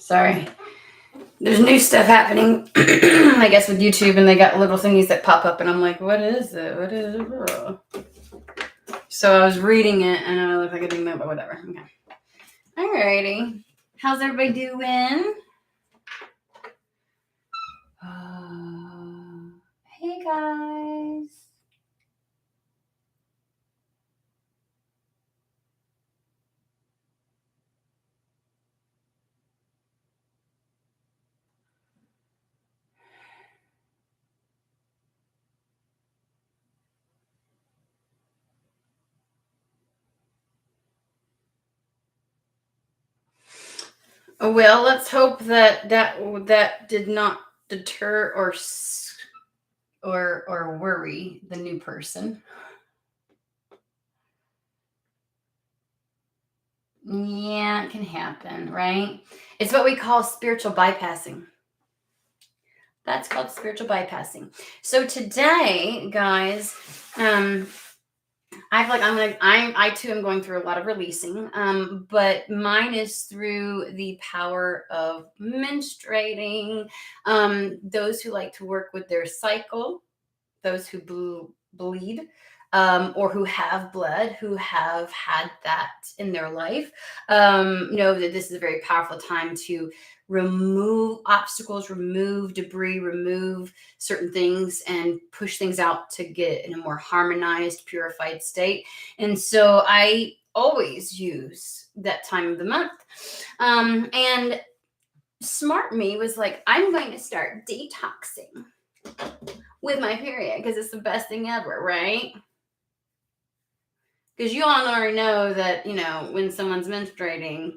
Sorry. There's new stuff happening, I guess, with YouTube, and they got little thingies that pop up, and I'm like, what is it? What is it? So I was reading it, and I look like a thing, but whatever. Okay. Alrighty. How's everybody doing? Hey, guys. Well, let's hope that did not deter or worry the new person. Yeah, it can happen, right? It's what we call spiritual bypassing. That's called spiritual bypassing. So today, guys, I feel like I too am going through a lot of releasing, but mine is through the power of menstruating. Those who like to work with their cycle, those who bleed, or who have bled, who have had that in their life, know that this is a very powerful time to remove obstacles, remove debris, remove certain things, and push things out to get in a more harmonized, purified state. And so I always use that time of the month. And smart me was like, I'm going to start detoxing with my period because it's the best thing ever, right? Because you all already know that, when someone's menstruating,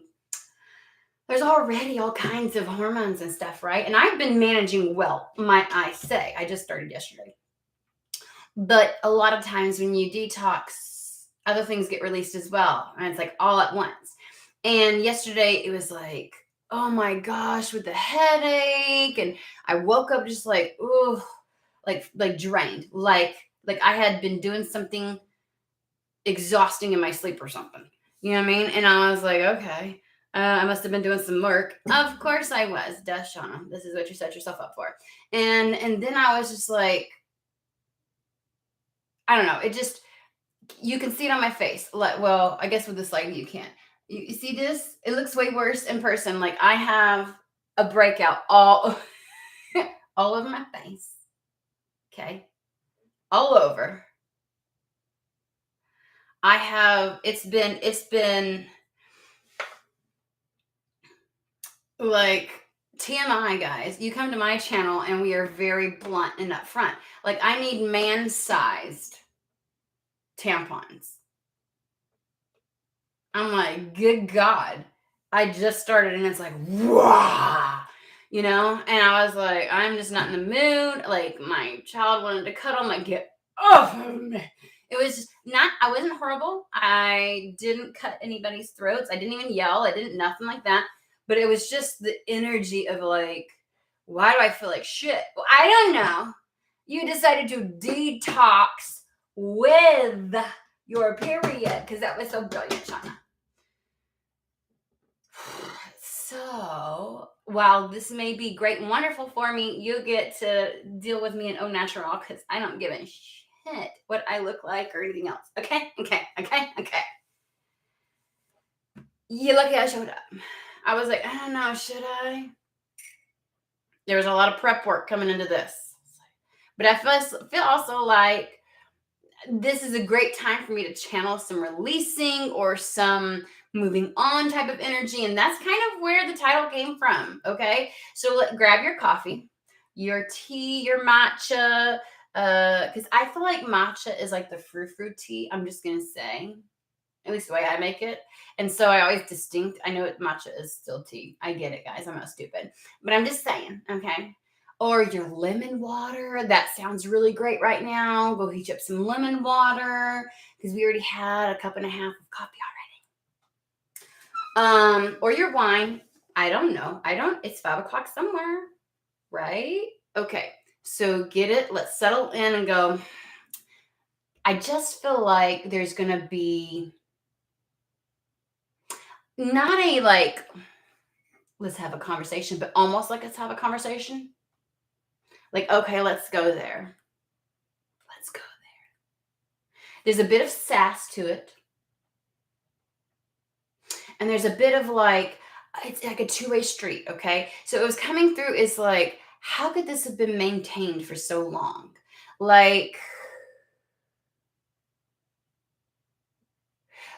there's already all kinds of hormones and stuff, right? And I've been managing well, might I say. I just started yesterday. But a lot of times when you detox, other things get released as well. And it's like all at once. And yesterday it was like, oh my gosh, with the headache. And I woke up just like, ooh, like drained. Like I had been doing something exhausting in my sleep or something. You know what I mean? And I was like, okay. I must have been doing some work. Of course I was. Duh, Shauna. This is what you set yourself up for. And then I was just like, I don't know. It just, you can see it on my face. Well, I guess with this lighting you can't. You see this? It looks way worse in person. Like I have a breakout all over my face. Okay. All over. It's been like TMI, guys. You come to my channel and we are very blunt and upfront. Like I need man-sized tampons. I'm like, good God. I just started and it's like, wow. And I was like, I'm just not in the mood. Like my child wanted to cuddle. I'm like, get off of me. It was just I wasn't horrible. I didn't cut anybody's throats. I didn't even yell. I didn't nothing like that. But it was just the energy of like, why do I feel like shit? Well, I don't know. You decided to detox with your period because that was so brilliant, Shauna. So while this may be great and wonderful for me, you get to deal with me in au natural because I don't give a shit what I look like or anything else. Okay. You lucky I showed up. I was like, I don't know, should I? There was a lot of prep work coming into this. But I feel also like this is a great time for me to channel some releasing or some moving on type of energy. And that's kind of where the title came from. Okay. So grab your coffee, your tea, your matcha. Because I feel like matcha is like the frou-frou tea. I'm just going to say, at least the way I make it. And so I always distinct. I know matcha is still tea. I get it, guys. I'm not stupid. But I'm just saying, okay? Or your lemon water. That sounds really great right now. Go heat up some lemon water because we already had a cup and a half of coffee already. Or your wine. I don't know. It's 5:00 somewhere, right? Okay. So get it. Let's settle in and go. I just feel like there's going to be not a like let's have a conversation, but almost like let's have a conversation. Like, okay, let's go there. Let's go there. There's a bit of sass to it. And there's a bit of like, it's like a two-way street, okay? So it was coming through is like, how could this have been maintained for so long? Like,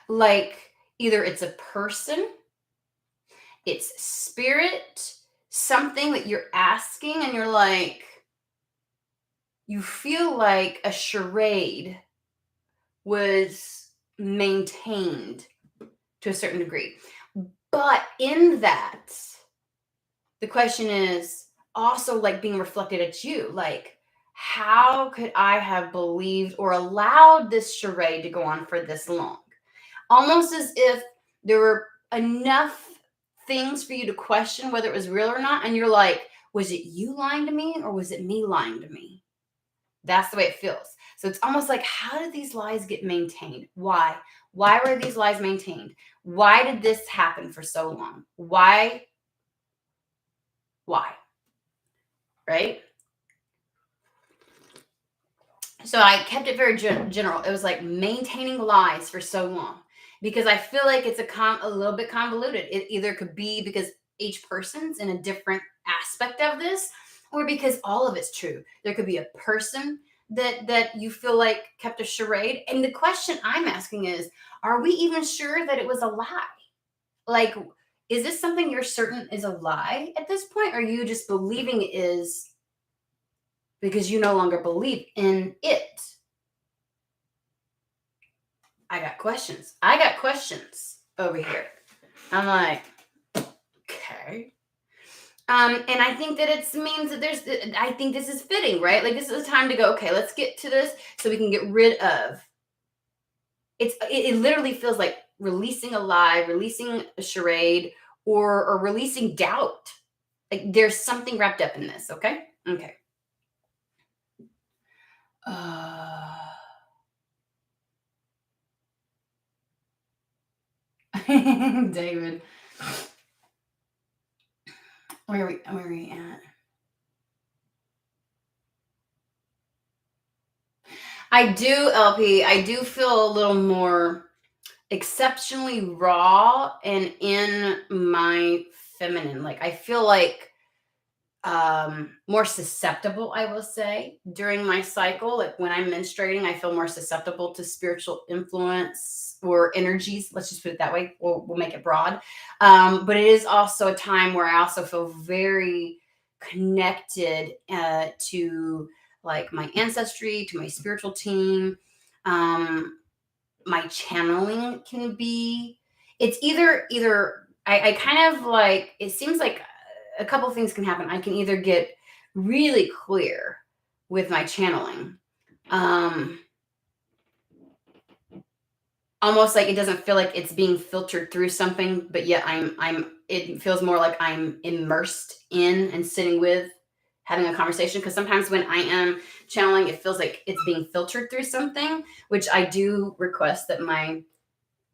like either it's a person, it's spirit, something that you're asking, and you're like, you feel like a charade was maintained to a certain degree. But in that, the question is also like being reflected at you. Like, how could I have believed or allowed this charade to go on for this long? Almost as if there were enough things for you to question whether it was real or not. And you're like, was it you lying to me or was it me lying to me? That's the way it feels. So it's almost like, how did these lies get maintained? Why? Why were these lies maintained? Why did this happen for so long? Why? Why? Right? So I kept it very general. It was like maintaining lies for so long because I feel like it's a little bit convoluted. It either could be because each person's in a different aspect of this, or because all of it's true. There could be a person that you feel like kept a charade. And the question I'm asking is, are we even sure that it was a lie? Like, is this something you're certain is a lie at this point? Or are you just believing it is because you no longer believe in it? I got questions. I got questions over here. I'm like, okay. And I think that it means that I think this is fitting, right? Like this is a time to go, okay, let's get to this so we can get rid of. It literally feels like releasing a lie, releasing a charade, or releasing doubt. Like there's something wrapped up in this, okay? Okay. David. Where are we at? I do, LP. I do feel a little more exceptionally raw and in my feminine. Like I feel like more susceptible, I will say, during my cycle. Like when I'm menstruating, I feel more susceptible to spiritual influence or energies. Let's just put it that way. We'll make it broad. But it is also a time where I also feel very connected to like my ancestry, to my spiritual team. My channeling can be, it's either I kind of like, it seems like a couple things can happen. I can either get really clear with my channeling, almost like it doesn't feel like it's being filtered through something, but yet it feels more like I'm immersed in and sitting with having a conversation. Because sometimes when I am channeling, it feels like it's being filtered through something, which I do request that my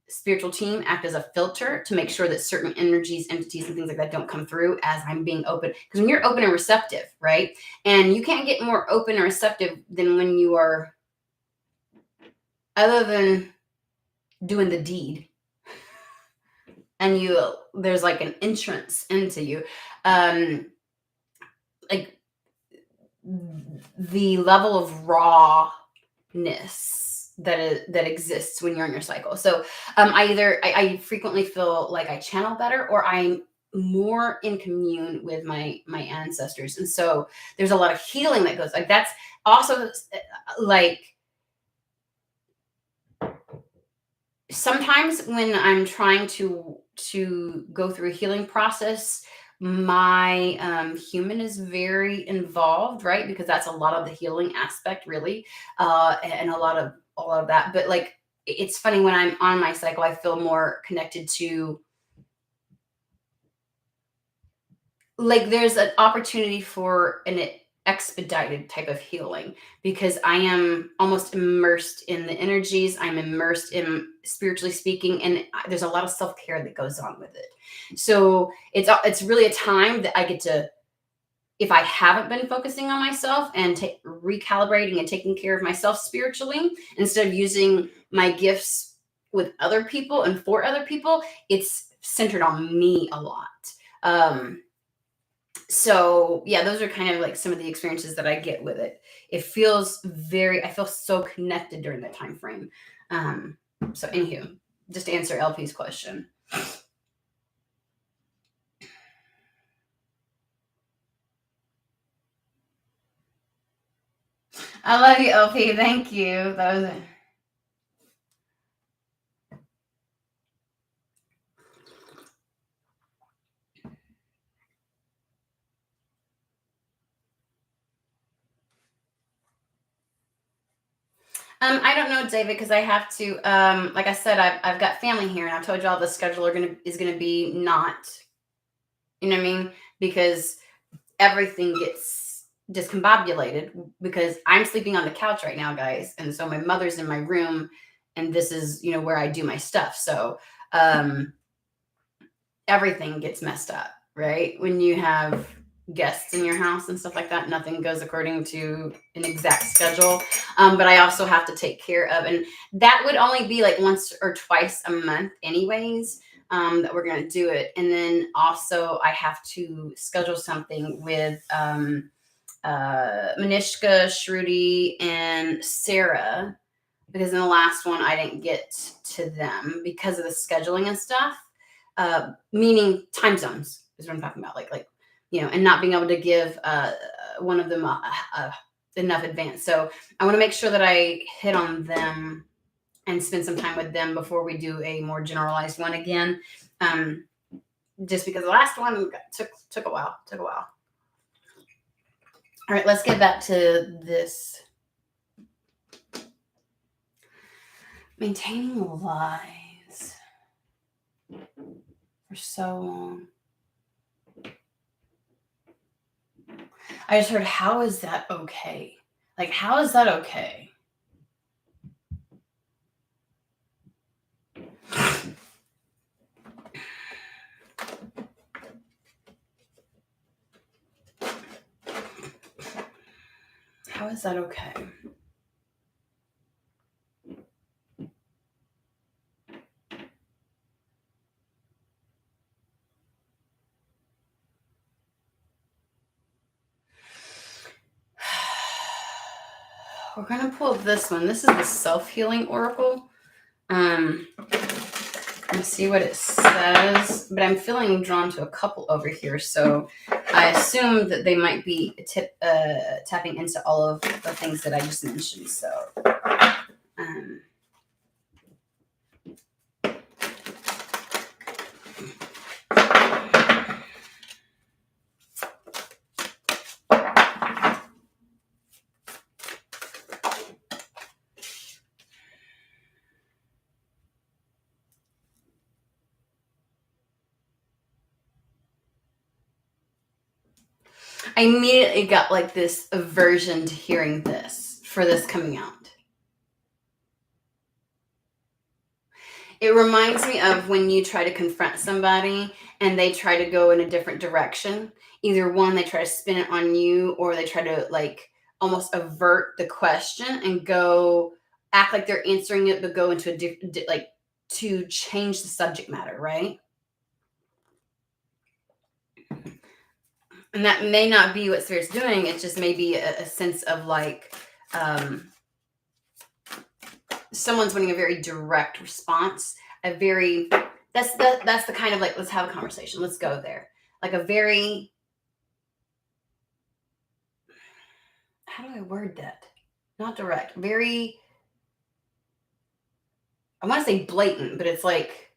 spiritual team act as a filter to make sure that certain energies, entities, and things like that don't come through as I'm being open. Because when you're open and receptive, right? And you can't get more open and receptive than when you are, other than doing the deed, and there's like an entrance into you. Like the level of rawness that exists when you're in your cycle. So I frequently feel like I channel better, or I'm more in commune with my ancestors, and so there's a lot of healing that goes, like that's also like sometimes when I'm trying to go through a healing process, my human is very involved, right? Because that's a lot of the healing aspect, really, and a lot of that. But like, it's funny when I'm on my cycle, I feel more connected to, like, there's an opportunity for expedited type of healing because I am almost immersed in the energies. I'm immersed in spiritually speaking, and there's a lot of self-care that goes on with it. So it's really a time that I get to, if I haven't been focusing on myself and recalibrating and taking care of myself spiritually, instead of using my gifts with other people and for other people, it's centered on me a lot. So yeah, those are kind of like some of the experiences that I get with it. It feels I feel so connected during that time frame. So anywho, just to answer LP's question. I love you, LP. Thank you. That was it. I don't know, David, because I have to. Like I said, I've got family here, and I've told y'all the schedule is gonna be not. You know what I mean? Because everything gets discombobulated because I'm sleeping on the couch right now, guys, and so my mother's in my room, and this is where I do my stuff. So everything gets messed up, right? When you have guests in your house and stuff like that, nothing goes according to an exact schedule. But I also have to take care of, and that would only be like once or twice a month anyways, that we're going to do it. And then also I have to schedule something with Manishka, Shruti, and Sarah, because in the last one I didn't get to them because of the scheduling and stuff. Meaning time zones is what I'm talking about. Like, and not being able to give one of them enough advance. So I want to make sure that I hit on them and spend some time with them before we do a more generalized one again. Just because the last one took a while. All right, let's get back to this. Maintaining lies for so long. I just heard, how is that okay? Like, how is that okay? How is that okay? We're going to pull this one. This is the self-healing oracle. Let's see what it says. But I'm feeling drawn to a couple over here, so I assume that they might be tapping into all of the things that I just mentioned. So, I immediately got like this aversion to hearing this for this coming out. It reminds me of when you try to confront somebody and they try to go in a different direction. Either one, they try to spin it on you, or they try to like almost avert the question and go act like they're answering it, but go into a different, like to change the subject matter, right? And that may not be what Spirit's doing. It just may be a sense of like someone's wanting a very direct response. That's the kind of like, let's have a conversation. Let's go there. Like a very, how do I word that? Not direct. Very, I want to say blatant, but it's like,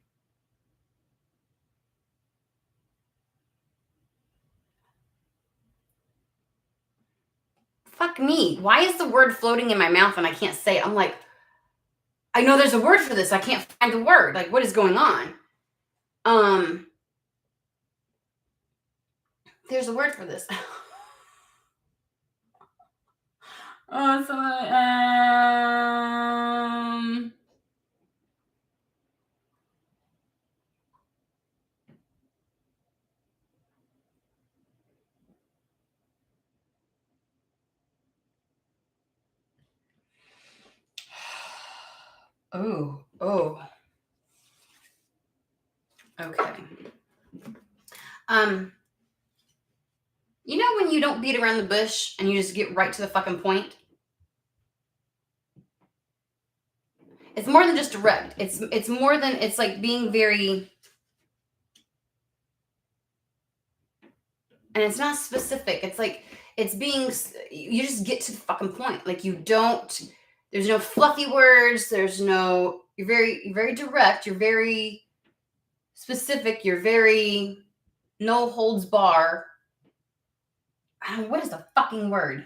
fuck me. Why is the word floating in my mouth and I can't say it? I'm like, I know there's a word for this. I can't find the word. Like, what is going on? There's a word for this. Oh, so oh. Okay. You know when you don't beat around the bush and you just get right to the fucking point? It's more than just direct. It's more than, it's like being very, and it's not specific. It's like it's being, you just get to the fucking point. Like you don't, there's no fluffy words, there's no, you're very direct, you're very specific, you're very no holds bar. What is the fucking word?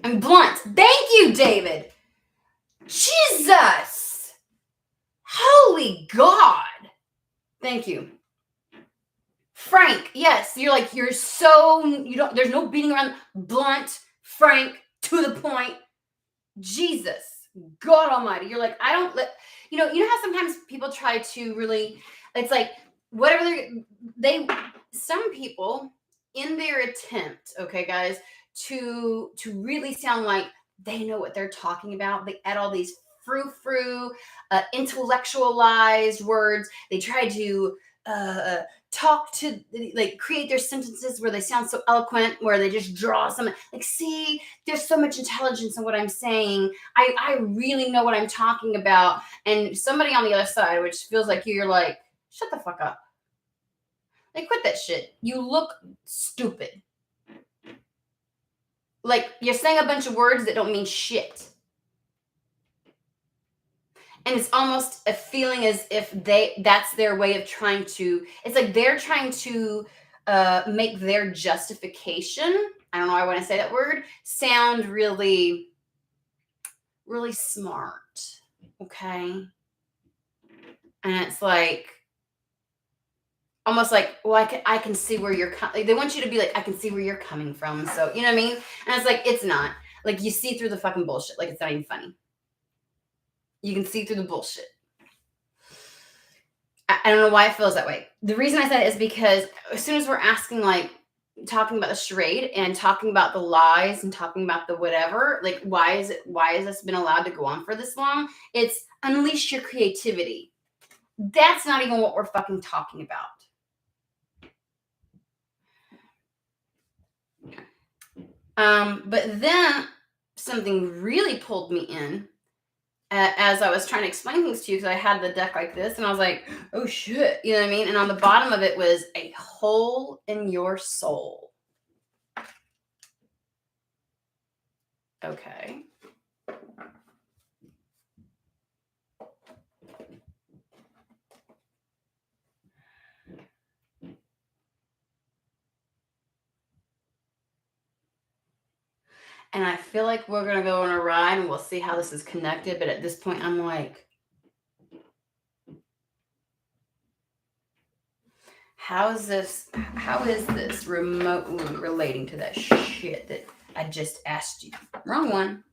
I'm blunt. Thank you, David. Jesus. Holy God. Thank you. Frank. Yes. You're like, you're so, you don't, there's no beating around. Blunt, frank, to the point. Jesus. God almighty. You're like, I don't let, you know how sometimes people try to really, it's like, whatever some people in their attempt, okay, guys, to really sound like they know what they're talking about, they add all these frou-frou, intellectualized words. They try to talk to, like, create their sentences where they sound so eloquent, where they just draw some, like, see, there's so much intelligence in what I'm saying. I really know what I'm talking about. And somebody on the other side, which feels like you're like, shut the fuck up. Like, quit that shit. You look stupid. Like, you're saying a bunch of words that don't mean shit. And it's almost a feeling as if that's their way of trying to, it's like they're trying to make their justification, I don't know why I want to say that word, sound really, really smart. Okay. And it's like, almost like, well, I can see where you're like, they want you to be like, I can see where you're coming from. So, you know what I mean? And it's like, it's not. Like, you see through the fucking bullshit. Like, it's not even funny. You can see through the bullshit. I don't know why it feels that way. The reason I said it is because as soon as we're asking, like, talking about the charade and talking about the lies and talking about the whatever, like, why has this been allowed to go on for this long? It's unleash your creativity. That's not even what we're fucking talking about. But then something really pulled me in as I was trying to explain things to you, because I had the deck like this and I was like, oh shit, you know what I mean? And on the bottom of it was a hole in your soul. Okay. And I feel like we're going to go on a ride and we'll see how this is connected. But at this point, I'm like, how is this remotely relating to that shit that I just asked you? Wrong one.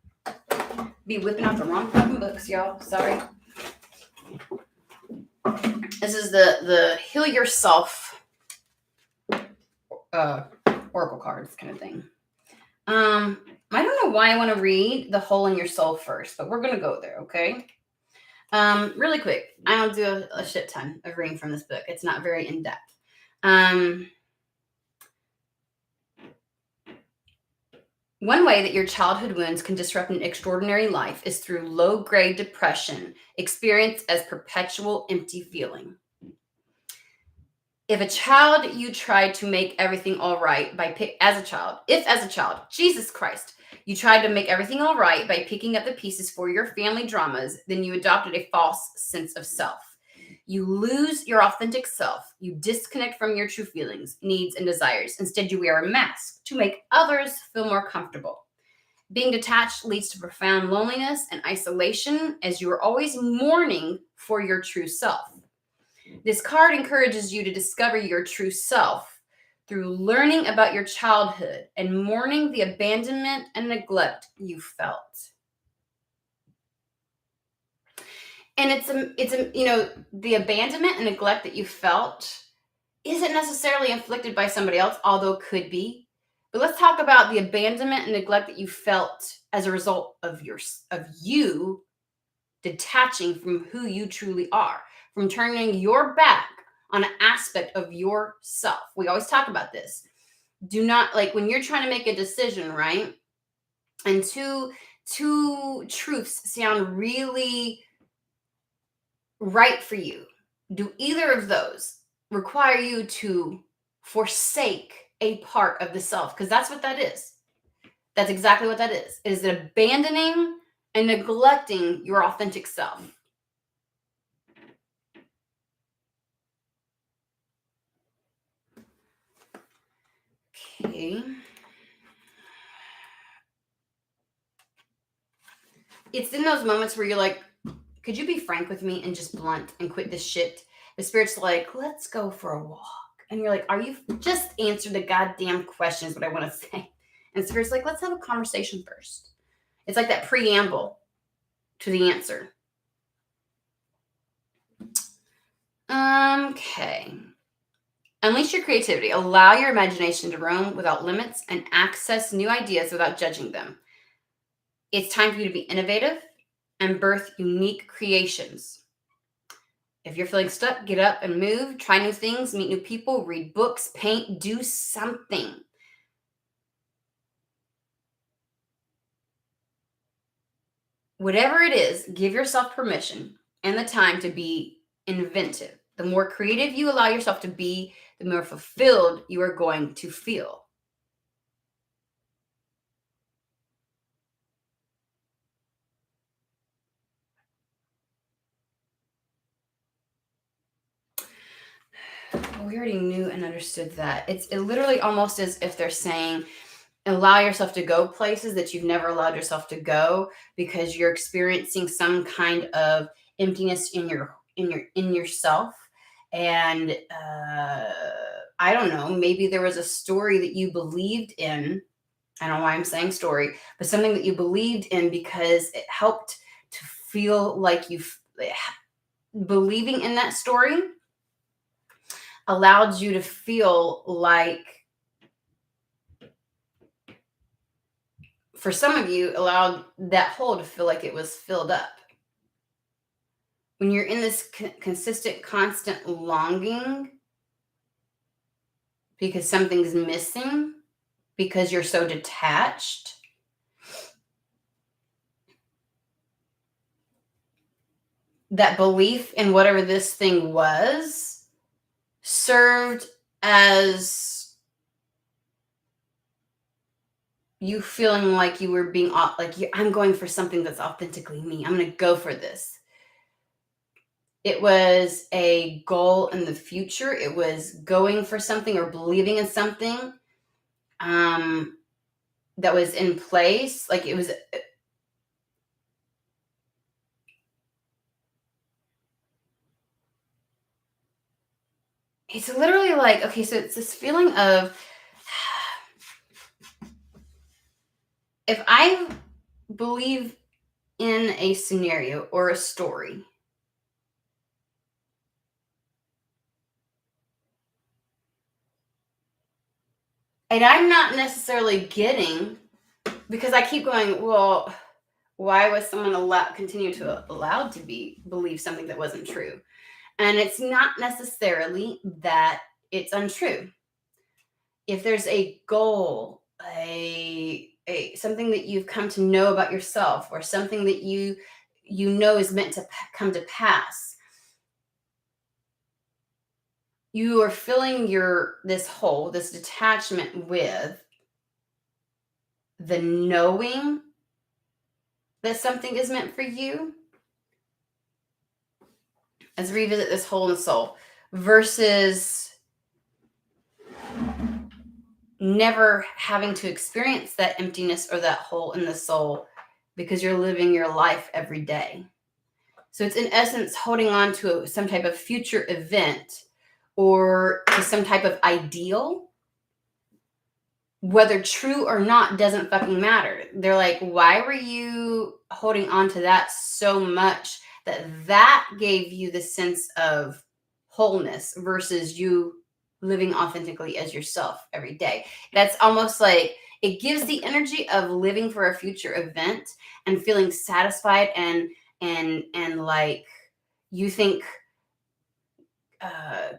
Be whipping out the wrong fucking books, y'all. Sorry. This is the Heal Yourself oracle cards kind of thing. I don't know why I want to read the hole in your soul first, but we're going to go there, okay? Really quick. I don't do a shit ton of reading from this book. It's not very in-depth. One way that your childhood wounds can disrupt an extraordinary life is through low-grade depression, experienced as perpetual empty feeling. If as a child, Jesus Christ, you tried to make everything all right by picking up the pieces for your family dramas, then you adopted a false sense of self. You lose your authentic self. You disconnect from your true feelings, needs, and desires. Instead, you wear a mask to make others feel more comfortable. Being detached leads to profound loneliness and isolation, as you are always mourning for your true self. This card encourages you to discover your true self through learning about your childhood and mourning the abandonment and neglect you felt. And the abandonment and neglect that you felt isn't necessarily inflicted by somebody else, although could be. But let's talk about the abandonment and neglect that you felt as a result of you detaching from who you truly are, from turning your back on an aspect of yourself. We always talk about this. Do not, like, when you're trying to make a decision, right? And two truths sound really right for you. Do either of those require you to forsake a part of the self? Because that's what that is. That's exactly what that is. It is abandoning and neglecting your authentic self. Okay. It's in those moments where you're like, could you be frank with me and just blunt and quit this shit? The Spirit's like, let's go for a walk. And you're like, are you just answer the goddamn question is what I want to say. And Spirit's like, let's have a conversation first. It's like that preamble to the answer. Okay. Unleash your creativity. Allow your imagination to roam without limits and access new ideas without judging them. It's time for you to be innovative and birth unique creations. If you're feeling stuck, get up and move, try new things, meet new people, read books, paint, do something. Whatever it is, give yourself permission and the time to be inventive. The more creative you allow yourself to be, the more fulfilled you are going to feel. Well, we already knew and understood that. It literally almost as if they're saying, allow yourself to go places that you've never allowed yourself to go because you're experiencing some kind of emptiness in yourself. And I don't know, maybe there was a story that you believed in. I don't know why I'm saying story, but something that you believed in because it helped to feel like believing in that story allowed you to feel like, for some of you, allowed that hole to feel like it was filled up. When you're in this consistent, constant longing because something's missing, because you're so detached, that belief in whatever this thing was served as you feeling like you were being like, I'm going for something that's authentically me. I'm going to go for this. It was a goal in the future. It was going for something or believing in something that was in place. Like it was. It's literally like, okay, so it's this feeling of, if I believe in a scenario or a story, and I'm not necessarily getting, because I keep going, well, why was someone allowed to believe something that wasn't true? And it's not necessarily that it's untrue. If there's a goal, something that you've come to know about yourself, or something that you know is meant to come to pass, you are filling this hole, this detachment, with the knowing that something is meant for you. Let's revisit this hole in the soul versus never having to experience that emptiness or that hole in the soul because you're living your life every day. So it's in essence holding on to some type of future event or to some type of ideal whether true or not doesn't fucking matter. They're like, why were you holding on to that so much that gave you the sense of wholeness versus you living authentically as yourself every day? That's almost like it gives the energy of living for a future event and feeling satisfied and like you think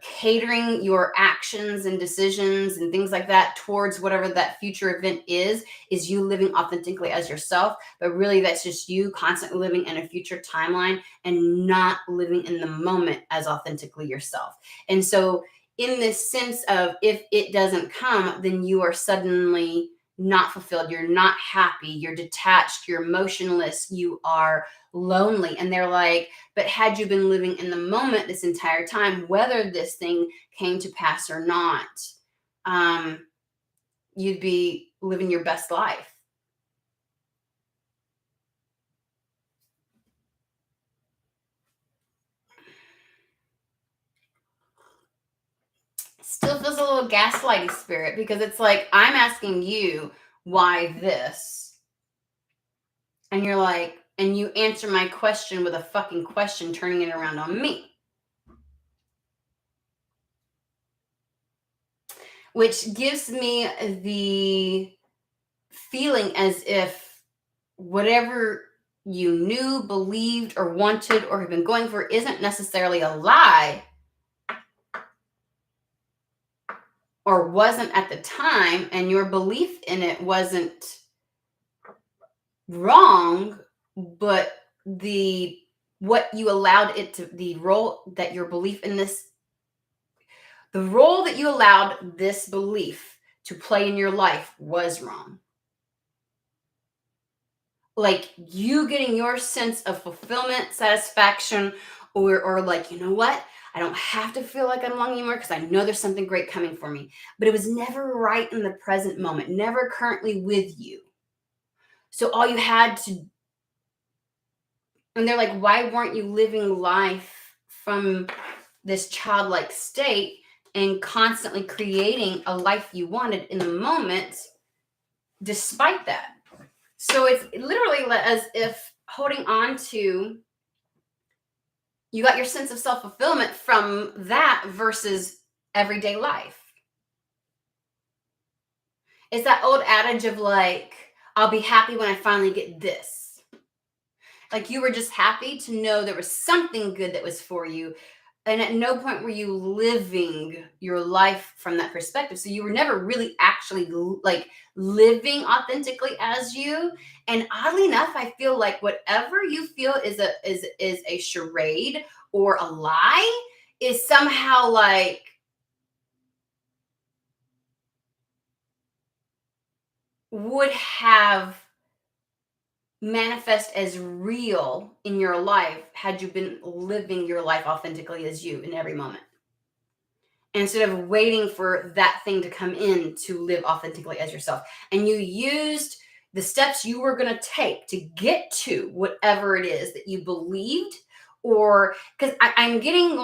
catering your actions and decisions and things like that towards whatever that future event is you living authentically as yourself. But really, that's just you constantly living in a future timeline and not living in the moment as authentically yourself. And so, in this sense of if it doesn't come, then you are suddenly not fulfilled, you're not happy, you're detached, you're emotionless, you are lonely. And they're like, but had you been living in the moment this entire time, whether this thing came to pass or not, you'd be living your best life. Still feels a little gaslighty, spirit, because it's like, I'm asking you why this. And you're like, and you answer my question with a fucking question, turning it around on me. Which gives me the feeling as if whatever you knew, believed, or wanted, or have been going for isn't necessarily a lie or wasn't at the time, and your belief in it wasn't wrong, but the what you allowed it to, the role that your belief in this, the role that you allowed this belief to play in your life was wrong. Like you getting your sense of fulfillment, satisfaction, or like, you know what? I don't have to feel like I'm longing anymore because I know there's something great coming for me. But it was never right in the present moment, never currently with you. So all you had to, and they're like, why weren't you living life from this childlike state and constantly creating a life you wanted in the moment despite that? So it's literally as if holding on to, you got your sense of self-fulfillment from that versus everyday life. It's that old adage of like, I'll be happy when I finally get this. Like you were just happy to know there was something good that was for you. And at no point were you living your life from that perspective. So you were never really actually like living authentically as you. And oddly enough, I feel like whatever you feel is a charade or a lie is somehow like would have manifest as real in your life had you been living your life authentically as you in every moment. Instead of waiting for that thing to come in to live authentically as yourself. And you used the steps you were going to take to get to whatever it is that you believed, or because I'm getting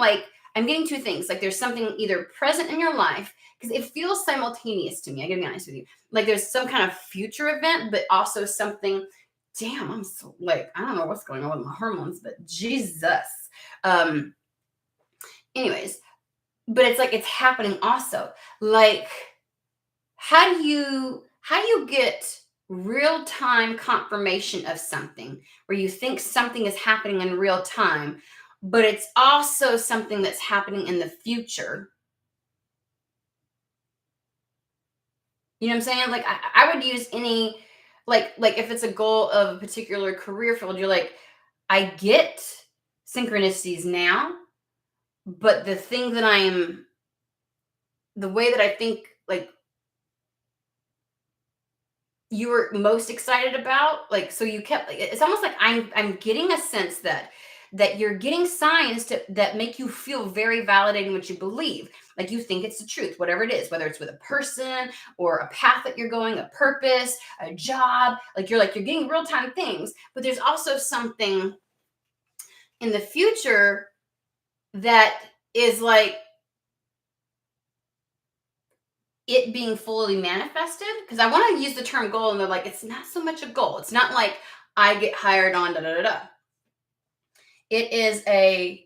two things. Like there's something either present in your life, because it feels simultaneous to me. I gotta be honest with you. Like there's some kind of future event, but also something, damn, I'm so like, I don't know what's going on with my hormones, but Jesus. Um, anyways, but it's like it's happening also. Like how do you get real time confirmation of something where you think something is happening in real time, but it's also something that's happening in the future? You know what I'm saying? Like I would use any, like if it's a goal of a particular career field, you're like, I get synchronicities now, but the way that I think, like you were most excited about, like, so you kept, like, it's almost like I'm getting a sense that you're getting signs that make you feel very validating what you believe, like you think it's the truth, whatever it is, whether it's with a person or a path that you're going, a purpose, a job, like you're getting real-time things, but there's also something in the future that is like it being fully manifested, because I want to use the term goal, and they're like, it's not so much a goal. It's not like I get hired on da da da da. It is a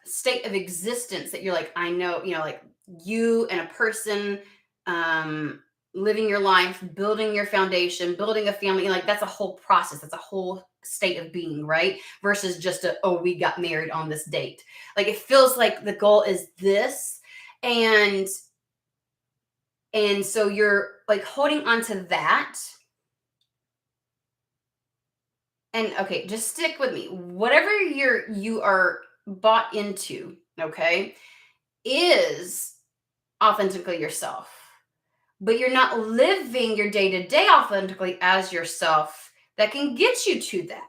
state of existence that you're like, I know, like you and a person, living your life, building your foundation, building a family, like that's a whole process. That's a whole state of being, right? Versus just we got married on this date. Like it feels like the goal is this, and so you're like holding on to that. And okay, just stick with me. Whatever you are bought into, okay, is authentically yourself. But you're not living your day-to-day authentically as yourself that can get you to that.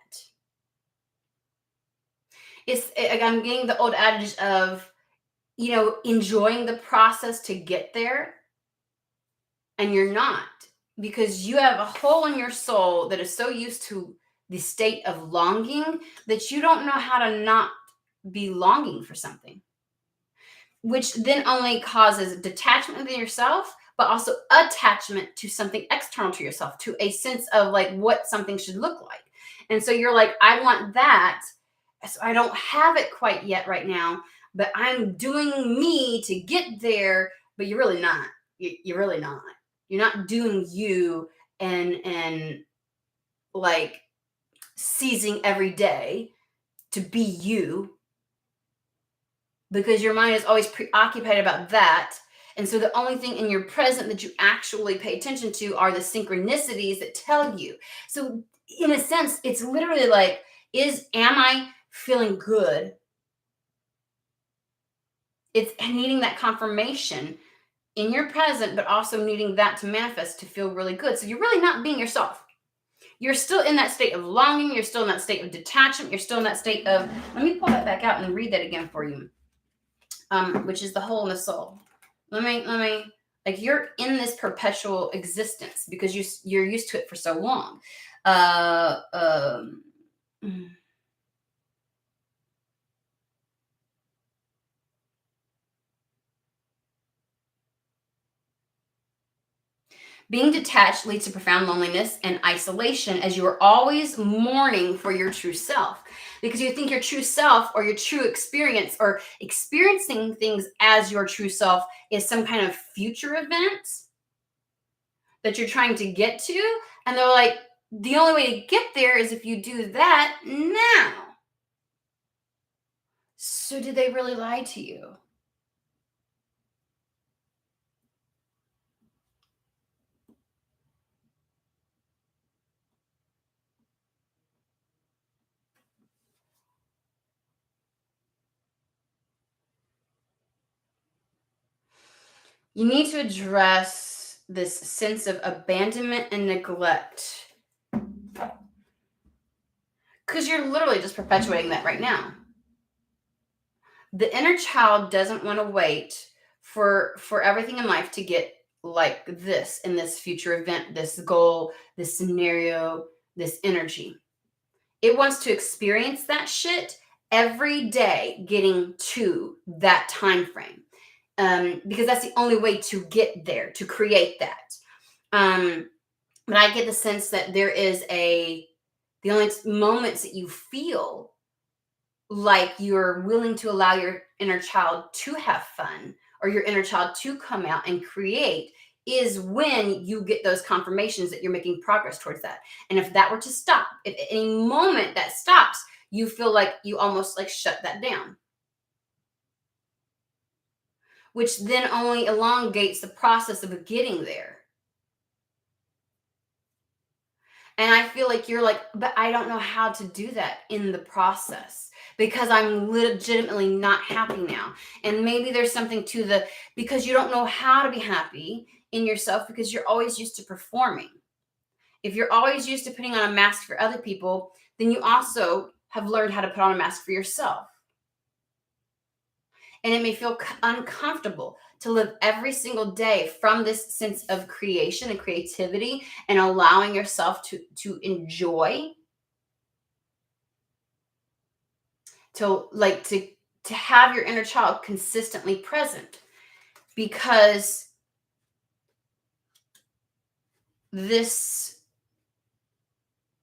I'm getting the old adage of, enjoying the process to get there, and you're not, because you have a hole in your soul that is so used to the state of longing that you don't know how to not be longing for something, which then only causes detachment within yourself, but also attachment to something external to yourself, to a sense of like what something should look like. And so you're like, I want that. So I don't have it quite yet right now, but I'm doing me to get there. But you're really not. You're really not. You're not doing you and like seizing every day to be you, because your mind is always preoccupied about that. And so the only thing in your present that you actually pay attention to are the synchronicities that tell you. So in a sense, it's literally like, am I feeling good? It's needing that confirmation in your present, but also needing that to manifest to feel really good. So you're really not being yourself. You're still in that state of longing. You're still in that state of detachment. You're still in that state of, let me pull that back out and read that again for you. Which is the hole in the soul. Let me, like you're in this perpetual existence because you're used to it for so long. Being detached leads to profound loneliness and isolation, as you are always mourning for your true self, because you think your true self or your true experience or experiencing things as your true self is some kind of future event that you're trying to get to. And they're like, the only way to get there is if you do that now. So did they really lie to you? You need to address this sense of abandonment and neglect, because you're literally just perpetuating that right now. The inner child doesn't want to wait for everything in life to get like this in this future event, this goal, this scenario, this energy. It wants to experience that shit every day, getting to that time frame, because that's the only way to get there, to create that. But I get the sense that there is the only moments that you feel like you're willing to allow your inner child to have fun, or your inner child to come out and create, is when you get those confirmations that you're making progress towards that. And if that were to stop, if at any moment that stops, you feel like you almost like shut that down, which then only elongates the process of getting there. And I feel like you're like, but I don't know how to do that in the process because I'm legitimately not happy now. And maybe there's something to because you don't know how to be happy in yourself because you're always used to performing. If you're always used to putting on a mask for other people, then you also have learned how to put on a mask for yourself. And it may feel uncomfortable to live every single day from this sense of creation and creativity and allowing yourself to enjoy, to have your inner child consistently present, because this,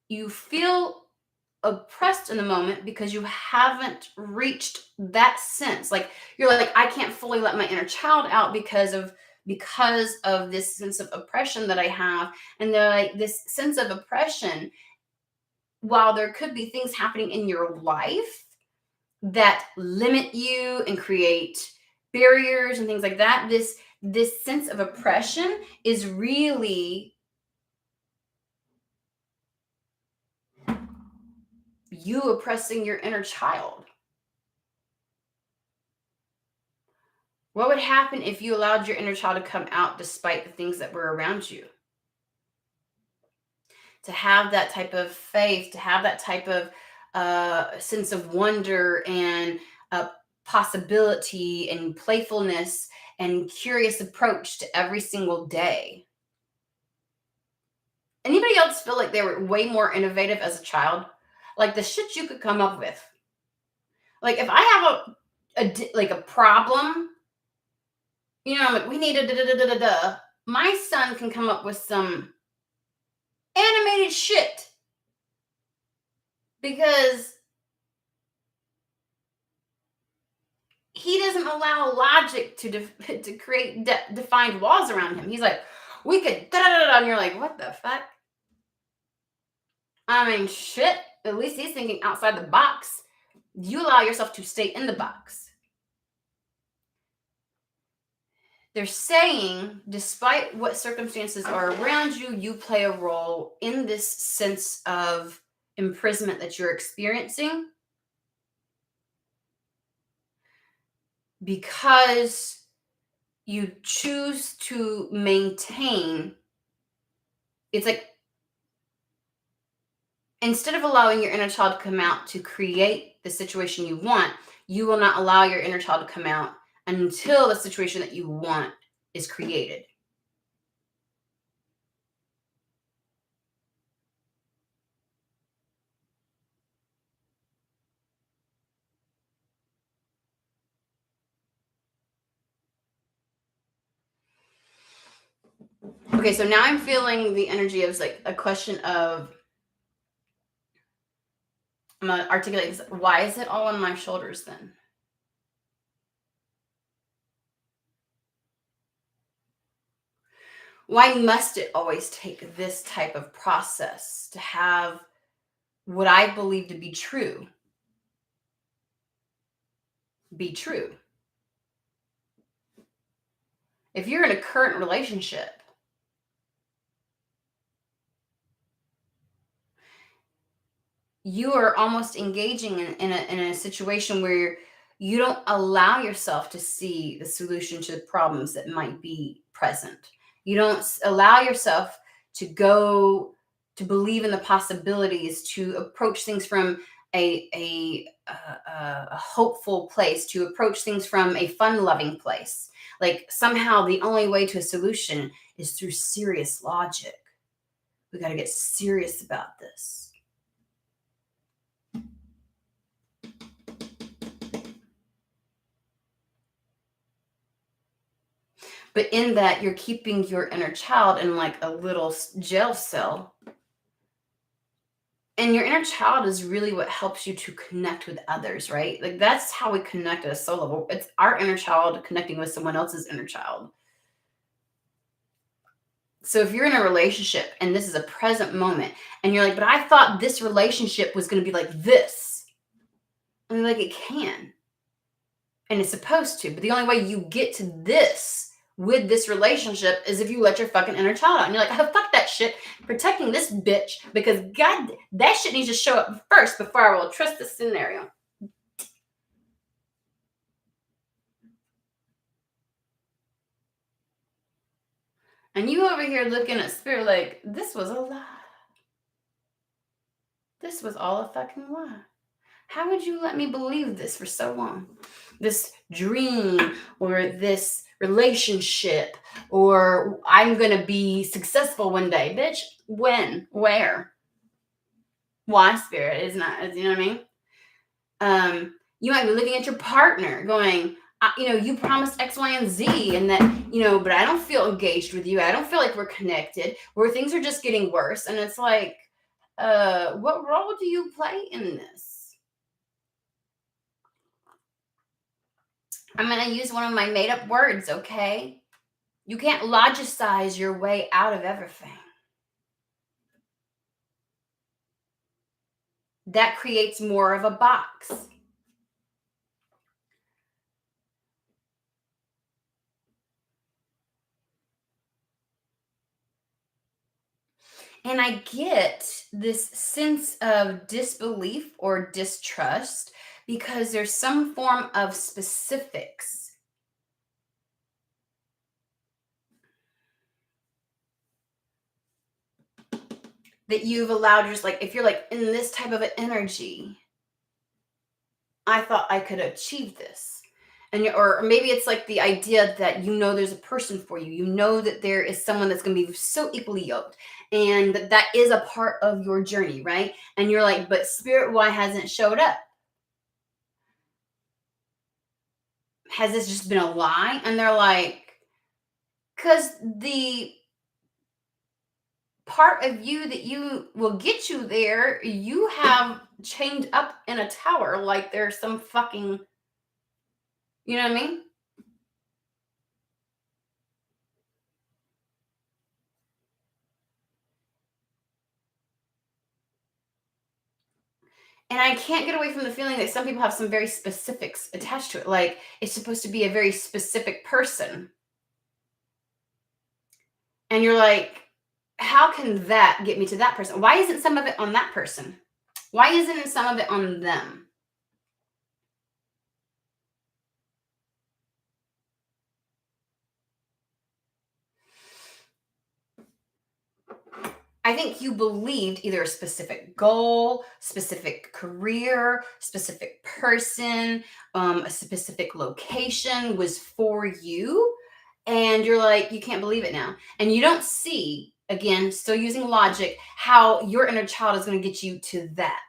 you feel oppressed in the moment because you haven't reached that sense. Like you're like, I can't fully let my inner child out because of this sense of oppression that I have. And they're like, this sense of oppression, while there could be things happening in your life that limit you and create barriers and things like that, this sense of oppression is really you oppressing your inner child. What would happen if you allowed your inner child to come out despite the things that were around you? To have that type of faith, to have that type of sense of wonder and possibility and playfulness and curious approach to every single day. Anybody else feel like they were way more innovative as a child? Like the shit you could come up with. Like if I have like a problem, I'm like, we need a da da da da da. My son can come up with some animated shit because he doesn't allow logic to create defined walls around him. He's like, we could da da da da, and you're like, what the fuck? I mean, shit. At least he's thinking outside the box. You allow yourself to stay in the box. They're saying, despite what circumstances are around you, you play a role in this sense of imprisonment that you're experiencing because you choose to maintain. It's like, instead of allowing your inner child to come out to create the situation you want, you will not allow your inner child to come out until the situation that you want is created. Okay, so now I'm feeling the energy of like a question of, I'm gonna articulate this. Why is it all on my shoulders then? Why must it always take this type of process to have what I believe to be true be true? If you're in a current relationship, you are almost engaging in a situation where you don't allow yourself to see the solution to the problems that might be present. You don't allow yourself to go to believe in the possibilities, to approach things from a hopeful place, to approach things from a fun-loving place. Like somehow the only way to a solution is through serious logic. We got to get serious about this. But in that, you're keeping your inner child in like a little jail cell. And your inner child is really what helps you to connect with others, right? Like that's how we connect at a soul level. It's our inner child connecting with someone else's inner child. So if you're in a relationship and this is a present moment and you're like, but I thought this relationship was going to be like this. And like, it can. And it's supposed to. But the only way you get to this with this relationship is if you let your fucking inner child out. And you're like, oh, fuck that shit. Protecting this bitch because God, that shit needs to show up first before I will trust this scenario. And you over here looking at spirit like, this was a lie. This was all a fucking lie. How would you let me believe this for so long? This dream or this relationship or I'm going to be successful one day. Bitch, when? Where? Why, spirit? Is not, you know what I mean? You might be looking at your partner going, you promised X, Y, and Z, and that, but I don't feel engaged with you. I don't feel like we're connected, where things are just getting worse. And it's like, what role do you play in this? I'm going to use one of my made up words, okay? You can't logicize your way out of everything. That creates more of a box. And I get this sense of disbelief or distrust because there's some form of specifics that you've allowed. Just like, if you're like in this type of an energy, I thought I could achieve this. Or maybe it's like the idea that there's a person for you. That there is someone that's going to be so equally yoked, and that is a part of your journey, right? And you're like, but spirit, why hasn't showed up? Has this just been a lie? And they're like, because the part of you that you will get you there, you have chained up in a tower like there's some fucking, you know what I mean? And I can't get away from the feeling that some people have some very specifics attached to it. Like, it's supposed to be a very specific person. And you're like, how can that get me to that person? Why isn't some of it on that person? Why isn't some of it on them? I think you believed either a specific goal, specific career, specific person, a specific location was for you. And you're like, you can't believe it now. And you don't see, again, still using logic, how your inner child is going to get you to that.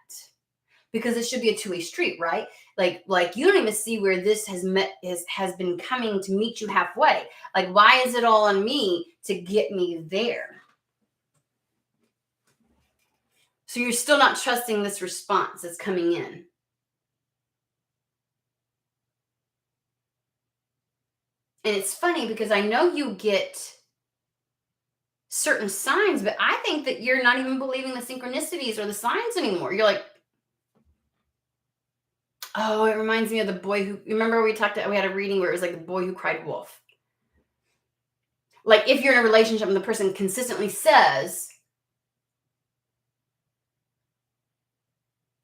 Because it should be a two-way street, right? Like you don't even see where this has been coming to meet you halfway. Like, why is it all on me to get me there? So you're still not trusting this response that's coming in. And it's funny because I know you get certain signs, but I think that you're not even believing the synchronicities or the signs anymore. You're like, oh, it reminds me of the boy who, remember we had a reading where it was like the boy who cried wolf. Like, if you're in a relationship and the person consistently says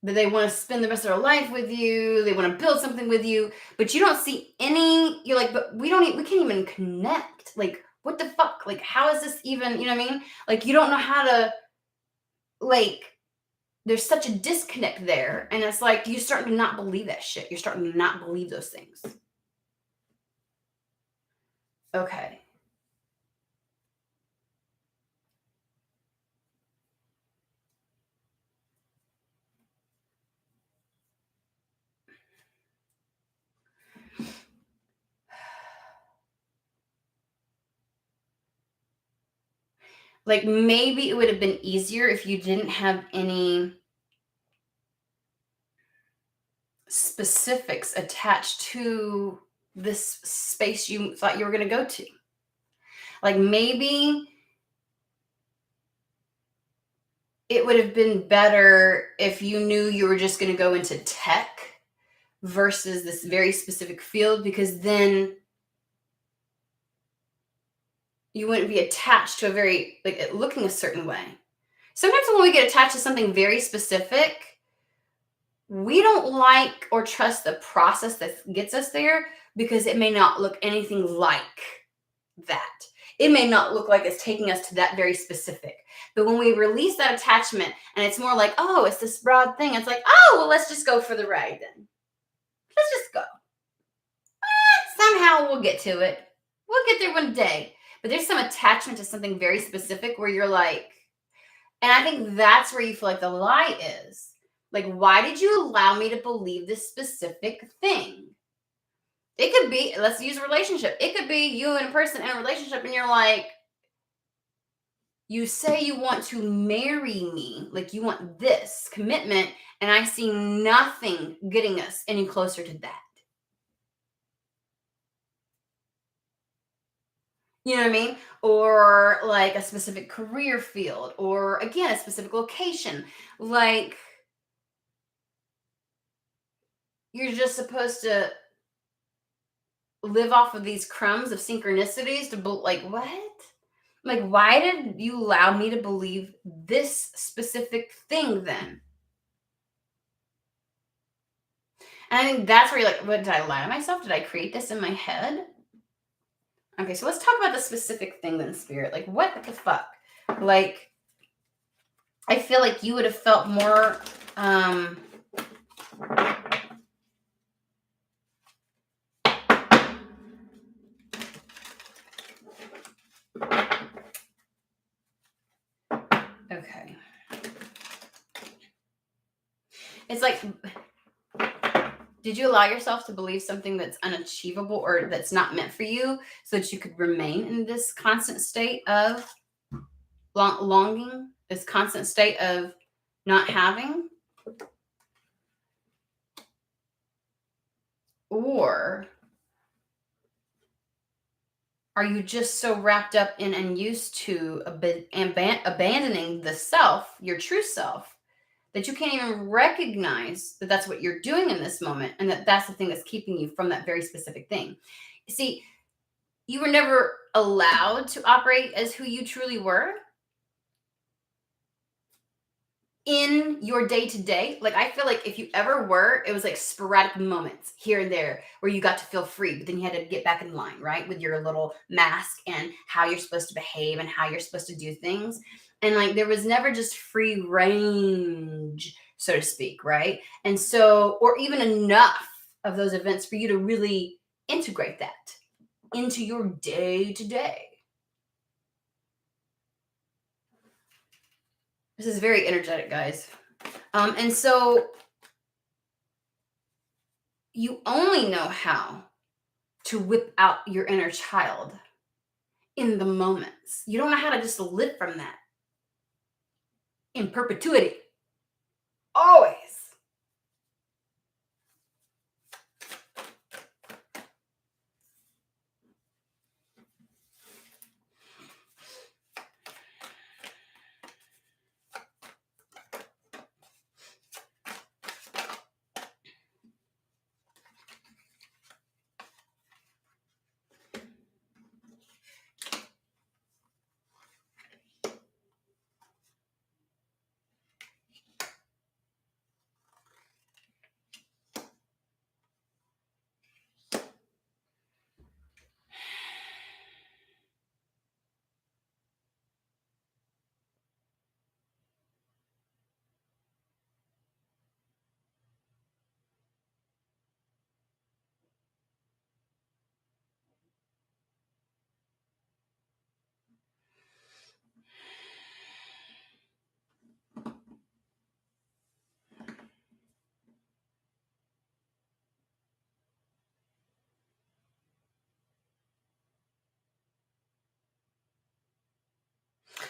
that they want to spend the rest of their life with you, they want to build something with you, but you don't see any, you're like, but we can't even connect. Like, what the fuck? Like, how is this even, you know what I mean? Like, you don't know how to, like, there's such a disconnect there. And it's like, you start to not believe that shit. You're starting to not believe those things. Okay. Like, maybe it would have been easier if you didn't have any specifics attached to this space you thought you were going to go to. Like, maybe it would have been better if you knew you were just going to go into tech versus this very specific field, because then you wouldn't be attached to a very, like, looking a certain way. Sometimes when we get attached to something very specific, we don't like or trust the process that gets us there, because it may not look anything like that. It may not look like it's taking us to that very specific. But when we release that attachment and it's more like, oh, it's this broad thing, it's like, oh, well, let's just go for the ride then. Let's just go. Somehow we'll get to it. We'll get there one day. But there's some attachment to something very specific where you're like, and I think that's where you feel like the lie is. Like, why did you allow me to believe this specific thing? It could be, let's use a relationship. It could be you and a person in a relationship and you're like, you say you want to marry me, like you want this commitment, and I see nothing getting us any closer to that. You know what I mean? Or like a specific career field, or again, a specific location. Like you're just supposed to live off of these crumbs of synchronicities to like what? Like, why did you allow me to believe this specific thing then? And I think that's where you're like, what, did I lie to myself? Did I create this in my head? Okay, so let's talk about the specific thing then, spirit. Like, what the fuck? Like, I feel like you would have felt more okay. It's like, did you allow yourself to believe something that's unachievable or that's not meant for you so that you could remain in this constant state of longing, this constant state of not having? Or are you just so wrapped up in and used to abandoning the self, your true self, that you can't even recognize that that's what you're doing in this moment and that that's the thing that's keeping you from that very specific thing? See, you were never allowed to operate as who you truly were in your day to day. Like, I feel like if you ever were, it was like sporadic moments here and there where you got to feel free, but then you had to get back in line, right? With your little mask and how you're supposed to behave and how you're supposed to do things. And like, there was never just free range, so to speak, right? And so, or even enough of those events for you to really integrate that into your day to day. This is very energetic, guys. And so you only know how to whip out your inner child in the moments. You don't know how to just live from that in perpetuity. Always.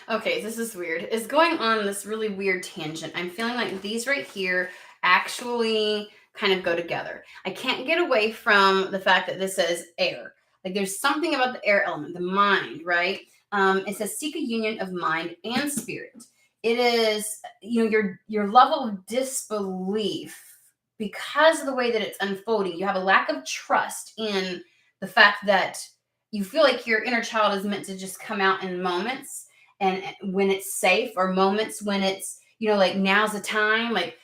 Okay, this is weird. It's going on this really weird tangent. I'm feeling like these right here actually kind of go together. I can't get away from the fact that this says air. Like there's something about the air element, the mind, right? It says seek a union of mind and spirit. It is, your level of disbelief because of the way that it's unfolding. You have a lack of trust in the fact that you feel like your inner child is meant to just come out in moments and when it's safe, or moments when it's, like now's the time, like,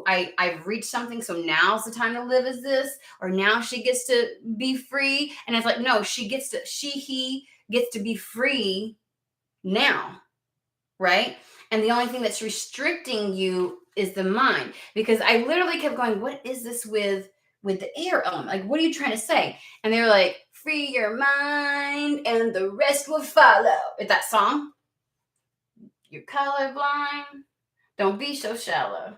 I've reached something, so now's the time to live as this, or now she gets to be free. And it's like, no, he gets to be free now, right? And the only thing that's restricting you is the mind. Because I literally kept going, what is this with the air element? Like, what are you trying to say? And they were like, free your mind and the rest will follow. It's that song. You're colorblind. Don't be so shallow.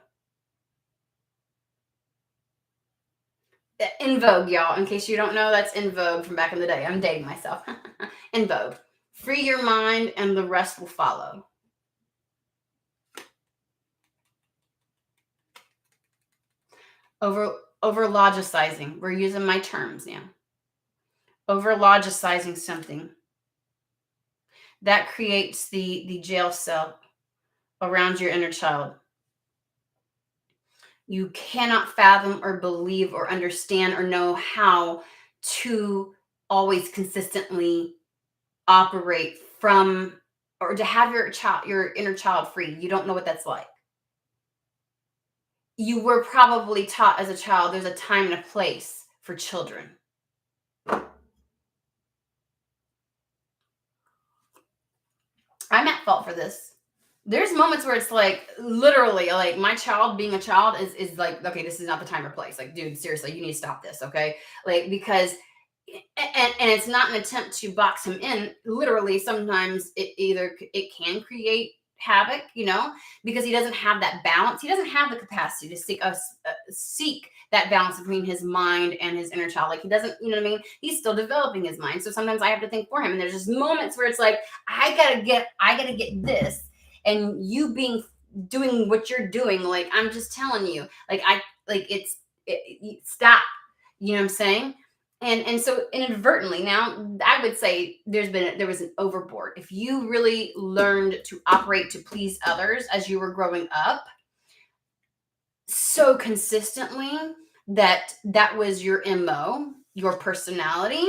In vogue, y'all. In case you don't know, that's in vogue from back in the day. I'm dating myself. In vogue. Free your mind and the rest will follow. Over logicizing. We're using my terms now. Over logicizing something. That creates the jail cell around your inner child. You cannot fathom or believe or understand or know how to always consistently operate from, or to have your inner child free. You don't know what that's like. You were probably taught as a child there's a time and a place for children. I'm at fault for this. There's moments where it's like literally like my child being a child is like, okay, this is not the time or place. Like, dude, seriously, you need to stop this, okay? Like, because and it's not an attempt to box him in. Literally, sometimes it can create havoc, because he doesn't have that balance. He doesn't have the capacity to seek that balance between his mind and his inner child. Like, he doesn't, you know what I mean? He's still developing his mind. So sometimes I have to think for him. And there's just moments where it's like, I gotta get this, and you doing what you're doing. Like, I'm just telling you, stop. You know what I'm saying? And so inadvertently, now I would say there was an overboard. If you really learned to operate to please others as you were growing up so consistently that was your MO, your personality,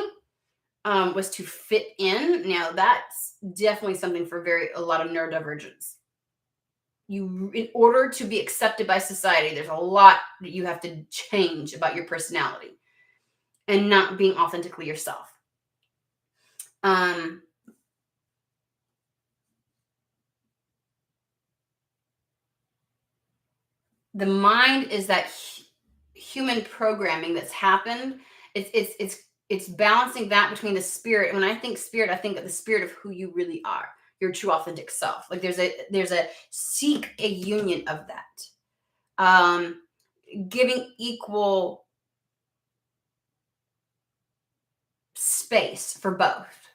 was to fit in. Now that's definitely something for a lot of neurodivergence. In order to be accepted by society, there's a lot that you have to change about your personality and not being authentically yourself. The mind is that human programming that's happened. It's balancing that between the spirit. When I think spirit, I think of the spirit of who you really are, your true authentic self. Like, there's a seek a union of that, giving equal space for both,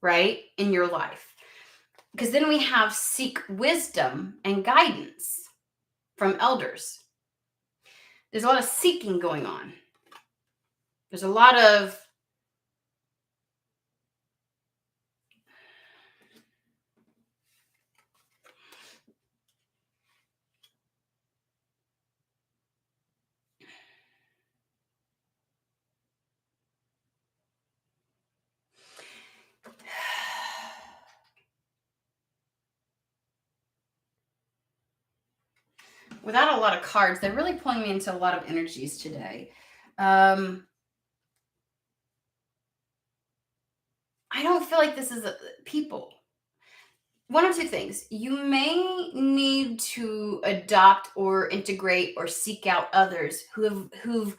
right, in your life. Because then we have seek wisdom and guidance from elders. There's a lot of seeking going on. There's a lot of without a lot of cards, they're really pulling me into a lot of energies today. I don't feel like this is people. One or two things. You may need to adopt or integrate or seek out others who've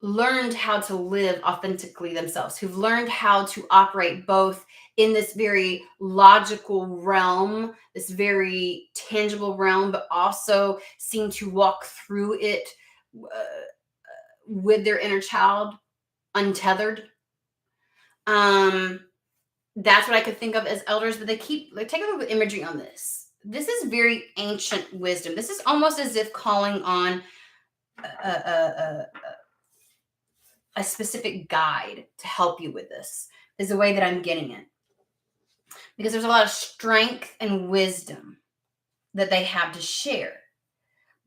learned how to live authentically themselves, who've learned how to operate both in this very logical realm, this very tangible realm, but also seem to walk through it with their inner child untethered. That's what I could think of as elders, but they keep take a look at imagery on this. This is very ancient wisdom. This is almost as if calling on a specific guide to help you with this, is the way that I'm getting it. Because there's a lot of strength and wisdom that they have to share.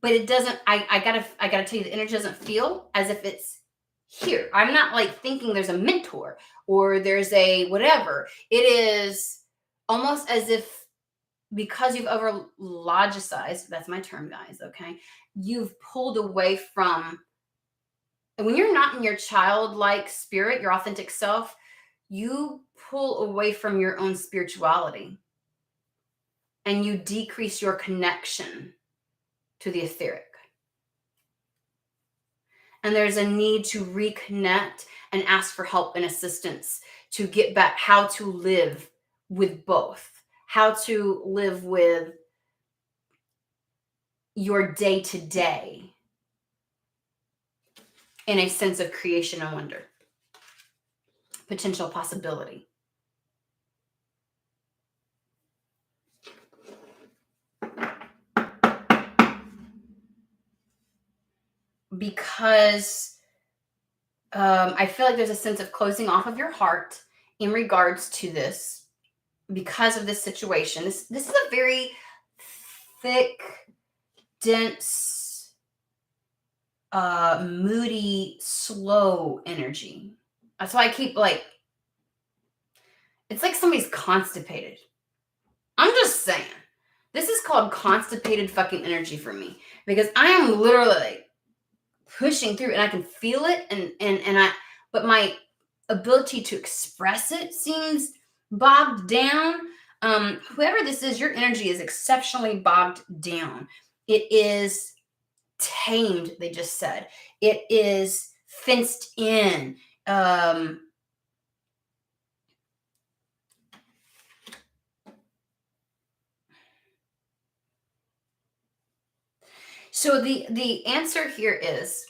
But it doesn't, I gotta tell you, the energy doesn't feel as if it's here. I'm not like thinking there's a mentor or there's a whatever. It is almost as if, because you've over logicized, that's my term, guys, okay? You've pulled away from, and when you're not in your childlike spirit, your authentic self, you pull away from your own spirituality and you decrease your connection to the etheric. And there's a need to reconnect and ask for help and assistance to get back how to live with both, how to live with your day to day in a sense of creation and wonder, potential possibility. Because I feel like there's a sense of closing off of your heart in regards to this because of this situation. This is a very thick, dense, moody, slow energy. That's why I keep like, it's like somebody's constipated. I'm just saying. This is called constipated fucking energy for me because I am literally like pushing through and I can feel it but my ability to express it seems bogged down. Whoever this is, your energy is exceptionally bogged down. It is tamed, they just said. It is fenced in. So the answer here is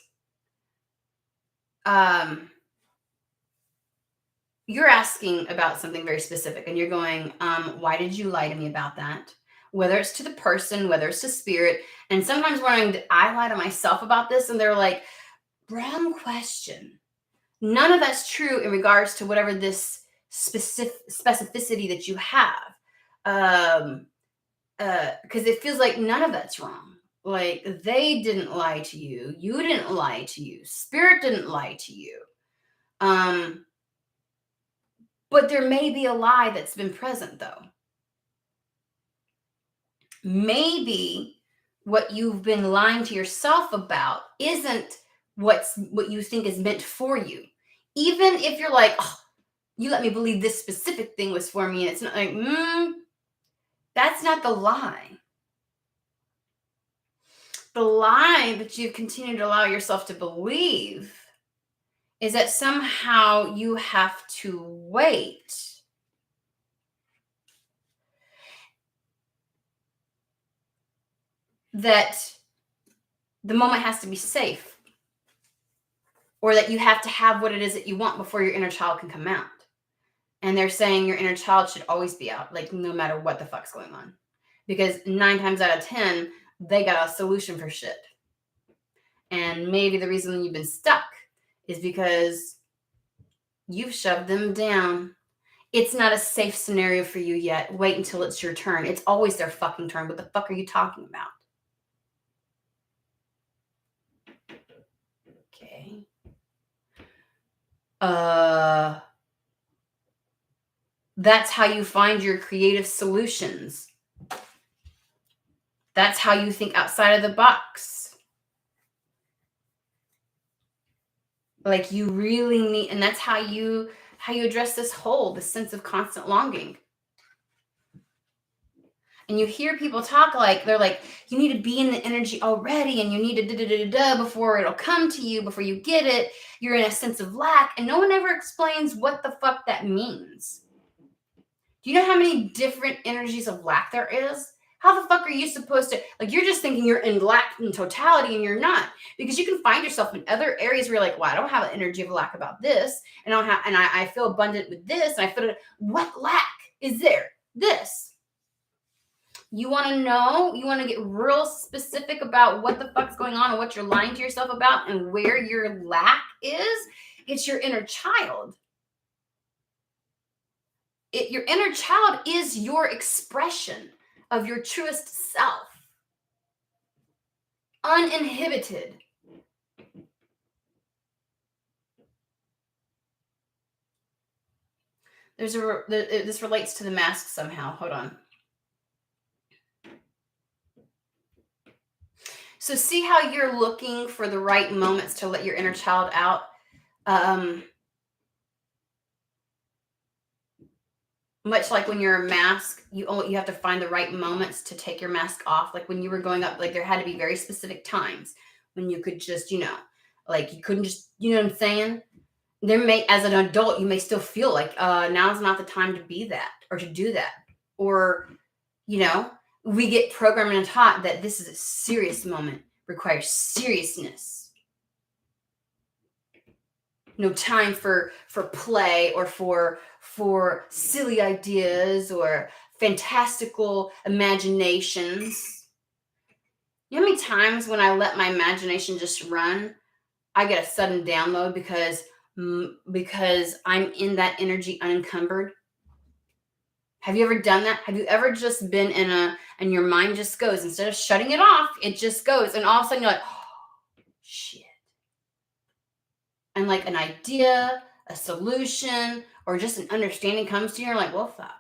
you're asking about something very specific and you're going, why did you lie to me about that? Whether it's to the person, whether it's to spirit. And sometimes I lie to myself about this and they're like, wrong question. None of that's true in regards to whatever this specificity that you have. Because it feels like none of that's wrong. Like they didn't lie to you. You didn't lie to you. Spirit didn't lie to you. But there may be a lie that's been present though. Maybe what you've been lying to yourself about isn't what you think is meant for you. Even if you're like, oh, you let me believe this specific thing was for me, and it's not like, that's not the lie. The lie that you continue to allow yourself to believe is that somehow you have to wait. That the moment has to be safe. Or that you have to have what it is that you want before your inner child can come out. And they're saying your inner child should always be out, like no matter what the fuck's going on. Because 9 times out of 10, they got a solution for shit. And maybe the reason you've been stuck is because you've shoved them down. It's not a safe scenario for you yet. Wait until it's your turn. It's always their fucking turn. What the fuck are you talking about? Okay. That's how you find your creative solutions. That's how you think outside of the box. Like you really need, and that's how you address this hole, this sense of constant longing. And you hear people talk like, they're like, you need to be in the energy already and you need to before it'll come to you, before you get it. You're in a sense of lack. And no one ever explains what the fuck that means. Do you know how many different energies of lack there is? How the fuck are you supposed to, like, you're just thinking you're in lack in totality and you're not, because you can find yourself in other areas where you're like, well, I don't have an energy of lack about this. And I feel abundant with this. And I feel, what lack is there? This. You want to know, you want to get real specific about what the fuck's going on and what you're lying to yourself about and where your lack is. It's your inner child. Your inner child is your expression of your truest self. Uninhibited. This relates to the mask somehow. Hold on. So see how you're looking for the right moments to let your inner child out? Much like when you're a mask, you have to find the right moments to take your mask off. Like when you were going up, like there had to be very specific times when you could just, like you couldn't just, you know what I'm saying? As an adult, you may still feel like now's not the time to be that or to do that. Or, we get programmed and taught that this is a serious moment, requires seriousness. no time for play or for silly ideas or fantastical imaginations. You know how many times when I let my imagination just run, I get a sudden download because I'm in that energy unencumbered? Have you ever done that? Have you ever just been and your mind just goes, instead of shutting it off, it just goes, and all of a sudden you're like, oh, shit. And like an idea, a solution, or just an understanding comes to you, you're like, well, fuck.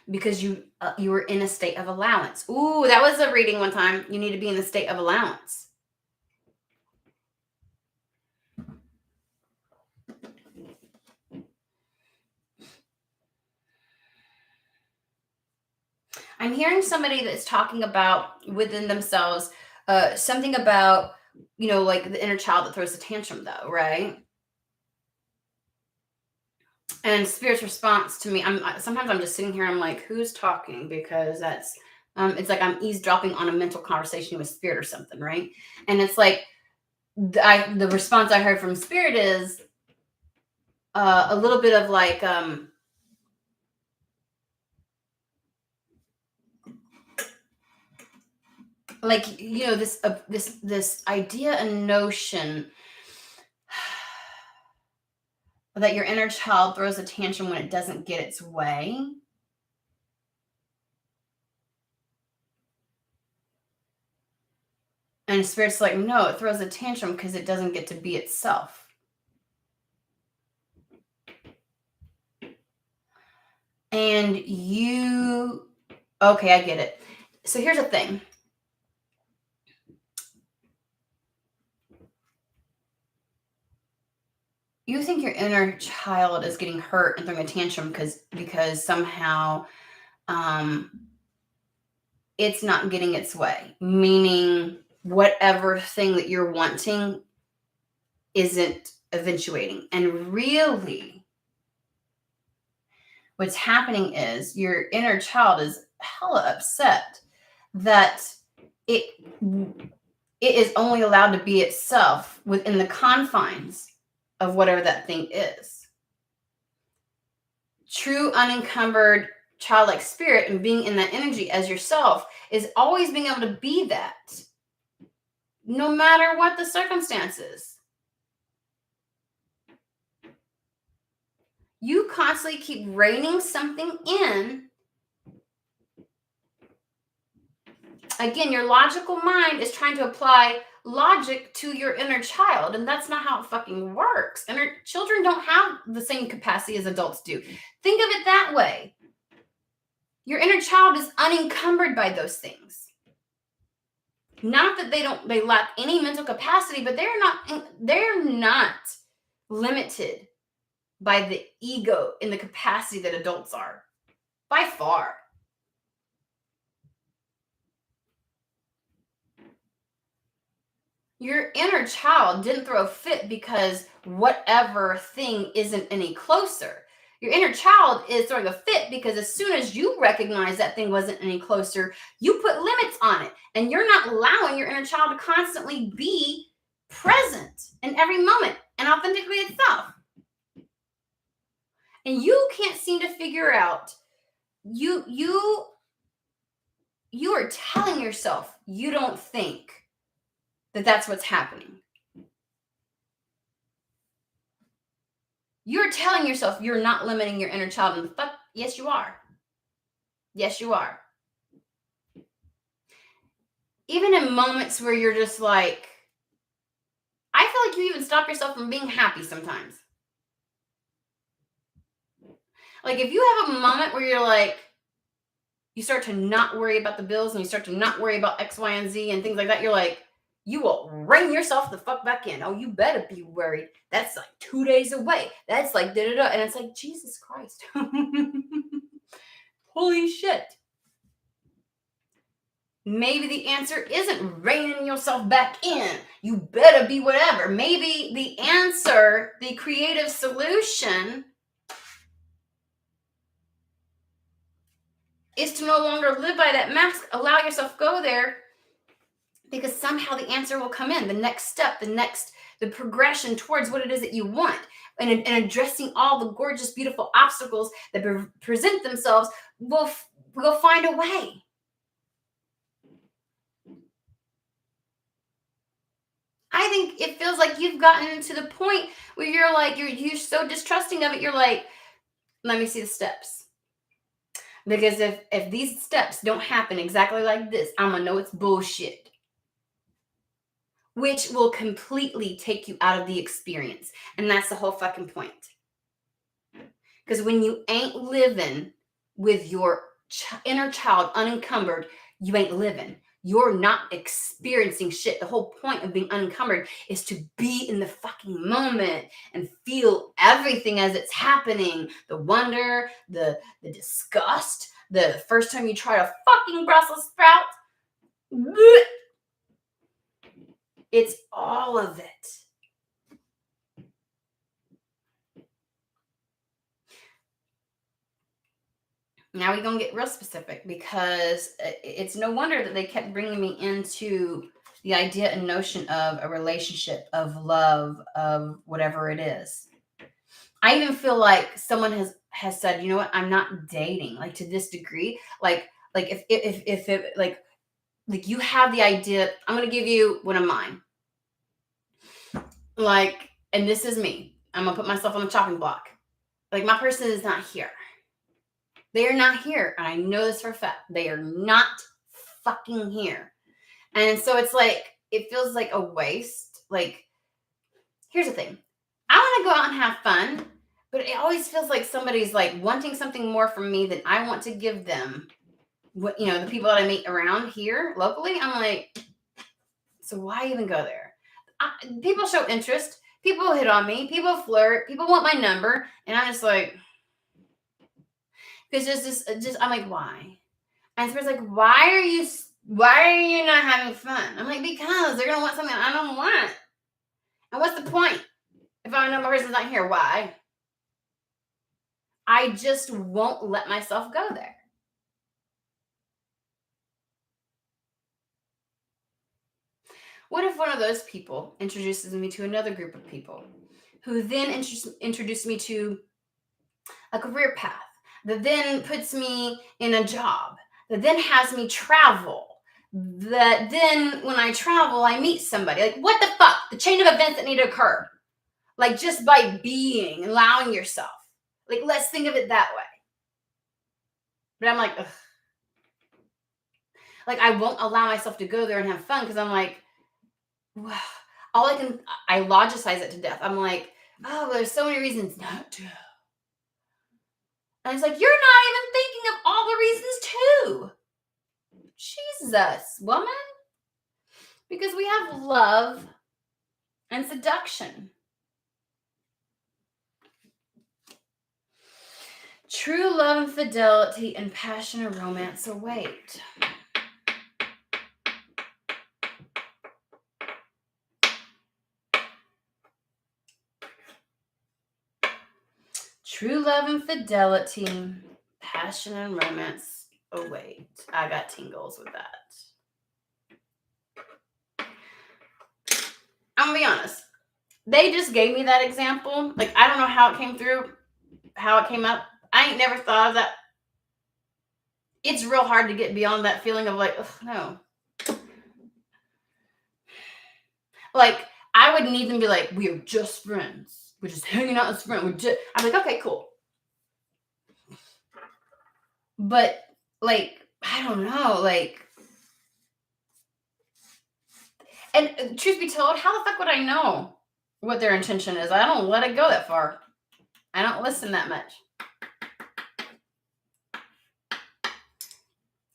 Because you were in a state of allowance. Ooh, that was a reading one time. You need to be in the state of allowance. I'm hearing somebody that's talking about within themselves something about, like the inner child that throws a tantrum, though, right? And Spirit's response to me, sometimes I'm just sitting here, I'm like, who's talking? Because that's, it's like I'm eavesdropping on a mental conversation with Spirit or something, right? And it's like, the response I heard from Spirit is a little bit of like this idea and notion that your inner child throws a tantrum when it doesn't get its way. And Spirit's like, no, it throws a tantrum because it doesn't get to be itself. And okay, I get it. So here's the thing. You think your inner child is getting hurt and throwing a tantrum because somehow it's not getting its way, meaning whatever thing that you're wanting isn't eventuating. And really, what's happening is your inner child is hella upset that it is only allowed to be itself within the confines of whatever that thing is. True unencumbered childlike spirit and being in that energy as yourself is always being able to be that, no matter what the circumstances. You constantly keep reining something in. Again, your logical mind is trying to apply logic to your inner child, and that's not how it fucking works. Children don't have the same capacity as adults do. Think of it that way. Your inner child is unencumbered by those things. Not that they lack any mental capacity, but they're not limited by the ego in the capacity that adults are, by far. Your inner child didn't throw a fit because whatever thing isn't any closer. Your inner child is throwing a fit because as soon as you recognize that thing wasn't any closer, you put limits on it. And you're not allowing your inner child to constantly be present in every moment and authentically itself. And you can't seem to figure out, you are telling yourself you don't think that that's what's happening. You're telling yourself you're not limiting your inner child, and the fuck, yes, you are. Yes, you are. Even in moments where you're just like, I feel like you even stop yourself from being happy sometimes. Like if you have a moment where you're like, you start to not worry about the bills and you start to not worry about X, Y, and Z and things like that, you're like, you will rein yourself the fuck back in. Oh, you better be worried. That's like 2 days away. That's like da-da-da. And it's like, Jesus Christ. Holy shit. Maybe the answer isn't reining yourself back in. You better be whatever. Maybe the answer, the creative solution, is to no longer live by that mask. Allow yourself go there because somehow the answer will come in, the next step, the progression towards what it is that you want, and addressing all the gorgeous, beautiful obstacles that present themselves will find a way. I think it feels like you've gotten to the point where you're like, you're so distrusting of it. You're like, let me see the steps. Because if these steps don't happen exactly like this, I'm gonna know it's bullshit. Which will completely take you out of the experience. And that's the whole fucking point. Because when you ain't living with your inner child unencumbered, you ain't living. You're not experiencing shit. The whole point of being unencumbered is to be in the fucking moment and feel everything as it's happening. The wonder, the disgust, the first time you try a fucking Brussels sprout. Bleh. It's all of it. Now we're going to get real specific, because it's no wonder that they kept bringing me into the idea and notion of a relationship, of love, of whatever it is. I even feel like someone has said, you know what, I'm not dating, like, to this degree. Like if it, like you have the idea, I'm going to give you one of mine. Like, and this is me. I'm going to put myself on the chopping block. Like, my person is not here. They are not here. And I know this for a fact. They are not fucking here. And so it's like, it feels like a waste. Like, here's the thing. I want to go out and have fun, but it always feels like somebody's like wanting something more from me than I want to give them. What, you know, the people that I meet around here locally, I'm like, so why even go there? People show interest. People hit on me. People flirt. People want my number. And I'm just like, because just I'm like, why? And it's like, why are you not having fun? I'm like, because they're gonna want something I don't want. And what's the point if I know my person's not here? Why? I just won't let myself go there. What if one of those people introduces me to another group of people, who then introduce me to a career path, that then puts me in a job, that then has me travel, that then when I travel, I meet somebody? Like, what the fuck? The chain of events that need to occur. Like, just by being, allowing yourself. Like, let's think of it that way. But I'm like, ugh. Like, I won't allow myself to go there and have fun, because I'm like, wow. I logicize it to death. I'm like, oh, there's so many reasons not to. And it's like, you're not even thinking of all the reasons too. Jesus, woman. Because we have love and seduction. True love and fidelity and passion and romance await. True love and fidelity, passion and romance await. I got tingles with that. I'm gonna be honest. They just gave me that example. Like, I don't know how it came through, how it came up. I ain't never thought of that. It's real hard to get beyond that feeling of like, ugh, no. Like, I would need them to be like, we are just friends. We're just hanging out as friends. I'm like, okay, cool. But, like, I don't know, like, and truth be told, how the fuck would I know what their intention is? I don't let it go that far. I don't listen that much.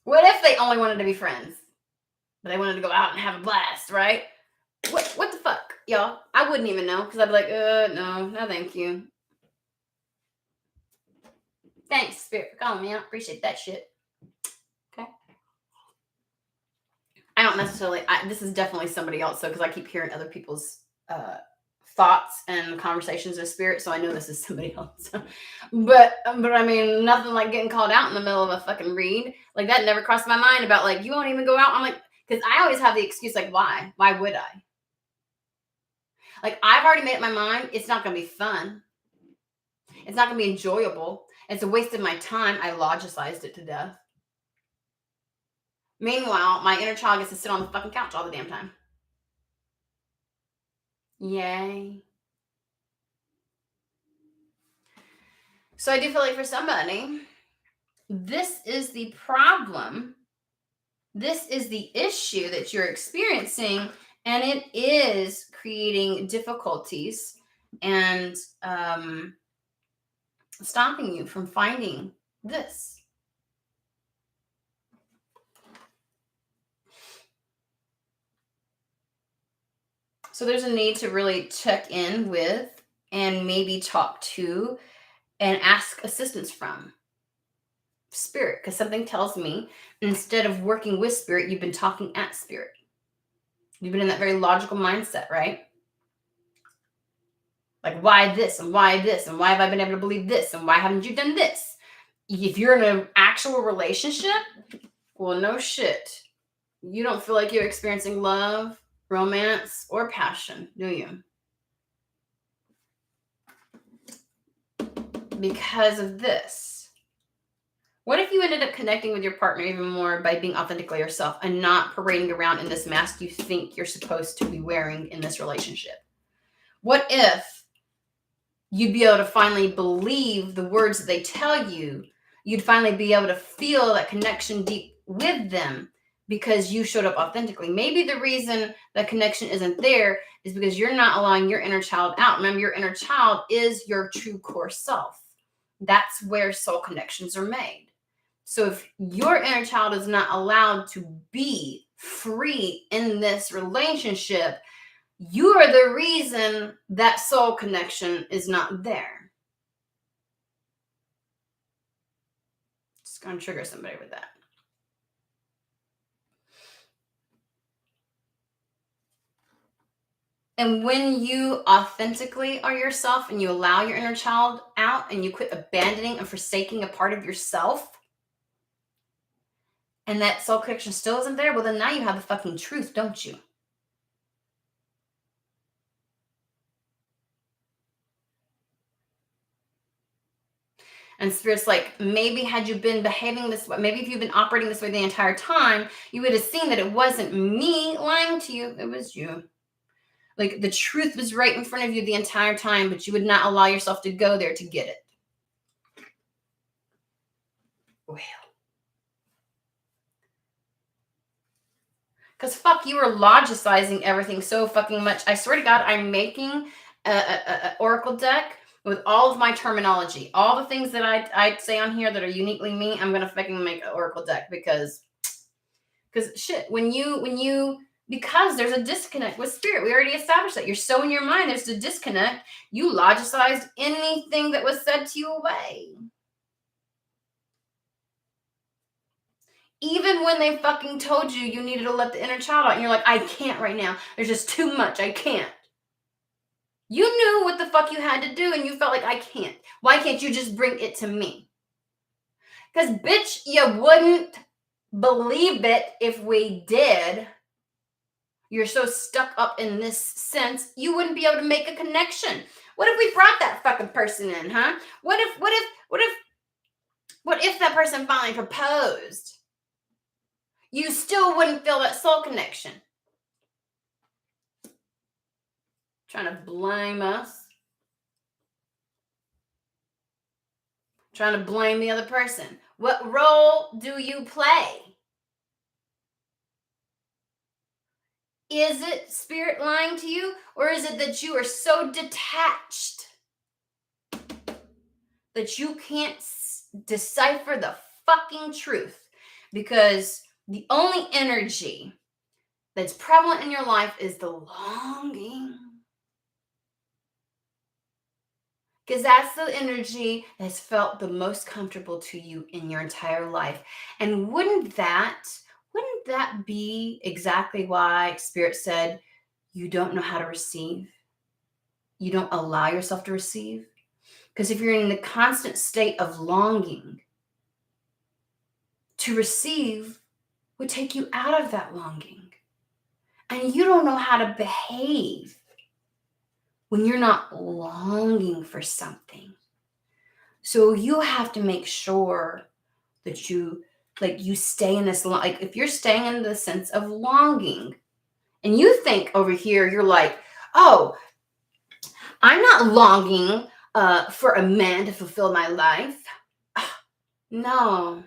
What if they only wanted to be friends? But they wanted to go out and have a blast, right? What the fuck, y'all? I wouldn't even know, because I'd be like, no, thank you. Thanks, Spirit, for calling me out. Appreciate that shit. Okay. I don't necessarily, this is definitely somebody else, so, because I keep hearing other people's thoughts and conversations of Spirit, so I know this is somebody else. but I mean, nothing like getting called out in the middle of a fucking read. Like, that never crossed my mind about, like, you won't even go out. I'm like, Because I always have the excuse, like, why? Why would I? Like, I've already made up my mind. It's not going to be fun. It's not going to be enjoyable. It's a waste of my time. I logicized it to death. Meanwhile, my inner child gets to sit on the fucking couch all the damn time. Yay. So I do feel like for somebody, this is the problem. This is the issue that you're experiencing, and it is creating difficulties and stopping you from finding this. So there's a need to really check in with and maybe talk to and ask assistance from spirit, because something tells me instead of working with spirit, you've been talking at spirit. You've been in that very logical mindset, right? Like, why this and why this and why have I been able to believe this and why haven't you done this? If you're in an actual relationship, well, no shit. You don't feel like you're experiencing love, romance, or passion, do you? Because of this. What if you ended up connecting with your partner even more by being authentically yourself and not parading around in this mask you think you're supposed to be wearing in this relationship? What if you'd be able to finally believe the words that they tell you? You'd finally be able to feel that connection deep with them because you showed up authentically. Maybe the reason that connection isn't there is because you're not allowing your inner child out. Remember, your inner child is your true core self. That's where soul connections are made. So if your inner child is not allowed to be free in this relationship, you are the reason that soul connection is not there. Just going to trigger somebody with that. And when you authentically are yourself and you allow your inner child out and you quit abandoning and forsaking a part of yourself, and that soul connection still isn't there, well, then now you have the fucking truth, don't you? And Spirit's like, maybe had you been behaving this way, maybe if you've been operating this way the entire time, you would have seen that it wasn't me lying to you, it was you. Like, the truth was right in front of you the entire time, but you would not allow yourself to go there to get it. Well. Because fuck, you were logicizing everything so fucking much. I swear to God, I'm making a Oracle deck with all of my terminology. All the things that I say on here that are uniquely me, I'm going to fucking make an Oracle deck because shit, because there's a disconnect with spirit. We already established that. You're so in your mind, there's a disconnect. You logicized anything that was said to you away. Even when they fucking told you needed to let the inner child out, and you're like, I can't right now. There's just too much. I can't. You knew what the fuck you had to do, and you felt like, I can't. Why can't you just bring it to me? Because, bitch, you wouldn't believe it if we did. You're so stuck up in this sense, you wouldn't be able to make a connection. What if we brought that fucking person in, huh? What if that person finally proposed? You still wouldn't feel that soul connection. Trying to blame us. Trying to blame the other person. What role do you play? Is it spirit lying to you? Or is it that you are so detached that you can't decipher the fucking truth? Because the only energy that's prevalent in your life is the longing. Because that's the energy that's felt the most comfortable to you in your entire life. And wouldn't that be exactly why Spirit said you don't know how to receive? You don't allow yourself to receive? Because if you're in the constant state of longing to receive, would take you out of that longing. And you don't know how to behave when you're not longing for something. So you have to make sure that you stay in this, like if you're staying in the sense of longing and you think over here, you're like, oh, I'm not longing for a man to fulfill my life. No,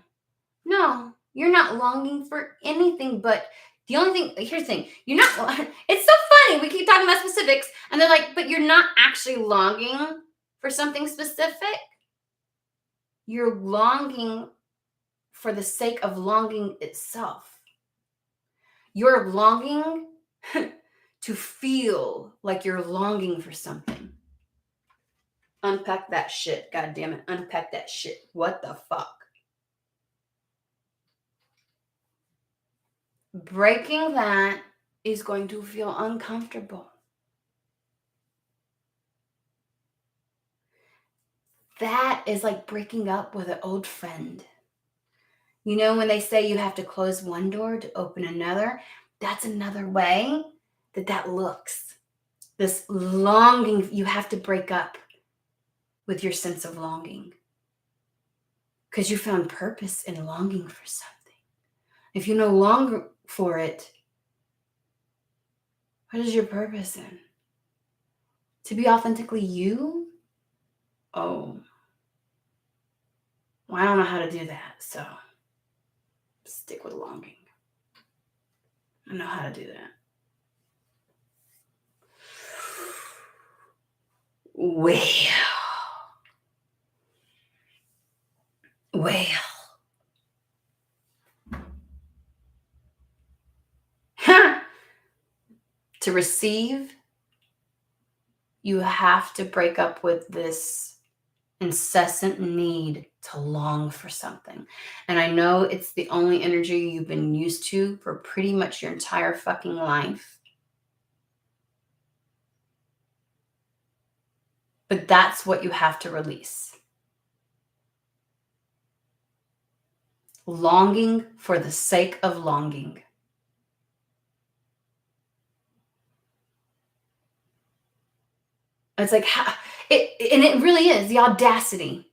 you're not longing for anything, but the only thing, here's the thing, you're not, it's so funny. We keep talking about specifics and they're like, but you're not actually longing for something specific. You're longing for the sake of longing itself. You're longing to feel like you're longing for something. Unpack that shit, God damn it. Unpack that shit. What the fuck? Breaking that is going to feel uncomfortable. That is like breaking up with an old friend. You know, when they say you have to close one door to open another, that's another way that looks. This longing, you have to break up with your sense of longing because you found purpose in longing for something. If you no longer for it, what is your purpose in? To be authentically you? Oh, well, I don't know how to do that, so stick with longing. I know how to do that. Well. To receive, you have to break up with this incessant need to long for something. And I know it's the only energy you've been used to for pretty much your entire fucking life. But that's what you have to release. Longing for the sake of longing. It's like, and it really is the audacity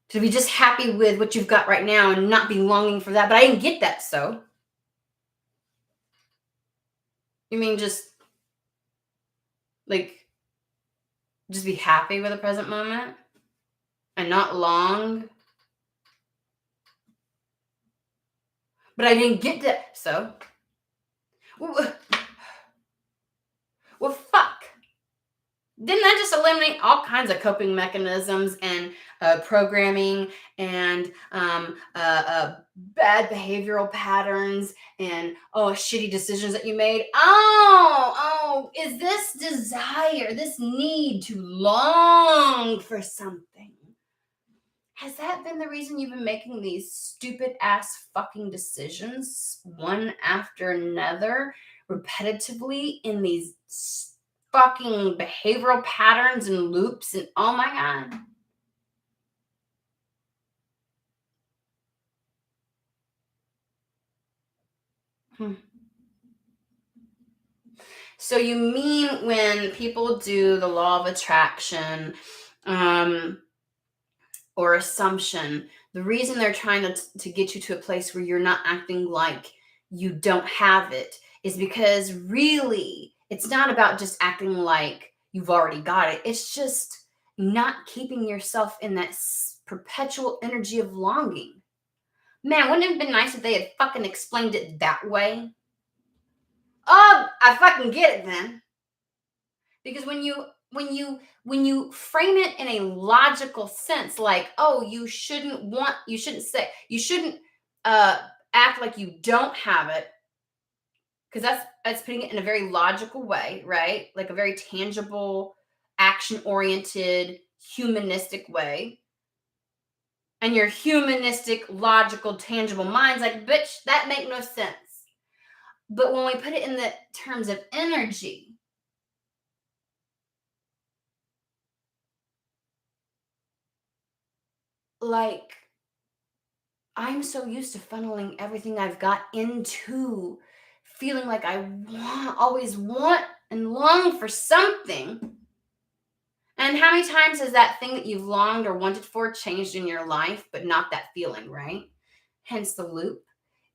to be just happy with what you've got right now and not be longing for that. But I didn't get that, so. You mean just be happy with the present moment and not long? But I didn't get that, so. Well, fuck. Didn't that just eliminate all kinds of coping mechanisms and programming and bad behavioral patterns and shitty decisions that you made? Is this desire, this need to long for something? Has that been the reason you've been making these stupid ass fucking decisions one after another repetitively in these fucking behavioral patterns and loops? And oh my God. So you mean when people do the law of attraction or assumption, the reason they're trying to get you to a place where you're not acting like you don't have it is because really it's not about just acting like you've already got it. It's just not keeping yourself in that perpetual energy of longing. Man, wouldn't it have been nice if they had fucking explained it that way? Oh, I fucking get it then. Because when you frame it in a logical sense, like, oh, you shouldn't act like you don't have it, because that's putting it in a very logical way, right? Like a very tangible, action-oriented, humanistic way. And your humanistic, logical, tangible mind's like, bitch, that make no sense. But when we put it in the terms of energy, like I'm so used to funneling everything I've got into feeling like I always want and long for something. And how many times has that thing that you've longed or wanted for changed in your life, but not that feeling, right? Hence the loop.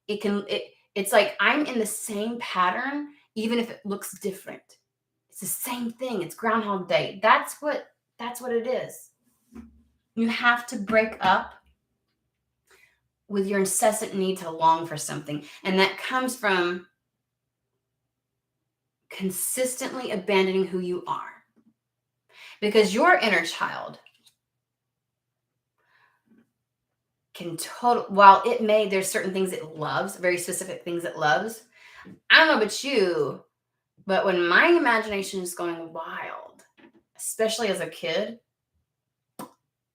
It's like I'm in the same pattern, even if it looks different. It's the same thing. It's Groundhog Day. That's what it is. You have to break up with your incessant need to long for something. And that comes from consistently abandoning who you are. Because your inner child can while there's certain things it loves, very specific things it loves. I don't know about you, but when my imagination is going wild, especially as a kid,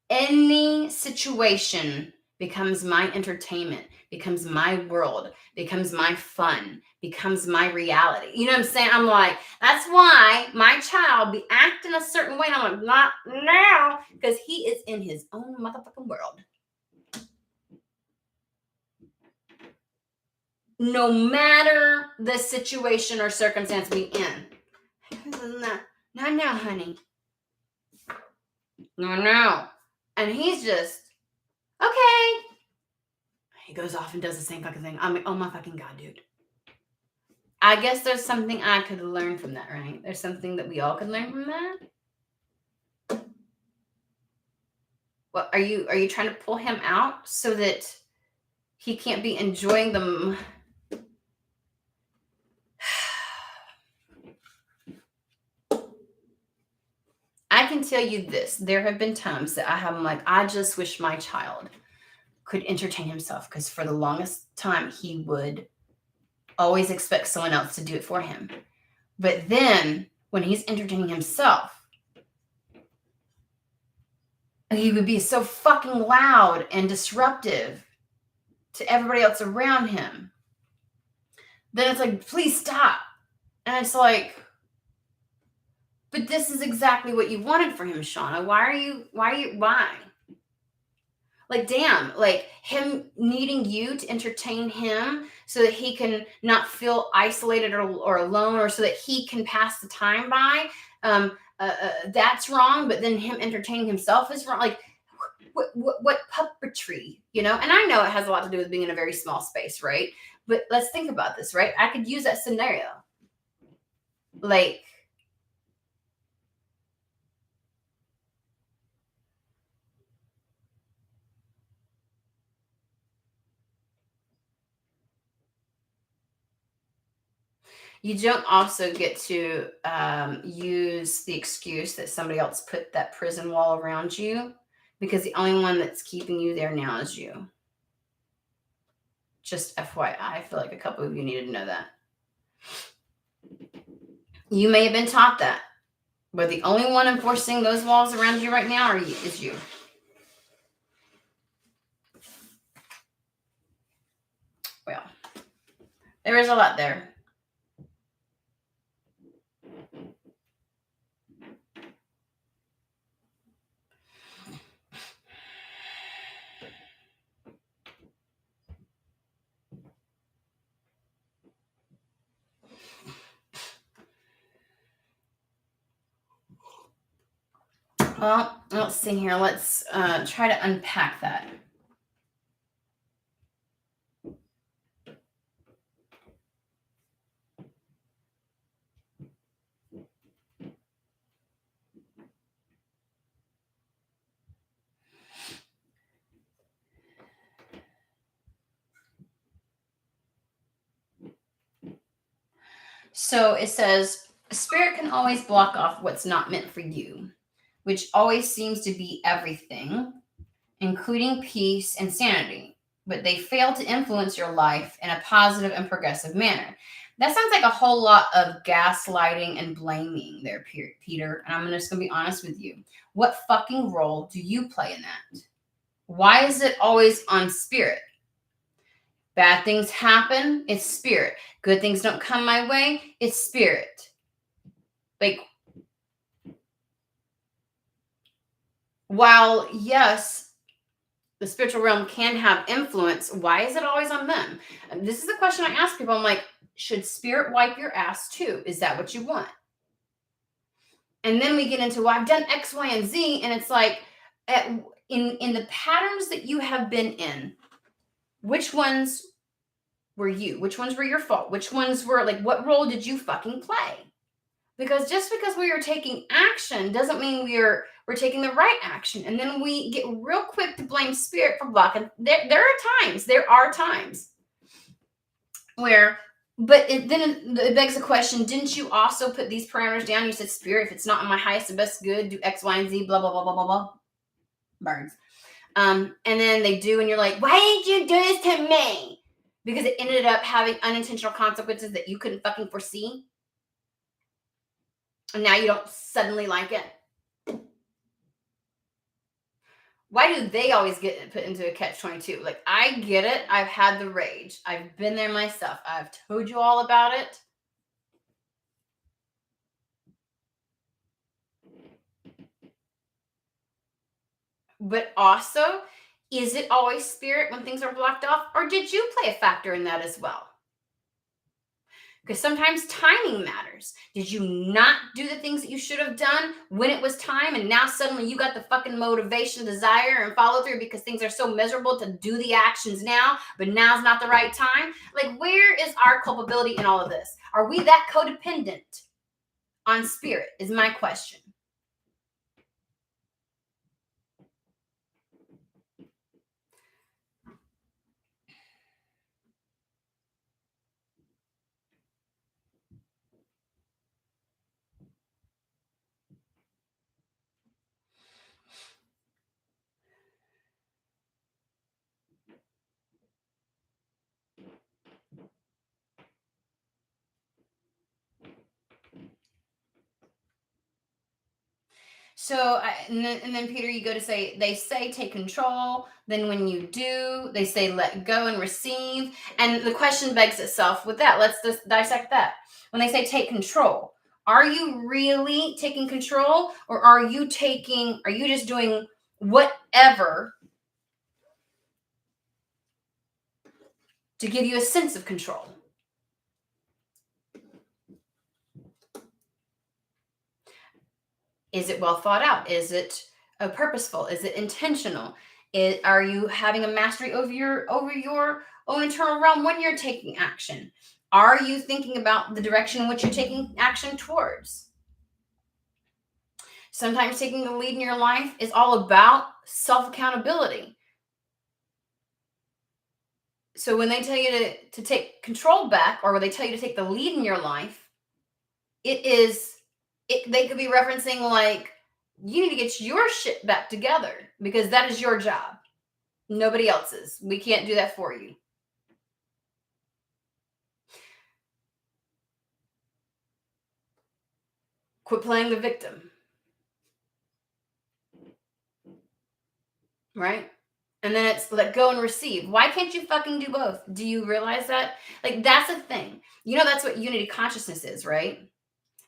any situation becomes my entertainment, becomes my world, becomes my fun, becomes my reality. You know what I'm saying? I'm like, that's why my child be acting a certain way. And I'm like, not now, because he is in his own motherfucking world. No matter the situation or circumstance we in. Not now, honey. No. And he's just, okay. He goes off and does the same fucking thing. I'm like, oh my fucking God, dude. I guess there's something I could learn from that, right? There's something that we all could learn from that. What are you trying to pull him out so that he can't be enjoying them? I can tell you this. There have been times that I'm like, I just wish my child could entertain himself, because for the longest time he would always expect someone else to do it for him. But then when he's entertaining himself, he would be so fucking loud and disruptive to everybody else around him. Then it's like, please stop. And it's like, but this is exactly what you wanted for him, Shauna. Why? Like, damn, like him needing you to entertain him so that he can not feel isolated or alone, or so that he can pass the time by. That's wrong. But then him entertaining himself is wrong. Like, what puppetry, you know? And I know it has a lot to do with being in a very small space, right? But let's think about this, right? I could use that scenario. Like, you don't also get to use the excuse that somebody else put that prison wall around you, because the only one that's keeping you there now is you. Just FYI, I feel like a couple of you needed to know that. You may have been taught that, but the only one enforcing those walls around you right now is you. Well, there is a lot there. Well, let's see here. Let's try to unpack that. So it says, spirit can always block off what's not meant for you, which always seems to be everything, including peace and sanity, but they fail to influence your life in a positive and progressive manner. That sounds like a whole lot of gaslighting and blaming there, Peter. And I'm just going to be honest with you. What fucking role do you play in that? Why is it always on spirit? Bad things happen, it's spirit. Good things don't come my way, it's spirit. Like, while yes, the spiritual realm can have influence, why is it always on them? And this is a question I ask people. I'm like, should spirit wipe your ass too? Is that what you want? And then we get into, well, I've done X, Y, and Z, and it's like, in the patterns that you have been in, which ones were you? Which ones were your fault? Which ones were, like, what role did you fucking play? Because just because we are taking action doesn't mean we're taking the right action. And then we get real quick to blame spirit for blocking. There are times where, but then it begs the question, didn't you also put these parameters down? You said, spirit, if it's not in my highest and best good, do X, Y, and Z, blah, blah, blah, blah, blah, blah. Burns. And then they do, and you're like, why did you do this to me? Because it ended up having unintentional consequences that you couldn't fucking foresee. And now you don't suddenly like it. Why do they always get put into a catch-22? Like, I get it. I've had the rage. I've been there myself. I've told you all about it. But also, is it always spirit when things are blocked off? Or did you play a factor in that as well? Because sometimes timing matters. Did you not do the things that you should have done when it was time, and now suddenly you got the fucking motivation, desire, and follow through because things are so miserable to do the actions now, but now's not the right time? Like, where is our culpability in all of this? Are we that codependent on spirit is my question. So, and then Peter, you go to say, they say take control. Then when you do, they say let go and receive. And the question begs itself with that. Let's just dissect that. When they say take control, are you really taking control, or are you just doing whatever to give you a sense of control? Is it well thought out? Is it purposeful? Is it intentional? Are you having a mastery over your own internal realm when you're taking action? Are you thinking about the direction in which you're taking action towards? Sometimes taking the lead in your life is all about self-accountability. So when they tell you to take control back, or when they tell you to take the lead in your life, they could be referencing, like, you need to get your shit back together because that is your job. Nobody else's. We can't do that for you. Quit playing the victim. Right? And then it's let go and receive. Why can't you fucking do both? Do you realize that? Like, that's a thing. You know, that's what unity consciousness is, right?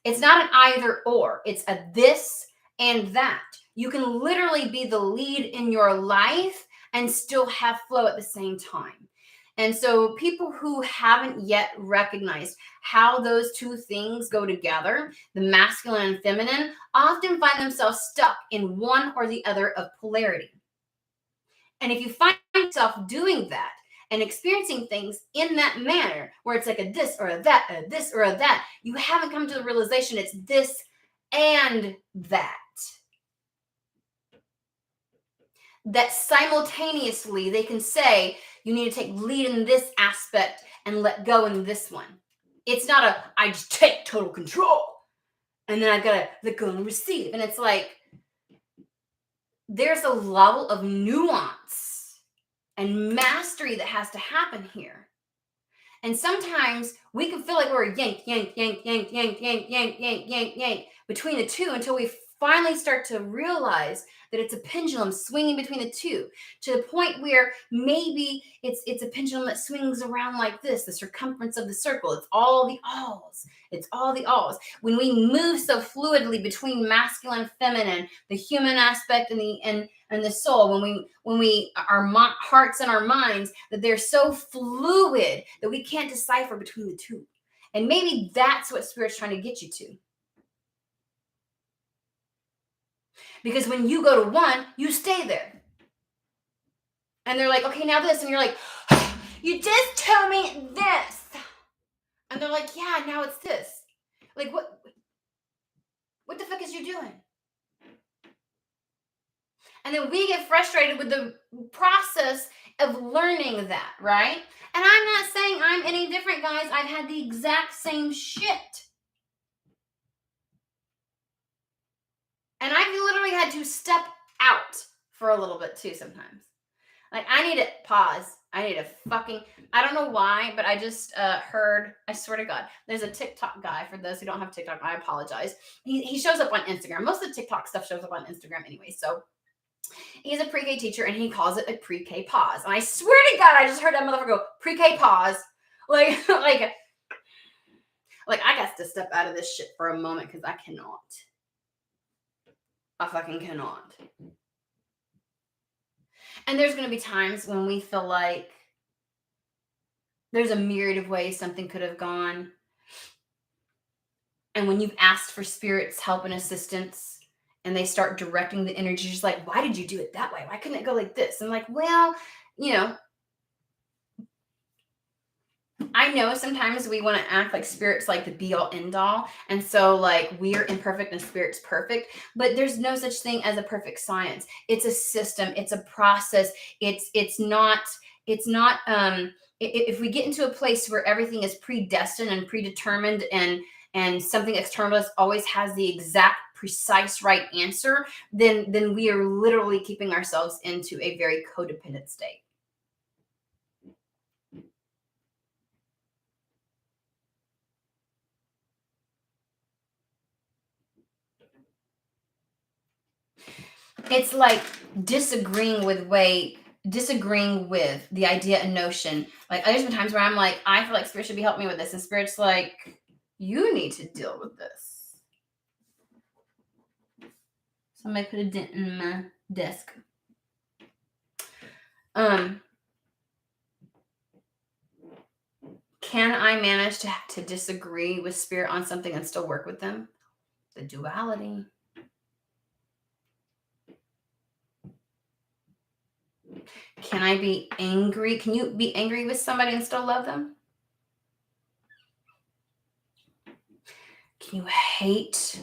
It's not an either or. It's a this and that. You can literally be the lead in your life and still have flow at the same time. And so people who haven't yet recognized how those two things go together, the masculine and feminine, often find themselves stuck in one or the other of polarity. And if you find yourself doing that and experiencing things in that manner, where it's like a this or a that, a this or a that, you haven't come to the realization it's this and that. That simultaneously they can say, you need to take lead in this aspect and let go in this one. It's not I just take total control and then I've got to let go and receive. And it's like, there's a level of nuance and mastery that has to happen here. And sometimes we can feel like we're yank, yank, yank, yank, yank, yank, yank, yank, yank, yank between the two until we finally start to realize that it's a pendulum swinging between the two, to the point where maybe it's a pendulum that swings around like this, the circumference of the circle. It's all the alls. It's all the alls. When we move so fluidly between masculine and feminine, the human aspect and the soul, when we our hearts and our minds, that they're so fluid that we can't decipher between the two. And maybe that's what Spirit's trying to get you to. Because when you go to one, you stay there. And they're like, okay, now this. And you're like, you just told me this. And they're like, yeah, now it's this. Like, what the fuck is you doing? And then we get frustrated with the process of learning that, right? And I'm not saying I'm any different, guys. I've had the exact same shit. And I've literally had to step out for a little bit too sometimes. Like, I need to pause. I need to I don't know why, but I just heard, I swear to God, there's a TikTok guy. For those who don't have TikTok, I apologize. He shows up on Instagram. Most of the TikTok stuff shows up on Instagram anyway. So he's a pre-K teacher, and he calls it a pre-K pause. And I swear to God, I just heard that motherfucker go, pre-K pause. Like I got to step out of this shit for a moment because I cannot. I fucking cannot. And there's going to be times when we feel like there's a myriad of ways something could have gone. And when you've asked for Spirit's help and assistance, and they start directing the energy, just like, why did you do it that way? Why couldn't it go like this? And like, well, I know sometimes we want to act like Spirit's like the be all end all. And so like we're imperfect and Spirit's perfect, but there's no such thing as a perfect science. It's a system. It's a process. It's not, if we get into a place where everything is predestined and predetermined and something external always has the exact precise right answer, then we are literally keeping ourselves into a very codependent state. It's like disagreeing with the idea and notion. Like there's been times where I'm like, I feel like Spirit should be helping me with this, and Spirit's like, you need to deal with this. Somebody put a dent in my desk. Can I manage to disagree with Spirit on something and still work with them? The duality. Can I be angry? Can you be angry with somebody and still love them? Can you hate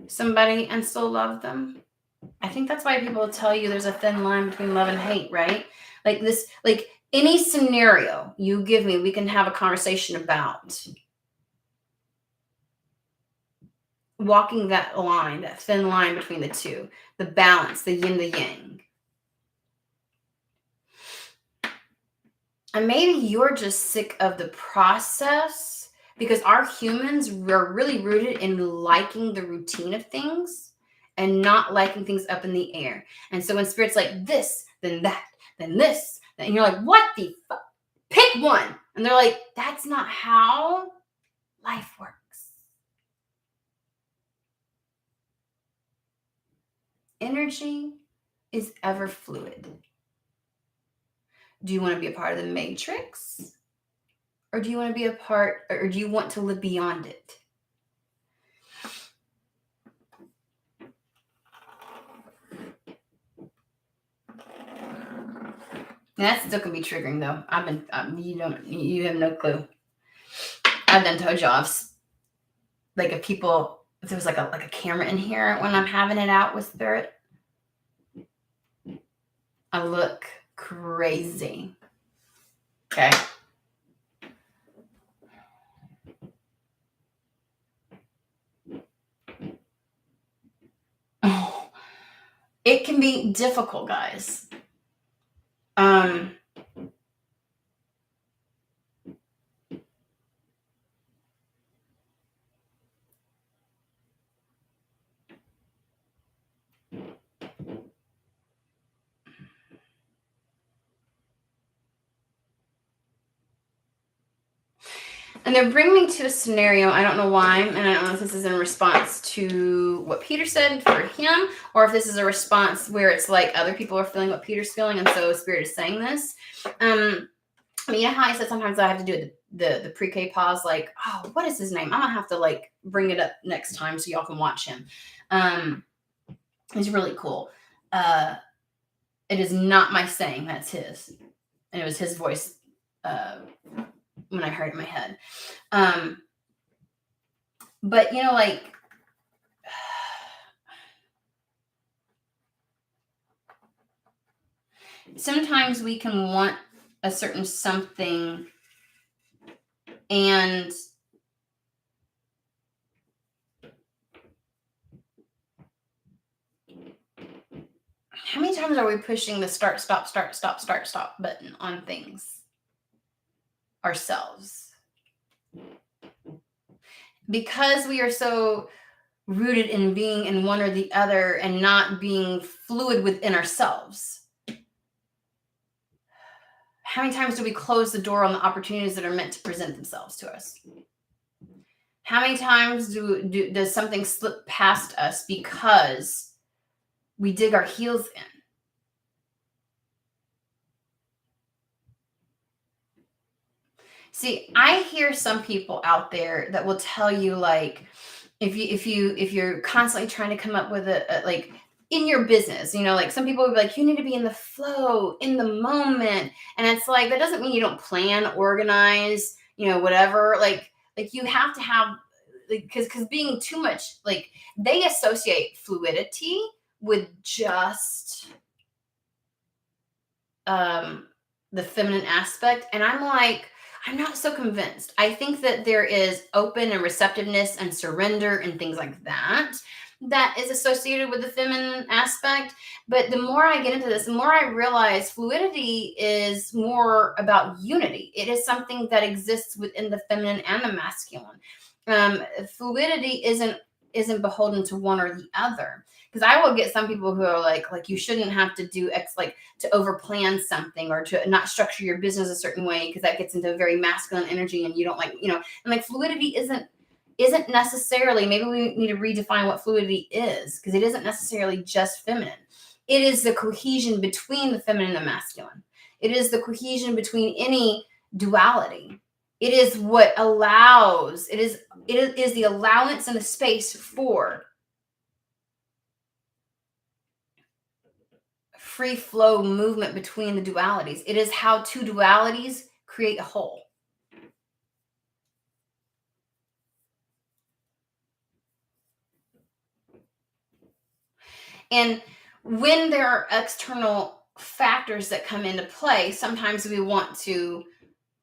somebody and still love them? I think that's why people tell you there's a thin line between love and hate, right? Like this, like any scenario you give me, we can have a conversation about walking that line, that thin line between the two, the balance, the yin, the yang. And maybe you're just sick of the process, because our humans are really rooted in liking the routine of things and not liking things up in the air. And so when Spirit's like this, then that, then this, and you're like, what the fuck? Pick one. And they're like, that's not how life works. Energy is ever fluid. Do you want to be a part of the matrix? Or do you want to be a part, or do you want to live beyond it? And that still can be triggering though. You have no clue. I've done toe jobs. Like if there was like a camera in here when I'm having it out with Spirit, I look crazy. Okay. Oh, it can be difficult, guys. And they're bringing me to a scenario. I don't know why, and I don't know if this is in response to what Peter said for him, or if this is a response where it's like other people are feeling what Peter's feeling, and so Spirit is saying this. You know how I said sometimes I have to do the pre-K pause, like, oh, what is his name? I'm gonna have to like bring it up next time so y'all can watch him. He's really cool. It is not my saying, that's his. And it was his voice when I heard it in my head. But you know, like, sometimes we can want a certain something, and how many times are we pushing the start, stop button on things ourselves? Because we are so rooted in being in one or the other and not being fluid within ourselves. How many times do we close the door on the opportunities that are meant to present themselves to us? How many times does something slip past us because we dig our heels in? See, I hear some people out there that will tell you, like, if you're constantly trying to come up with a like in your business, you know, like some people will be like, you need to be in the flow, in the moment. And it's like, that doesn't mean you don't plan, organize, you know, whatever. Like you have to have, like, because being too much, like, they associate fluidity with just the feminine aspect. And I'm like, I'm not so convinced. I think that there is open and receptiveness and surrender and things like that that is associated with the feminine aspect. But the more I get into this, the more I realize fluidity is more about unity. It is something that exists within the feminine and the masculine. Fluidity isn't beholden to one or the other. Because I will get some people who are like you shouldn't have to do X, like to overplan something or to not structure your business a certain way, because that gets into very masculine energy and you don't like, you know, and like fluidity isn't necessarily, maybe we need to redefine what fluidity is, because it isn't necessarily just feminine. It is the cohesion between the feminine and the masculine. It is the cohesion between any duality. It is what allows, it is the allowance and the space for free flow movement between the dualities. It is how two dualities create a whole. And when there are external factors that come into play, sometimes we want to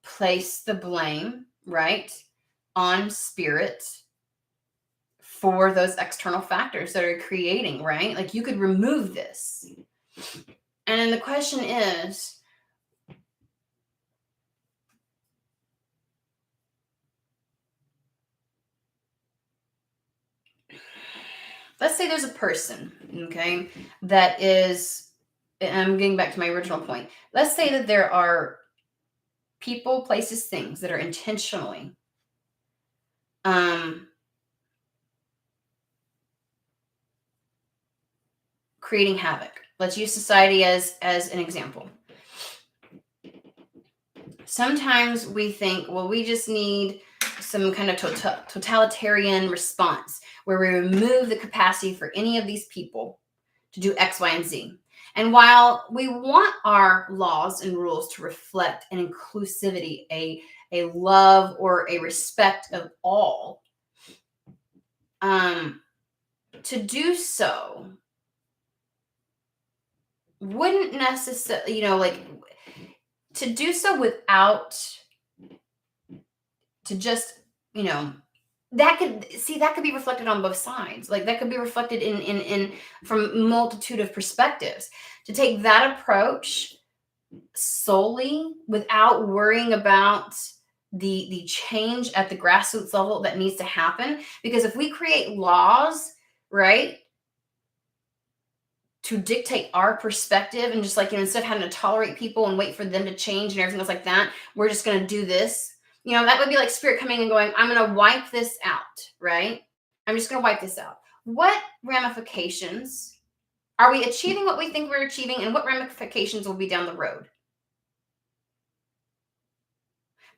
place the blame, right, on spirit for those external factors that are creating, right? Like, you could remove this. And then the question is, let's say there's a person, okay, that is, and I'm getting back to my original point. Let's say that there are people, places, things that are intentionally creating havoc. Let's use society as an example. Sometimes we think, well, we just need some kind of totalitarian response where we remove the capacity for any of these people to do X, Y, and Z. And while we want our laws and rules to reflect an inclusivity, a love or a respect of all, to do so wouldn't necessarily, you know, like, to do so without, to just, you know, that could be reflected on both sides. Like, that could be reflected in from multitude of perspectives. To take that approach solely without worrying about the change at the grassroots level that needs to happen, because if we create laws, right, to dictate our perspective, and just like, you know, instead of having to tolerate people and wait for them to change and everything else like that, we're just going to do this. That would be like spirit coming and going, I'm going to wipe this out, right? I'm just going to wipe this out. What ramifications are we achieving what we think we're achieving, and what ramifications will be down the road?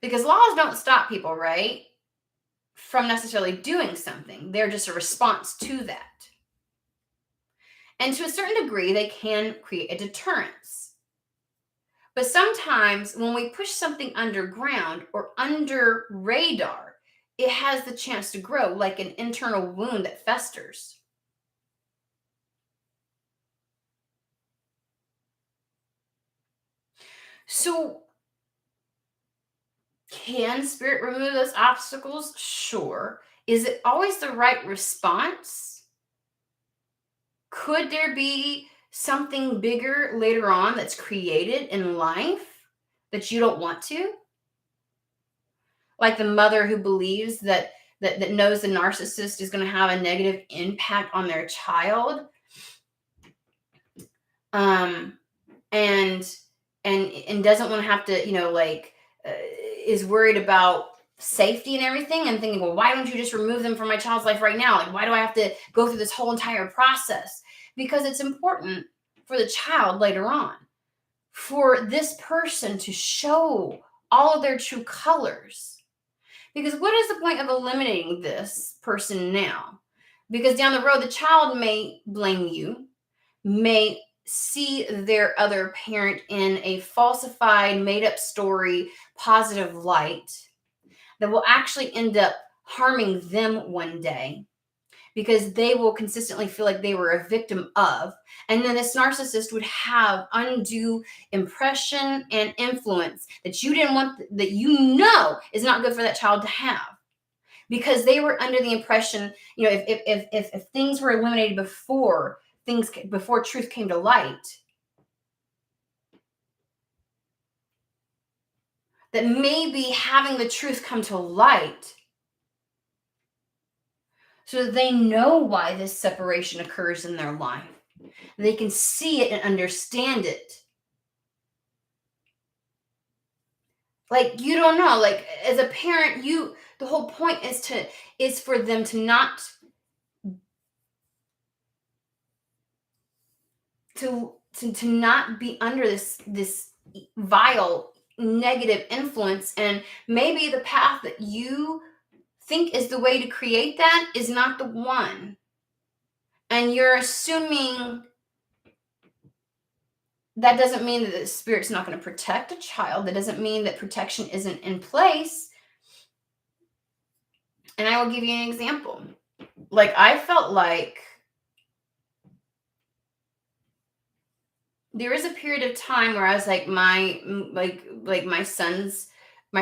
Because laws don't stop people, right, from necessarily doing something. They're just a response to that. And to a certain degree, they can create a deterrence. But sometimes when we push something underground or under radar, it has the chance to grow like an internal wound that festers. So, can spirit remove those obstacles? Sure. Is it always the right response? Could there be something bigger later on that's created in life that you don't want to? Like the mother who believes that knows the narcissist is going to have a negative impact on their child, and doesn't want to have to, is worried about safety and everything, and thinking, well, why don't you just remove them from my child's life right now? Like, why do I have to go through this whole entire process? Because it's important for the child later on, for this person to show all of their true colors. Because what is the point of eliminating this person now? Because down the road, the child may blame you, may see their other parent in a falsified, made up story, positive light that will actually end up harming them one day, because they will consistently feel like they were a victim of. And then this narcissist would have undue impression and influence that you didn't want, that is not good for that child to have. Because they were under the impression, if things were eliminated before truth came to light, that maybe having the truth come to light, so that they know why this separation occurs in their life. They can see it and understand it. Like, you don't know, like, as a parent, the whole point is for them to not not be under this vile negative influence. And maybe the path that you think is the way to create that is not the one. And you're assuming that doesn't mean that the spirit's not going to protect a child. That doesn't mean that protection isn't in place. And I will give you an example. Like, I felt like there was a period of time where I was like, my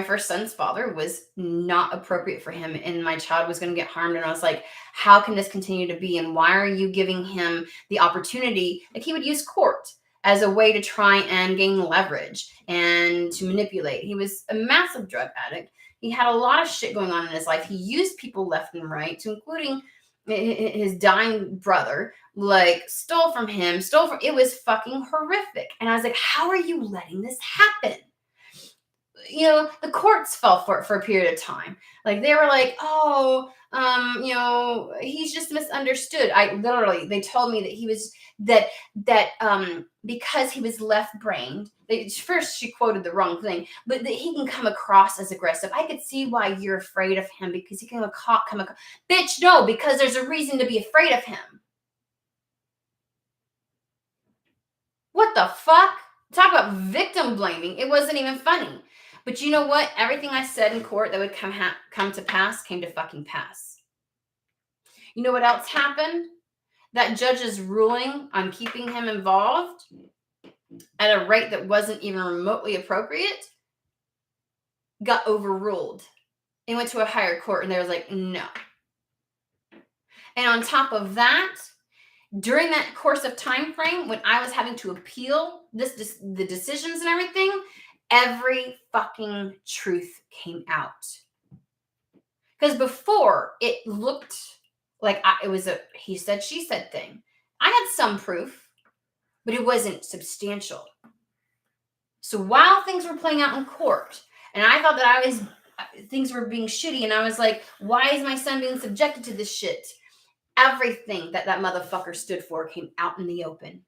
first son's father was not appropriate for him, and my child was going to get harmed. And I was like, how can this continue to be? And why are you giving him the opportunity? Like, he would use court as a way to try and gain leverage and to manipulate. He was a massive drug addict. He had a lot of shit going on in his life. He used people left and right, to including his dying brother, like, stole from him, it was fucking horrific. And I was like, how are you letting this happen? The courts fell for it for a period of time. Like, they were like, oh, he's just misunderstood. They told me that he was, that because he was left-brained, first she quoted the wrong thing, but that he can come across as aggressive. I could see why you're afraid of him, because he can come across. Bitch, no, because there's a reason to be afraid of him. What the fuck? Talk about victim blaming. It wasn't even funny. But you know what? Everything I said in court that would come to pass came to fucking pass. You know what else happened? That judge's ruling on keeping him involved at a rate that wasn't even remotely appropriate got overruled. It went to a higher court, and they was like, no. And on top of that, during that course of time frame, when I was having to appeal the decisions and everything, every fucking truth came out. Because before, it looked like it was a he said, she said thing. I had some proof, but it wasn't substantial. So while things were playing out in court, and I thought that I was things were being shitty. And I was like, why is my son being subjected to this shit? Everything that motherfucker stood for came out in the open.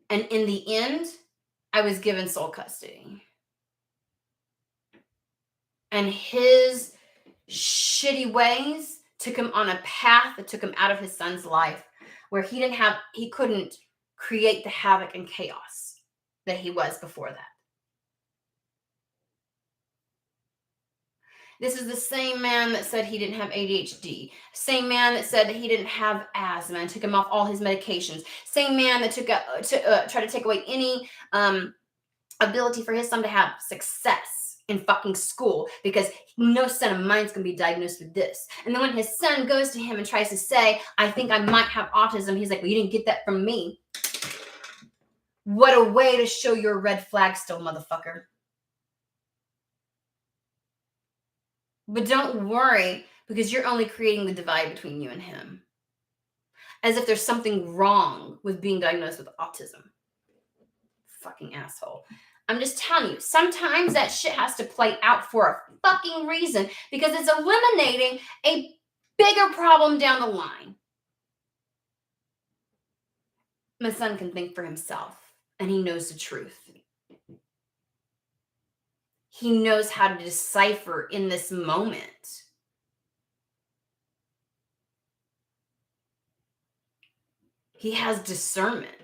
And in the end, I was given sole custody. And his shitty ways took him on a path that took him out of his son's life, where he couldn't create the havoc and chaos that he was before that. This is the same man that said he didn't have ADHD. Same man that said that he didn't have asthma and took him off all his medications. Same man that tried to take away any ability for his son to have success in fucking school, because no son of mine's going to be diagnosed with this. And then when his son goes to him and tries to say, I think I might have autism, he's like, well, you didn't get that from me. What a way to show your red flag still, motherfucker. But don't worry, because you're only creating the divide between you and him. As if there's something wrong with being diagnosed with autism. Fucking asshole. I'm just telling you, sometimes that shit has to play out for a fucking reason, because it's eliminating a bigger problem down the line. My son can think for himself, and he knows the truth. He knows how to decipher in this moment. He has discernment.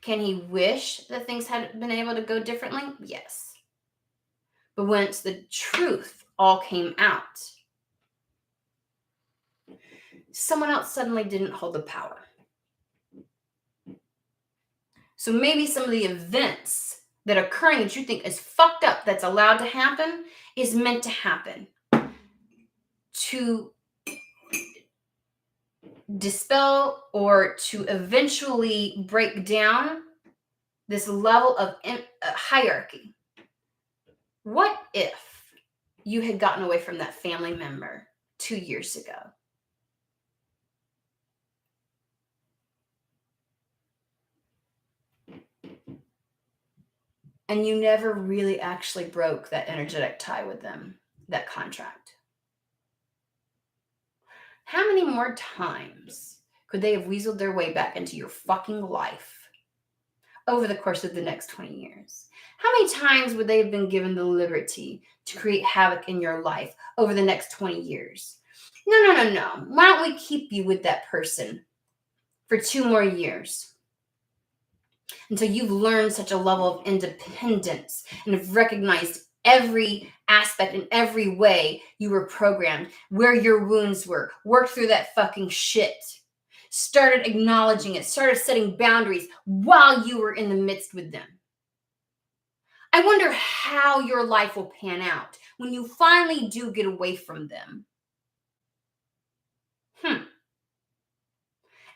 Can he wish that things had been able to go differently? Yes. But once the truth all came out, someone else suddenly didn't hold the power. So maybe some of the events that are occurring that you think is fucked up, that's allowed to happen, is meant to happen to dispel or to eventually break down this level of hierarchy. What if you had gotten away from that family member 2 years ago? And you never really actually broke that energetic tie with them, that contract. How many more times could they have weaseled their way back into your fucking life over the course of the next 20 years? How many times would they have been given the liberty to create havoc in your life over the next 20 years? No. Why don't we keep you with that person for 2 more years? Until you've learned such a level of independence and have recognized every aspect and every way you were programmed, where your wounds were, worked through that fucking shit, started acknowledging it, started setting boundaries while you were in the midst with them. I wonder how your life will pan out when you finally do get away from them.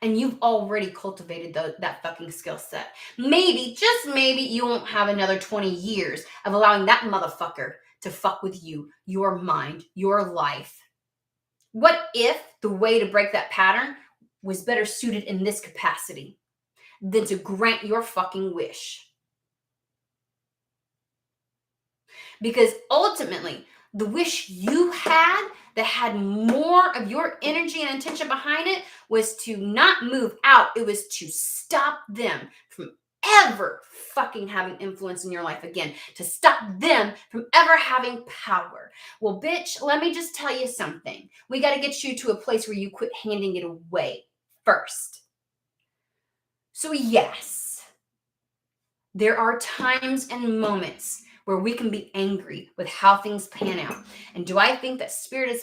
And you've already cultivated that fucking skill set. Maybe, just maybe, you won't have another 20 years of allowing that motherfucker to fuck with you, your mind, your life. What if the way to break that pattern was better suited in this capacity than to grant your fucking wish? Because ultimately, the wish you had that had more of your energy and intention behind it was to not move out. It was to stop them from ever fucking having influence in your life again, to stop them from ever having power. Well, bitch, let me just tell you something. We got to get you to a place where you quit handing it away first. So yes, there are times and moments where we can be angry with how things pan out. And do I think that spirit is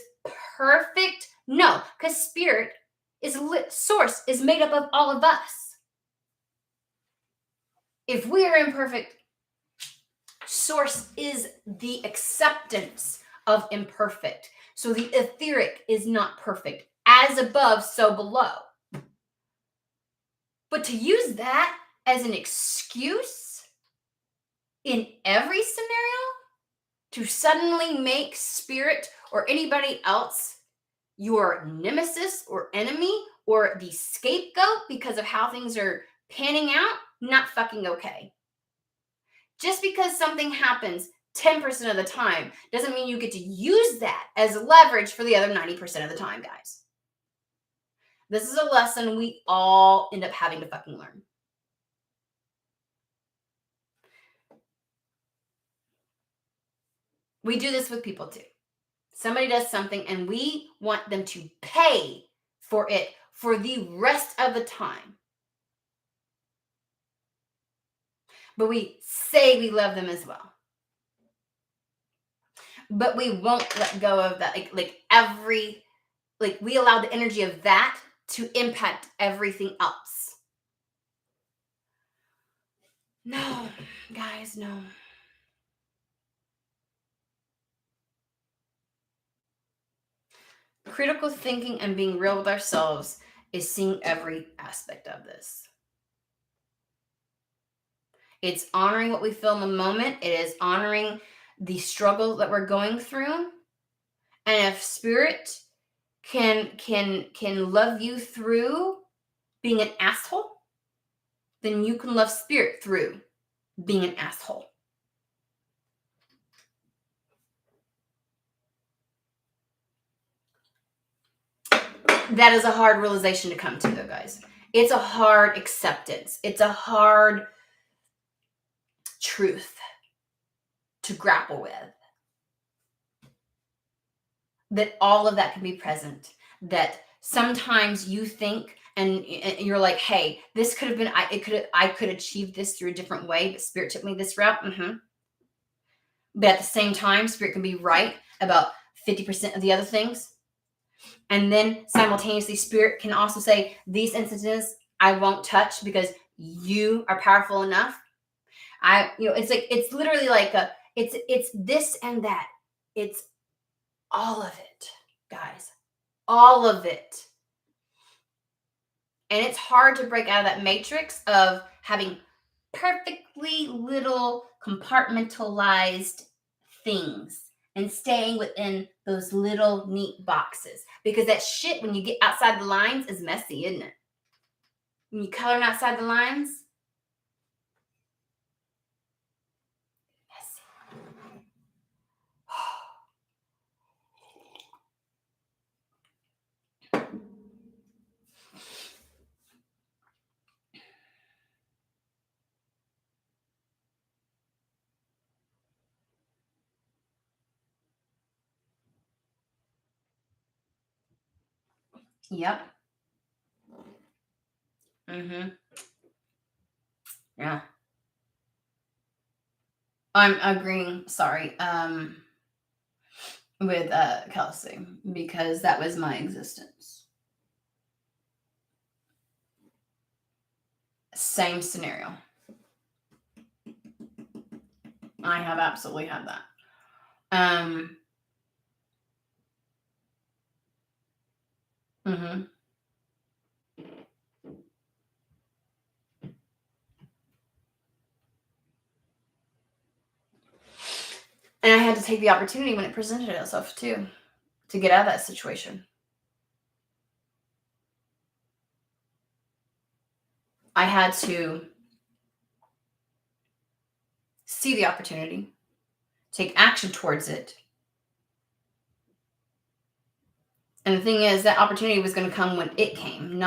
perfect? No, because spirit is source is made up of all of us. If we are imperfect, source is the acceptance of imperfect. So the etheric is not perfect. As above, so below. But to use that as an excuse in every scenario to suddenly make spirit or anybody else your nemesis or enemy or the scapegoat because of how things are panning out, not fucking okay. Just because something happens 10% of the time doesn't mean you get to use that as leverage for the other 90% of the time, guys. This is a lesson we all end up having to fucking learn. We do this with people too. Somebody does something and we want them to pay for it for the rest of the time. But we say we love them as well. But we won't let go of that. We allow the energy of that to impact everything else. No, guys, no. Critical thinking and being real with ourselves is seeing every aspect of this. It's honoring what we feel in the moment. It is honoring the struggle that we're going through. And if spirit can love you through being an asshole, then you can love spirit through being an asshole. That is a hard realization to come to, though, guys. It's a hard acceptance. It's a hard truth to grapple with. That all of that can be present. That sometimes you think and you're like, hey, this could have been, I could achieve this through a different way, but spirit took me this route. But at the same time, spirit can be right about 50% of the other things. And then simultaneously, spirit can also say, these instances I won't touch because you are powerful enough. It's literally like it's this and that. It's all of it, guys. All of it. And it's hard to break out of that matrix of having perfectly little compartmentalized things and staying within those little neat boxes. Because that shit, when you get outside the lines, is messy, isn't it? When you color outside the lines, messy. Yep. Yeah. I'm agreeing, sorry, with Kelsey, because that was my existence. Same scenario. I have absolutely had that. And I had to take the opportunity when it presented itself too, to get out of that situation. I had to see the opportunity, take action towards it. And the thing is, that opportunity was going to come when it came,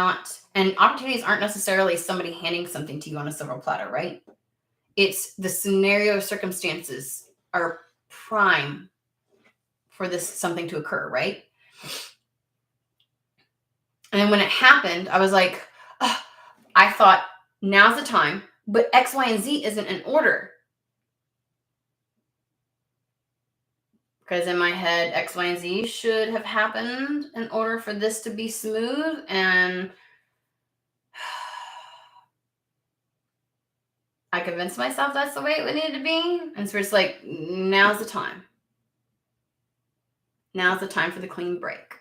and opportunities aren't necessarily somebody handing something to you on a silver platter, right? It's the scenario circumstances are prime for something to occur, right? And then when it happened, I was like, oh, I thought now's the time, but X, Y, and Z isn't in order. Because in my head, X, Y, and Z should have happened in order for this to be smooth. And I convinced myself that's the way it needed to be. And so it's like, now's the time. Now's the time for the clean break.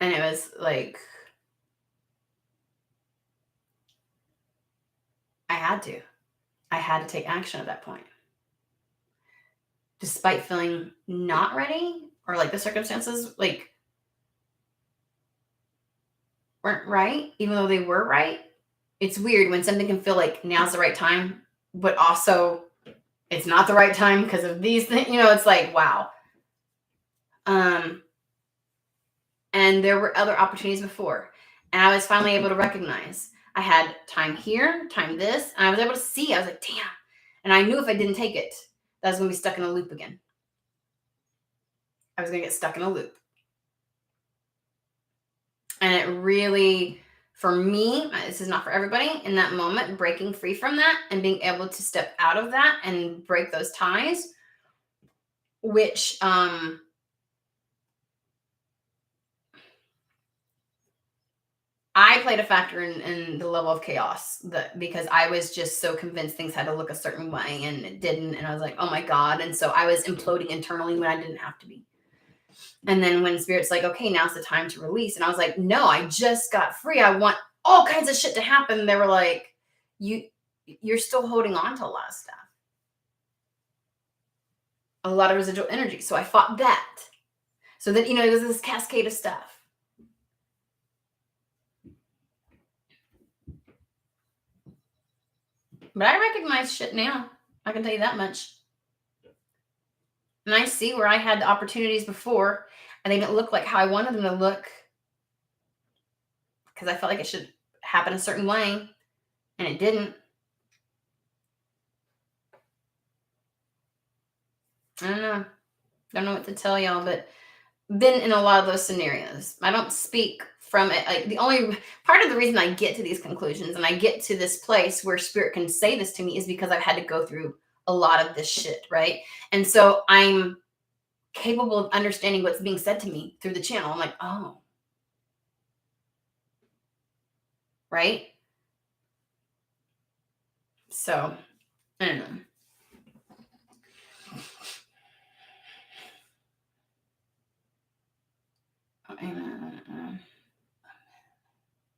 And it was like, I had to take action at that point. Despite feeling not ready, or like the circumstances, like weren't right, even though they were right. It's weird when something can feel like now's the right time, but also it's not the right time because of these things. It's like, wow. And there were other opportunities before. And I was finally able to recognize I had time here, time this, and I was able to see. I was like, damn. And I knew if I didn't take it, that I was going to be stuck in a loop again. I was going to get stuck in a loop. And it really, for me, this is not for everybody, in that moment, breaking free from that and being able to step out of that and break those ties, which I played a factor in the level of chaos, because I was just so convinced things had to look a certain way and it didn't. And I was like, oh my God. And so I was imploding internally when I didn't have to be. And then when Spirit's like, okay, now's the time to release. And I was like, no, I just got free. I want all kinds of shit to happen. They were like, you're still holding on to a lot of stuff. A lot of residual energy. So I fought that. So that, it was this cascade of stuff. But I recognize shit now. I can tell you that much. And I see where I had the opportunities before and they didn't look like how I wanted them to look because I felt like it should happen a certain way and it didn't. I don't know what to tell y'all, but been in a lot of those scenarios. I don't speak from it. Like, the only part of the reason I get to these conclusions and I get to this place where Spirit can say this to me is because I've had to go through a lot of this shit, right? And so I'm capable of understanding what's being said to me through the channel. I'm like, oh, right? So, I don't know.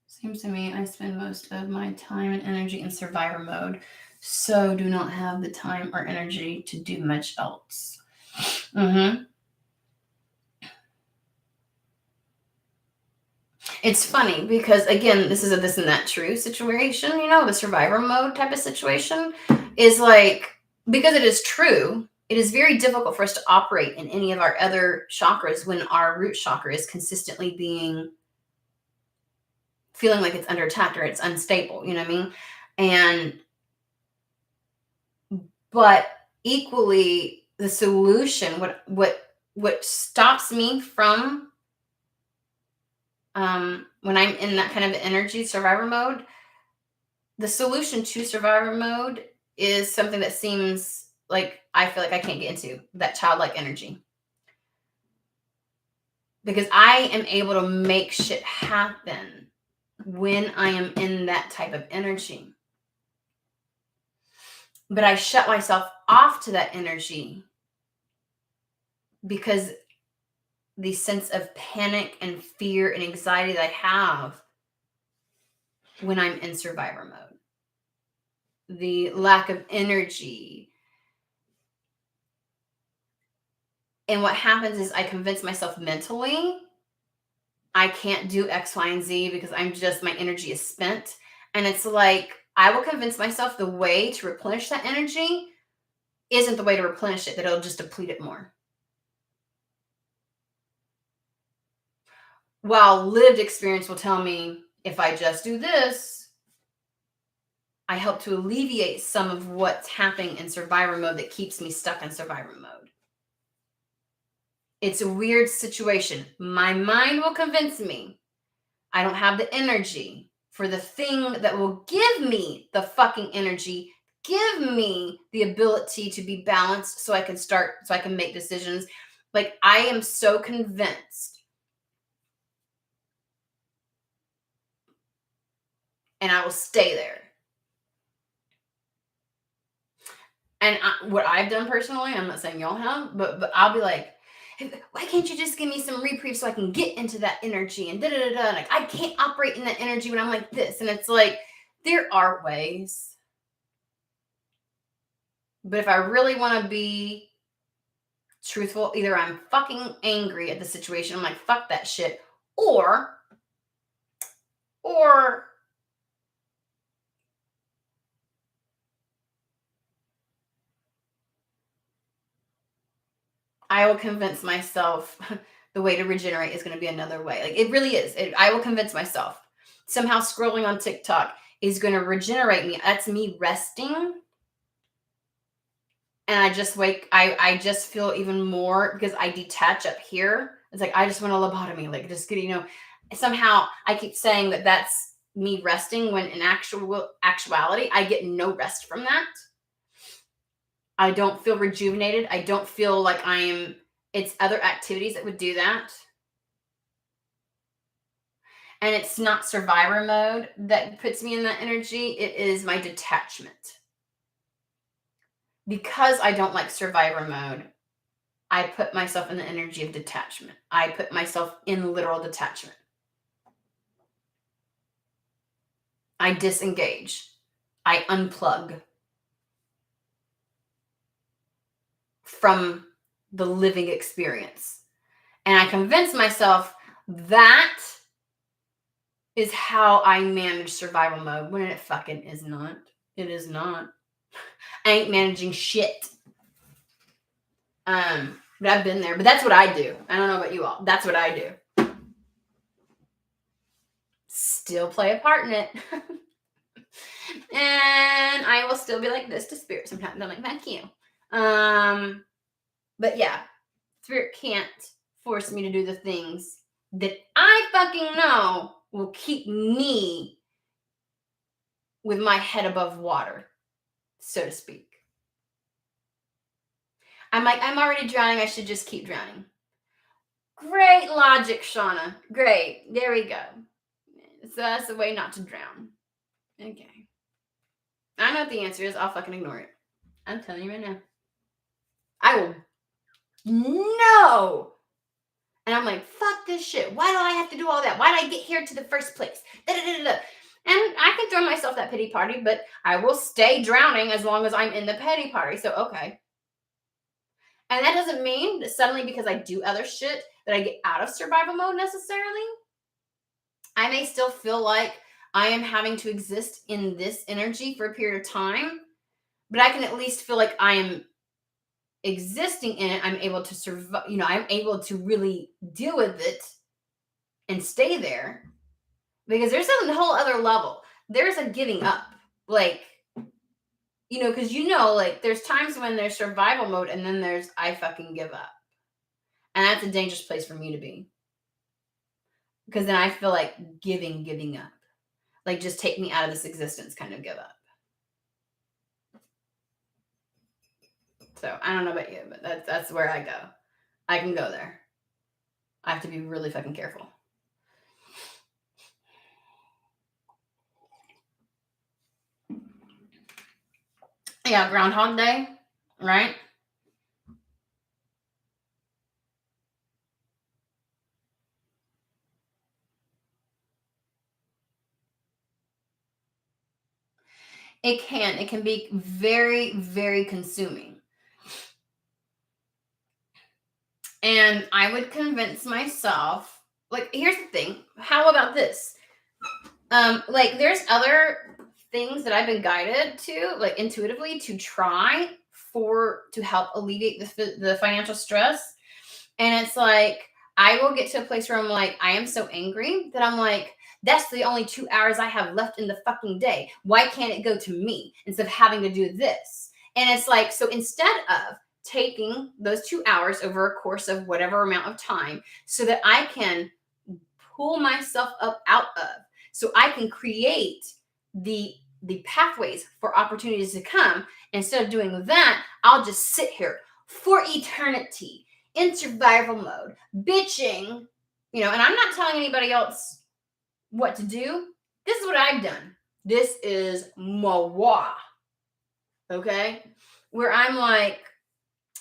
Seems to me I spend most of my time and energy in survivor mode, so do not have the time or energy to do much else. It's funny because, again, this is a this and that true situation, the survivor mode type of situation is like, because it is true, it is very difficult for us to operate in any of our other chakras when our root chakra is consistently feeling like it's under attack or it's unstable, you know what I mean? But equally, the solution, what stops me from when I'm in that kind of energy survivor mode, the solution to survivor mode is something that seems like I feel like I can't get into, that childlike energy. Because I am able to make shit happen when I am in that type of energy. But I shut myself off to that energy because the sense of panic and fear and anxiety that I have when I'm in survivor mode, the lack of energy. And what happens is I convince myself mentally I can't do X, Y, and Z because my energy is spent. And it's like, I will convince myself the way to replenish that energy isn't the way to replenish it, that it'll just deplete it more. While lived experience will tell me, if I just do this, I help to alleviate some of what's happening in survivor mode that keeps me stuck in survivor mode. It's a weird situation. My mind will convince me I don't have the energy for the thing that will give me the fucking energy, give me the ability to be balanced so I can make decisions. Like, I am so convinced. And I will stay there. And what I've done personally, I'm not saying y'all have, but I'll be like, hey, why can't you just give me some reprieve so I can get into that energy and da-da-da-da. Like, I can't operate in that energy when I'm like this. And it's like, there are ways. But if I really want to be truthful, either I'm fucking angry at the situation, I'm like, fuck that shit, or Or I will convince myself the way to regenerate is going to be another way. Like it really is. I will convince myself somehow scrolling on TikTok is going to regenerate me. That's me resting. And I just feel even more because I detach up here. It's like, I just want a lobotomy, like just getting, somehow I keep saying that that's me resting when in actuality, I get no rest from that. I don't feel rejuvenated. I don't feel like it's other activities that would do that. And it's not survivor mode that puts me in that energy. It is my detachment. Because I don't like survivor mode, I put myself in the energy of detachment. I put myself in literal detachment. I disengage. I unplug from the living experience. And I convince myself that is how I manage survival mode when it fucking is not. It is not. I ain't managing shit. But I've been there. But that's what I do. I don't know about you all. That's what I do. Still play a part in it. And I will still be like this to spirit sometimes. I'm like, thank you. But yeah, spirit can't force me to do the things that I fucking know will keep me with my head above water, so to speak. I'm like, I'm already drowning. I should just keep drowning. Great logic, Shauna. Great. There we go. So that's the way not to drown. Okay. I know what the answer is. I'll fucking ignore it. I'm telling you right now. I will. No. And I'm like, fuck this shit. Why do I have to do all that? Why did I get here to the first place? Da-da-da-da-da. And I can throw myself that pity party, but I will stay drowning as long as I'm in the pity party. So, okay. And that doesn't mean that suddenly because I do other shit that I get out of survival mode necessarily. I may still feel like I am having to exist in this energy for a period of time, but I can at least feel like I am existing in it. I'm able to survive, I'm able to really deal with it and stay there because there's a whole other level. There's a giving up, like, because like there's times when there's survival mode and then there's I fucking give up. And that's a dangerous place for me to be. Because then I feel like giving up. Like just take me out of this existence kind of give up. So I don't know about you, but that's where I go. I can go there. I have to be really fucking careful. Yeah, Groundhog Day, right? It can be very, very consuming. And I would convince myself, like, here's the thing. How about this? Like, there's other things that I've been guided to, like, intuitively to try to help alleviate the financial stress. And it's like, I will get to a place where I'm like, I am so angry that I'm like, that's the only 2 hours I have left in the fucking day. Why can't it go to me instead of having to do this? And it's like, so instead of taking those 2 hours over a course of whatever amount of time so that I can pull myself up out of, so I can create the pathways for opportunities to come. Instead of doing that, I'll just sit here for eternity in survival mode, bitching, and I'm not telling anybody else what to do. This is what I've done. This is moi. Okay? Where I'm like,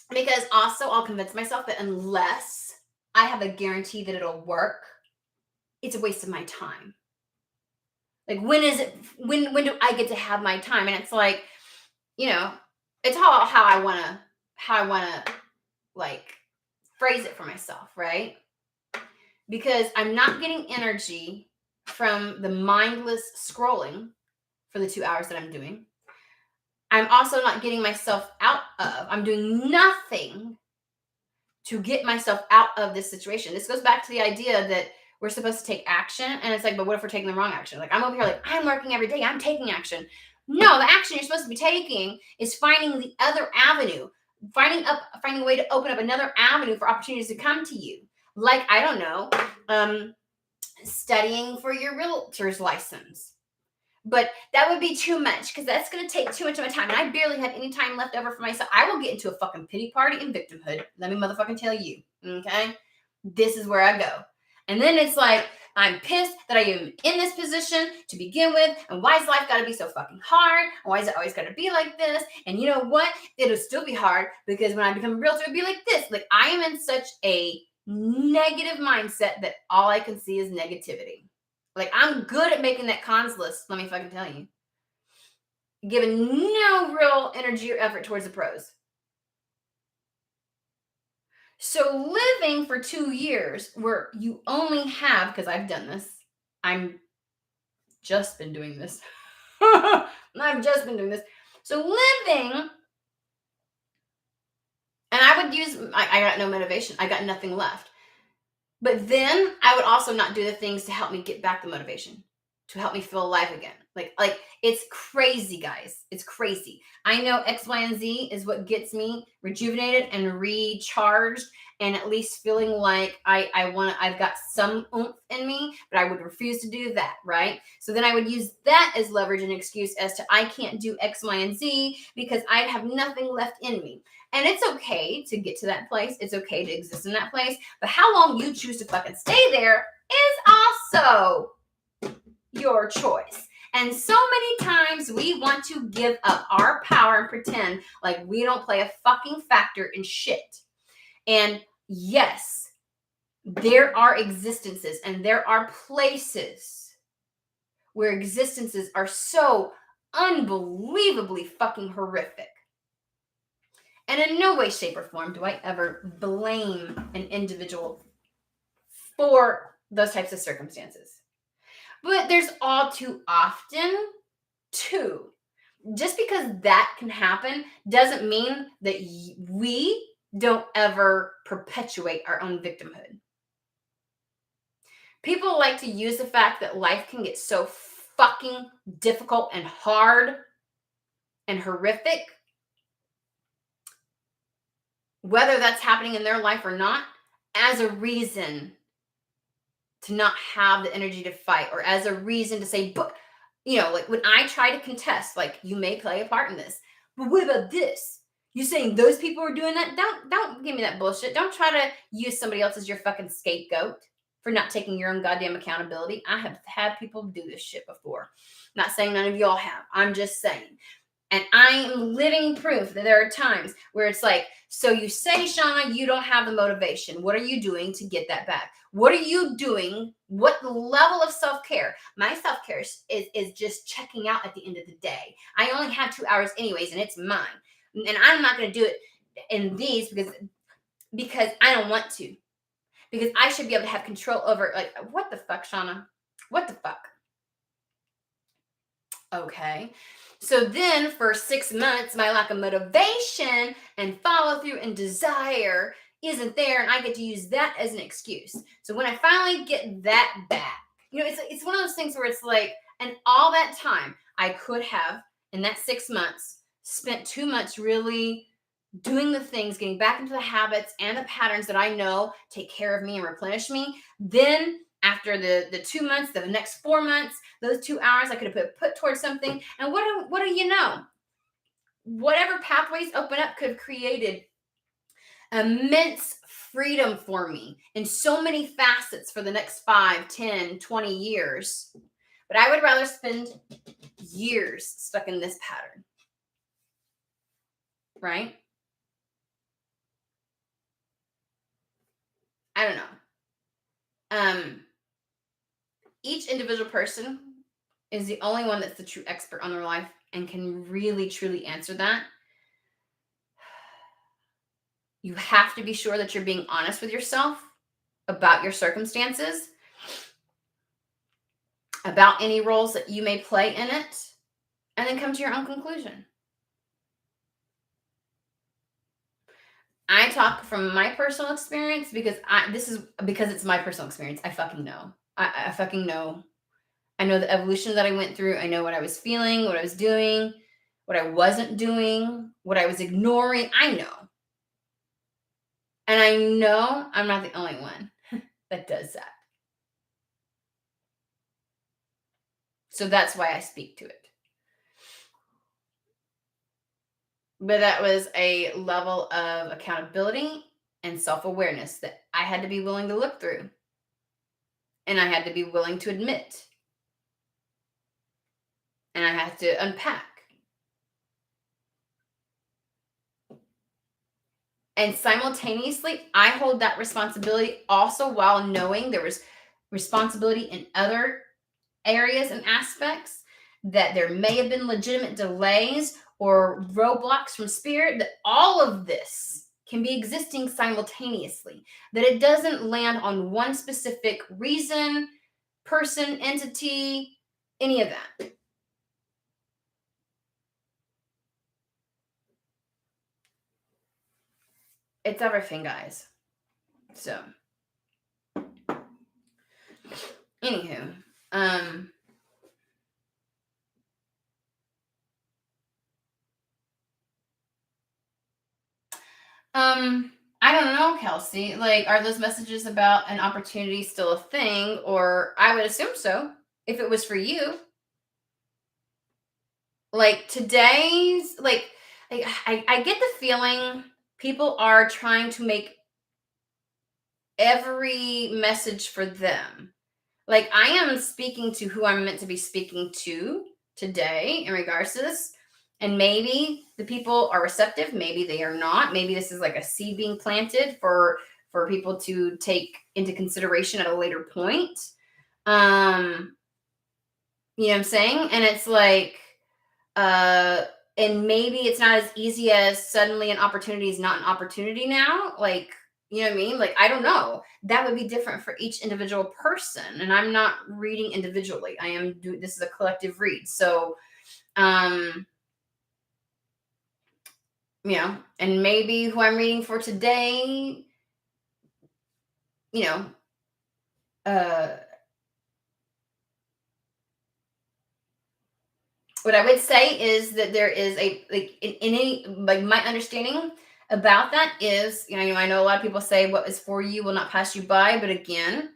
because also I'll convince myself that unless I have a guarantee that it'll work, it's a waste of my time. Like, when do I get to have my time? And it's like, it's how I wanna like phrase it for myself, right? Because I'm not getting energy from the mindless scrolling for the 2 hours that I'm doing. I'm also not getting myself out of, I'm doing nothing to get myself out of this situation. This goes back to the idea that we're supposed to take action. And it's like, but what if we're taking the wrong action? Like, I'm over here, like, I'm working every day, I'm taking action. No, the action you're supposed to be taking is finding the other avenue, finding a way to open up another avenue for opportunities to come to you. Like, I don't know, studying for your realtor's license. But that would be too much because that's going to take too much of my time. And I barely have any time left over for myself. I will get into a fucking pity party and victimhood. Let me motherfucking tell you. Okay? This is where I go. And then it's like, I'm pissed that I am in this position to begin with. And why is life got to be so fucking hard? And why is it always got to be like this? And you know what? It'll still be hard because when I become a realtor, it'll be like this. Like, I am in such a negative mindset that all I can see is negativity. Like, I'm good at making that cons list, let me fucking tell you. Giving no real energy or effort towards the pros. So living for 2 years where you only have, because I've done this, I'm just been doing this. I've just been doing this. So living, and I would use, I got no motivation. I got nothing left. But then I would also not do the things to help me get back the motivation, to help me feel alive again. Like it's crazy, guys. It's crazy. I know X, Y, and Z is what gets me rejuvenated and recharged and at least feeling like I've got some oomph in me, but I would refuse to do that, right? So then I would use that as leverage and excuse as to I can't do X, Y, and Z because I'd have nothing left in me. And it's okay to get to that place. It's okay to exist in that place. But how long you choose to fucking stay there is also your choice. And so many times we want to give up our power and pretend like we don't play a fucking factor in shit. And yes, there are existences and there are places where existences are so unbelievably fucking horrific. And in no way, shape, or form do I ever blame an individual for those types of circumstances. But there's all too often, too. Just because that can happen doesn't mean that we don't ever perpetuate our own victimhood. People like to use the fact that life can get so fucking difficult and hard and horrific, whether that's happening in their life or not, as a reason to not have the energy to fight, or as a reason to say, but, you know, like when I try to contest, like, you may play a part in this, but what about this? You saying those people are doing that? Don't give me that bullshit. Don't try to use somebody else as your fucking scapegoat for not taking your own goddamn accountability. I have had people do this shit before. Not saying none of y'all have. I'm just saying. And I am living proof that there are times where it's like, so you say, Shauna, you don't have the motivation. What are you doing to get that back? What are you doing? What level of self-care? My self-care is just checking out at the end of the day. I only have 2 hours anyways, and it's mine. And I'm not going to do it in these because I don't want to. Because I should be able to have control over, like, what the fuck, Shauna? What the fuck? Okay. So then for 6 months, my lack of motivation and follow through and desire isn't there. And I get to use that as an excuse. So when I finally get that back, you know, it's one of those things where it's like, and all that time I could have in that 6 months spent 2 months really doing the things, getting back into the habits and the patterns that I know take care of me and replenish me. Then after the 2 months, the next 4 months, those 2 hours I could have put towards something. And what do you know? Whatever pathways open up could have created immense freedom for me in so many facets for the next 5, 10, 20 years. But I would rather spend years stuck in this pattern. Right? I don't know. Each individual person is the only one that's the true expert on their life and can really, truly answer that. You have to be sure that you're being honest with yourself about your circumstances. about any roles that you may play in it, and then come to your own conclusion. I talk from my personal experience because it's my personal experience. I fucking know. I fucking know. I know the evolution that I went through. I know what I was feeling, what I was doing, what I wasn't doing, what I was ignoring. I know. And I know I'm not the only one that does that. So that's why I speak to it. But that was a level of accountability and self-awareness that I had to be willing to look through. And I had to be willing to admit. And I had to unpack. And simultaneously, I hold that responsibility also while knowing there was responsibility in other areas and aspects, that there may have been legitimate delays or roadblocks from spirit, that all of this can be existing simultaneously, that it doesn't land on one specific reason, person, entity, any of that. It's everything, guys. So, anywho, I don't know, Kelsey. Like, are those messages about an opportunity still a thing? Or I would assume so, if it was for you. Like today's, like I get the feeling people are trying to make every message for them. Like, I am speaking to who I'm meant to be speaking to today in regards to this. And maybe the people are receptive, maybe they are not. Maybe this is like a seed being planted for people to take into consideration at a later point. You know what I'm saying? And it's like, and maybe it's not as easy as suddenly an opportunity is not an opportunity now. Like, you know what I mean? Like, I don't know. That would be different for each individual person. And I'm not reading individually. This is a collective read. So, you know, and maybe who I'm reading for today, you know, what I would say is that there is in any, like, my understanding about that is, you know, I know a lot of people say what is for you will not pass you by, but again,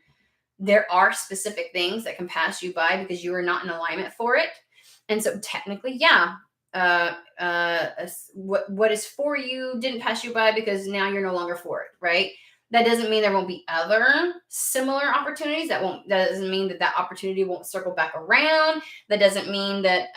there are specific things that can pass you by because you are not in alignment for it. And so technically, yeah, what is for you didn't pass you by because now you're no longer for it, right? That doesn't mean there won't be other similar opportunities. That doesn't mean that opportunity won't circle back around. That doesn't mean that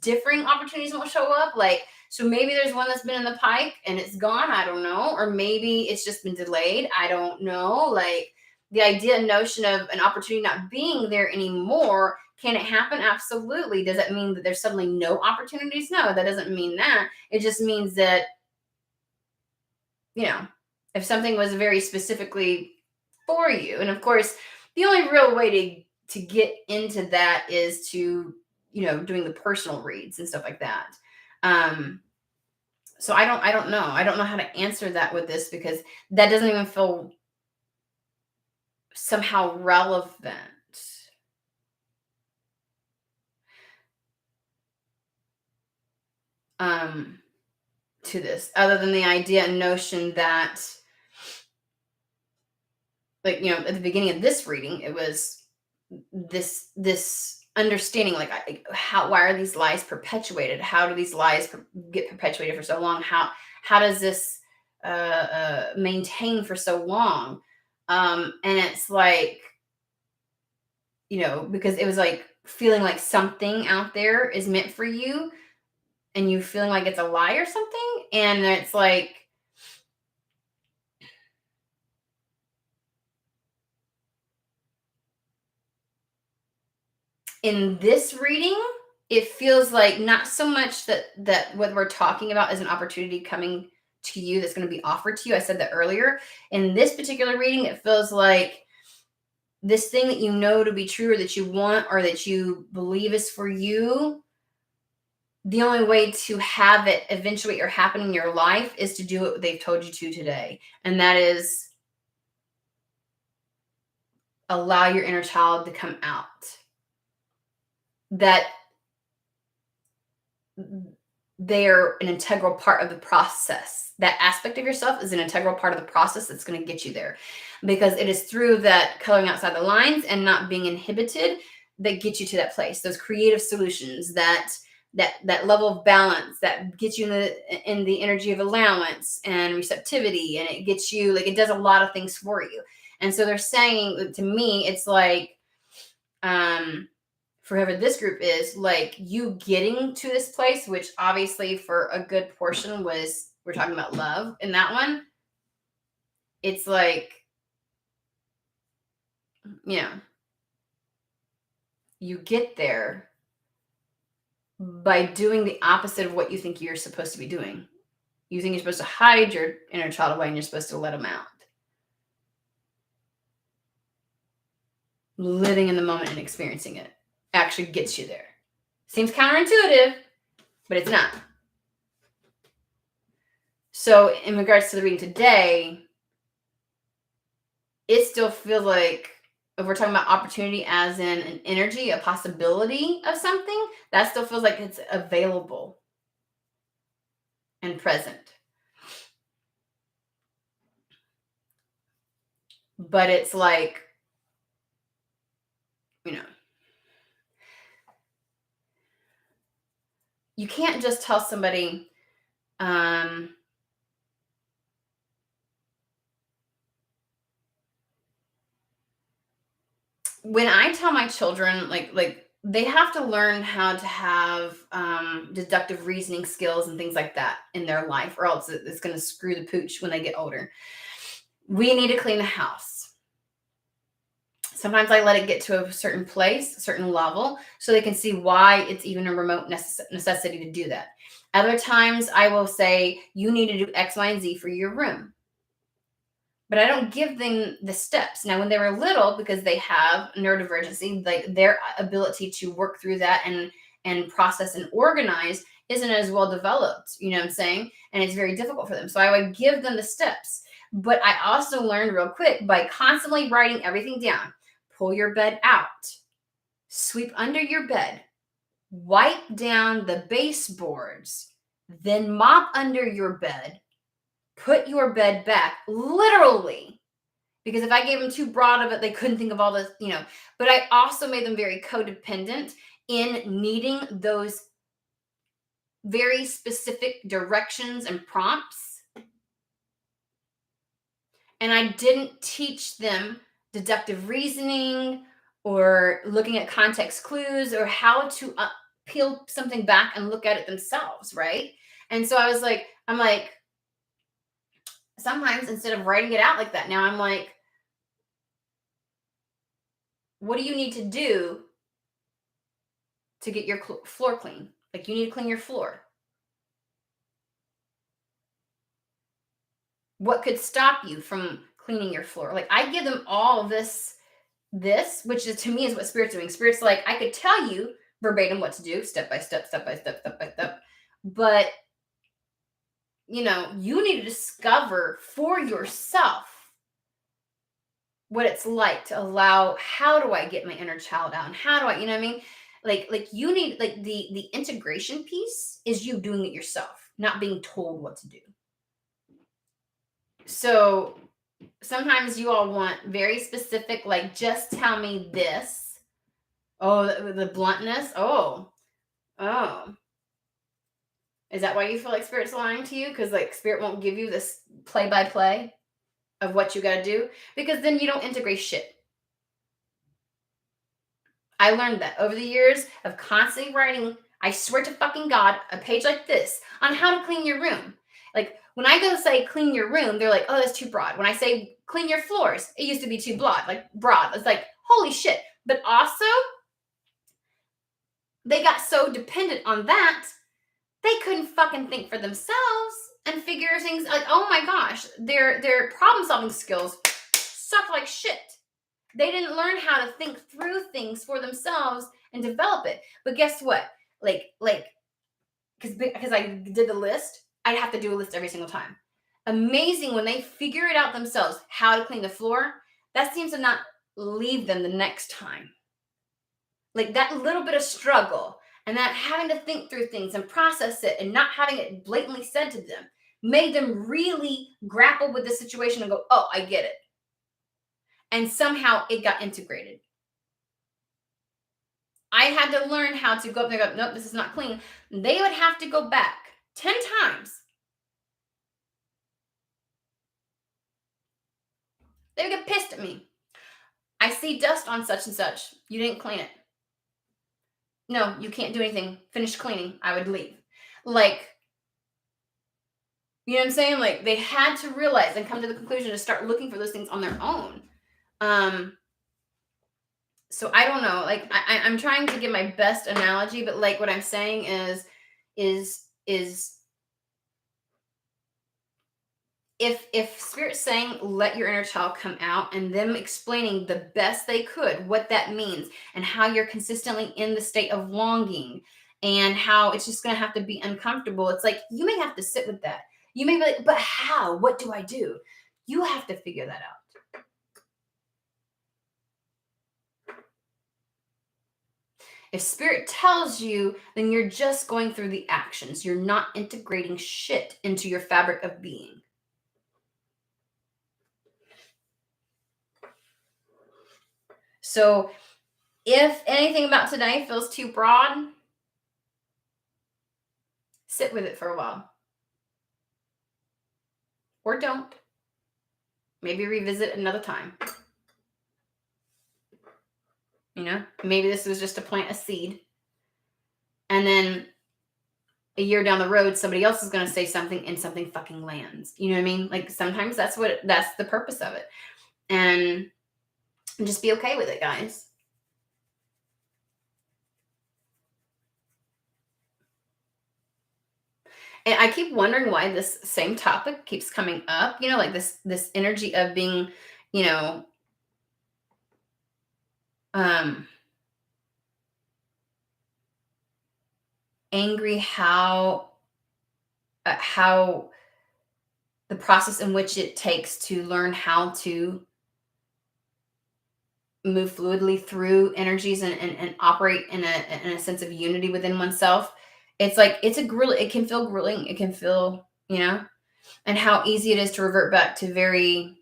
differing opportunities won't show up. Like, so maybe there's one that's been in the pike and it's gone. I don't know. Or maybe it's just been delayed. I don't know. Like, the idea and notion of an opportunity not being there anymore. Can it happen? Absolutely. Does that mean that there's suddenly no opportunities? No, that doesn't mean that. It just means that, you know, if something was very specifically for you, and of course, the only real way to get into that is to, you know, doing the personal reads and stuff like that. So I don't know. I don't know how to answer that with this because that doesn't even feel somehow relevant. To this, other than the idea and notion that, like, you know, at the beginning of this reading, it was this understanding, like, why are these lies perpetuated? How do these lies get perpetuated for so long? How does this maintain for so long? And it's like, you know, because it was like feeling like something out there is meant for you and you feeling like it's a lie or something. And it's like, in this reading, it feels like not so much that what we're talking about is an opportunity coming to you that's going to be offered to you. I said that earlier. In this particular reading, it feels like this thing that you know to be true or that you want or that you believe is for you, the only way to have it eventuate or happen in your life is to do what they've told you to today. And that is allow your inner child to come out. That they're an integral part of the process. That aspect of yourself is an integral part of the process that's going to get you there, because it is through that coloring outside the lines and not being inhibited that gets you to that place. Those creative solutions, that level of balance that gets you in the energy of allowance and receptivity, and it gets you, like, it does a lot of things for you. And so they're saying, to me, it's like, for whoever this group is, like, you getting to this place, which obviously for a good portion was, we're talking about love in that one. It's like, you get there by doing the opposite of what you think you're supposed to be doing. You think you're supposed to hide your inner child away and you're supposed to let them out. Living in the moment and experiencing it actually gets you there. Seems counterintuitive, but it's not. So in regards to the reading today, it still feels like, if we're talking about opportunity as in an energy, a possibility of something, that still feels like it's available and present. But it's like, you can't just tell somebody, when I tell my children, like they have to learn how to have deductive reasoning skills and things like that in their life, or else it's going to screw the pooch when they get older. We need to clean the house. Sometimes I let it get to a certain place, a certain level, so they can see why it's even a remote necessity to do that. Other times I will say, you need to do X, Y, and Z for your room. But I don't give them the steps. Now, when they were little, because they have neurodivergency, like, their ability to work through that and process and organize isn't as well developed, you know what I'm saying? And it's very difficult for them. So I would give them the steps. But I also learned real quick, by constantly writing everything down. Pull your bed out. Sweep under your bed. Wipe down the baseboards. Then mop under your bed. Put your bed back, literally, because if I gave them too broad of it, they couldn't think of all this, but I also made them very codependent in needing those very specific directions and prompts. And I didn't teach them deductive reasoning or looking at context clues or how to peel something back and look at it themselves, right? And so I'm like, sometimes instead of writing it out like that, now I'm like, what do you need to do to get your floor clean? Like, you need to clean your floor. What could stop you from cleaning your floor? Like, I give them all of this, which is, to me, is what Spirit's doing. Spirit's like, I could tell you verbatim what to do, step by step, step by step, step by step. But you need to discover for yourself what it's like to allow, how do I get my inner child out? And how do I, Like you need, like, the integration piece is you doing it yourself, not being told what to do. So sometimes you all want very specific, like, just tell me this. Oh, the bluntness. Oh. Is that why you feel like Spirit's lying to you? Because, like, Spirit won't give you this play-by-play of what you got to do? Because then you don't integrate shit. I learned that over the years of constantly writing, I swear to fucking God, a page like this on how to clean your room. Like, when I go say clean your room, they're like, oh, that's too broad. When I say clean your floors, it used to be too broad. It's like, holy shit. But also, they got so dependent on that, they couldn't fucking think for themselves and figure things like, oh my gosh, their problem solving skills suck like shit. They didn't learn how to think through things for themselves and develop it. But guess what? Because I did the list, I'd have to do a list every single time. Amazing when they figure it out themselves how to clean the floor. That seems to not leave them the next time. Like that little bit of struggle and that having to think through things and process it and not having it blatantly said to them made them really grapple with the situation and go, oh, I get it. And somehow it got integrated. I had to learn how to go up there and go, nope, this is not clean. They would have to go back 10 times. They would get pissed at me. I see dust on such and such. You didn't clean it. No, you can't do anything. Finish cleaning. I would leave. Like, you know what I'm saying? Like, they had to realize and come to the conclusion to start looking for those things on their own. So I don't know. Like, I'm trying to give my best analogy, but like what I'm saying is if Spirit's saying let your inner child come out and them explaining the best they could what that means and how you're consistently in the state of longing and how it's just going to have to be uncomfortable, it's like you may have to sit with that. You may be like, but how? What do I do? You have to figure that out. If Spirit tells you, then you're just going through the actions. You're not integrating shit into your fabric of being. So if anything about today feels too broad, sit with it for a while. Or don't. Maybe revisit another time. You know, maybe this was just to plant a seed. And then a year down the road, somebody else is going to say something and something fucking lands. You know what I mean? Like sometimes that's the purpose of it. And just be okay with it, guys. And I keep wondering why this same topic keeps coming up, you know, like this energy of being, you know, angry how the process in which it takes to learn how to move fluidly through energies and operate in a sense of unity within oneself. It's like it can feel grueling, it can feel, you know, and how easy it is to revert back to very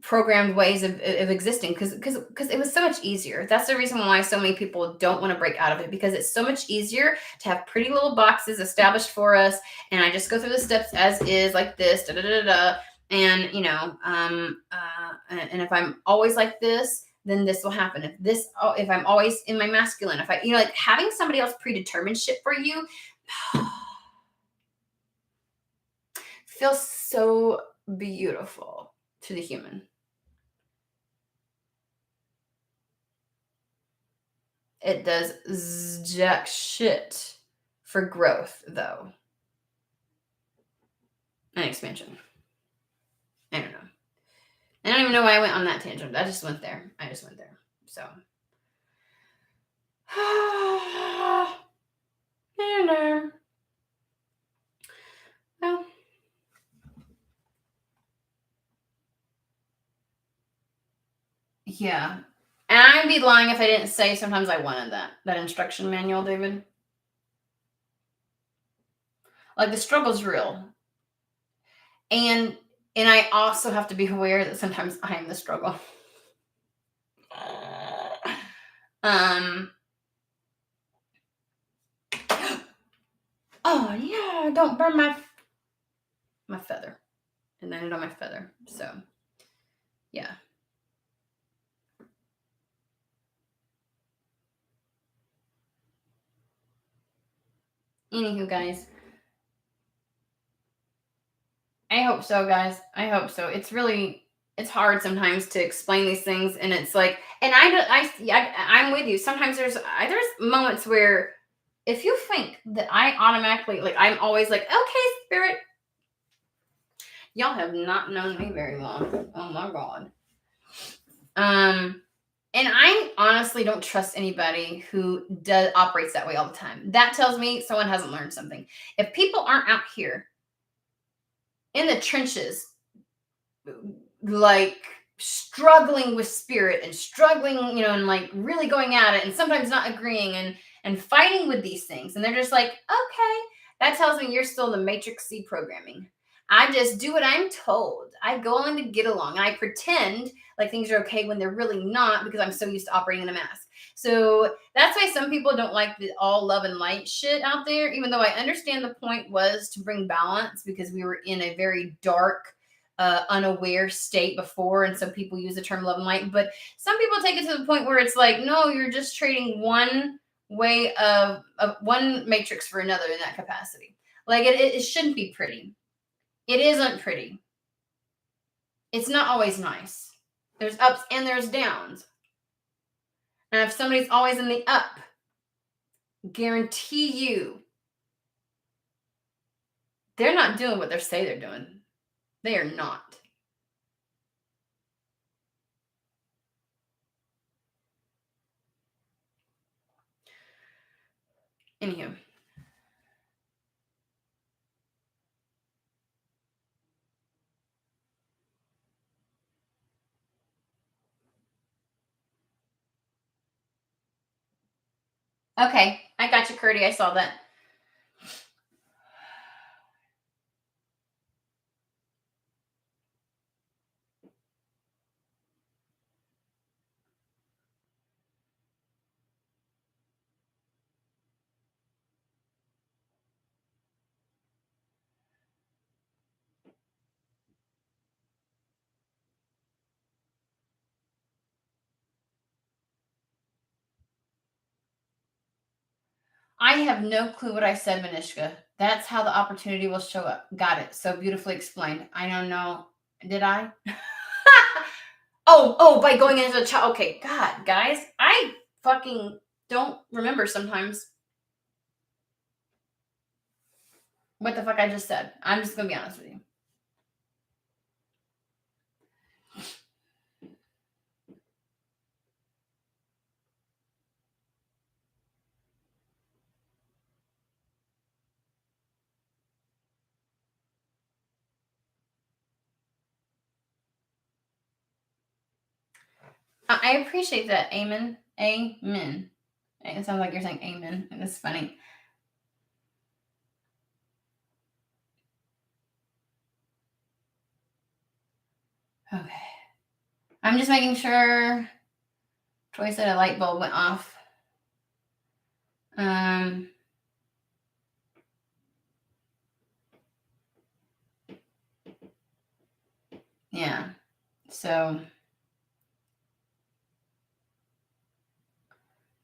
programmed ways of existing because it was so much easier. That's the reason why so many people don't want to break out of it, because it's so much easier to have pretty little boxes established for us, and I just go through the steps as is, like this, da da da da, and you know, and if I'm always like this, then this will happen. If I'm always in my masculine, if I, you know, like having somebody else predetermine shit for you feels so beautiful to the human. It does jack shit for growth, though, and expansion. I don't know. I don't even know why I went on that tangent. I just went there. So, I don't know. Well, yeah. And I'd be lying if I didn't say sometimes I wanted that instruction manual, David. Like the struggle's real. And I also have to be aware that sometimes I am the struggle. Oh yeah, don't burn my feather. And landed on my feather. So yeah. Anywho, guys. I hope so, guys. I hope so. It's hard sometimes to explain these things, and it's like, and I'm with you. Sometimes there's moments where if you think that I automatically, like, I'm always like, okay, Spirit, y'all have not known me very long. Oh my God. And I honestly don't trust anybody who operates that way all the time. That tells me someone hasn't learned something. If people aren't out here in the trenches, like struggling with spirit and struggling, and like really going at it and sometimes not agreeing and fighting with these things, and they're just like, okay, that tells me you're still in the Matrix C programming. I just do what I'm told. I go on to get along. I pretend like things are okay when they're really not, because I'm so used to operating in a mask. So that's why some people don't like the all love and light shit out there, even though I understand the point was to bring balance, because we were in a very dark, unaware state before, and some people use the term love and light. But some people take it to the point where it's like, no, you're just trading one way of one matrix for another in that capacity. Like it shouldn't be pretty. It isn't pretty. It's not always nice. There's ups and there's downs. And if somebody's always in the up, guarantee you they're not doing what they say they're doing. They are not. Anywho. Okay, I got you, Curdy. I saw that. I have no clue what I said, Manishka. That's how the opportunity will show up. Got it. So beautifully explained. I don't know. Did I? Oh, by going into the chat. Okay, God, guys, I fucking don't remember sometimes what the fuck I just said. I'm just gonna be honest with you. I appreciate that. Amen. Amen. It sounds like you're saying amen. It's funny. Okay. I'm just making sure. Troy said a light bulb went off. Yeah. So.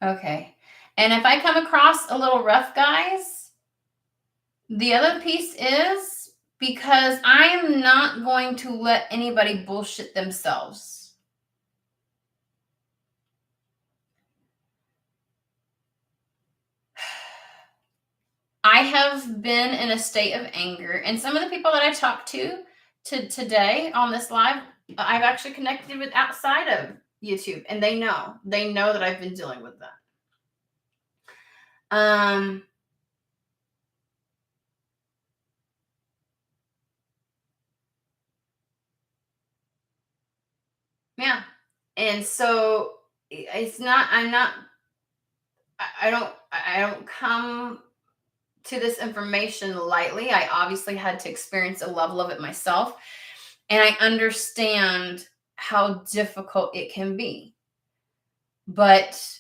Okay. And if I come across a little rough, guys, the other piece is because I am not going to let anybody bullshit themselves. I have been in a state of anger, and some of the people that I talked to today on this live, I've actually connected with outside of YouTube, and they know that I've been dealing with that. Yeah. And so it's not, I don't come to this information lightly. I obviously had to experience a level of it myself, and I understand how difficult it can be. But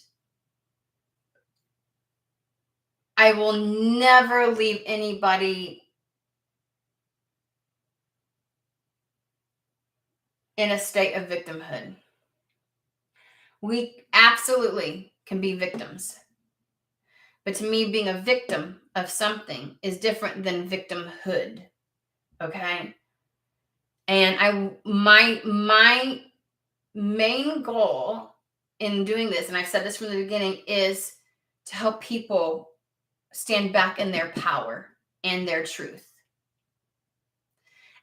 I will never leave anybody in a state of victimhood. We absolutely can be victims. But to me, being a victim of something is different than victimhood. Okay? And my main goal in doing this, and I've said this from the beginning, is to help people stand back in their power and their truth.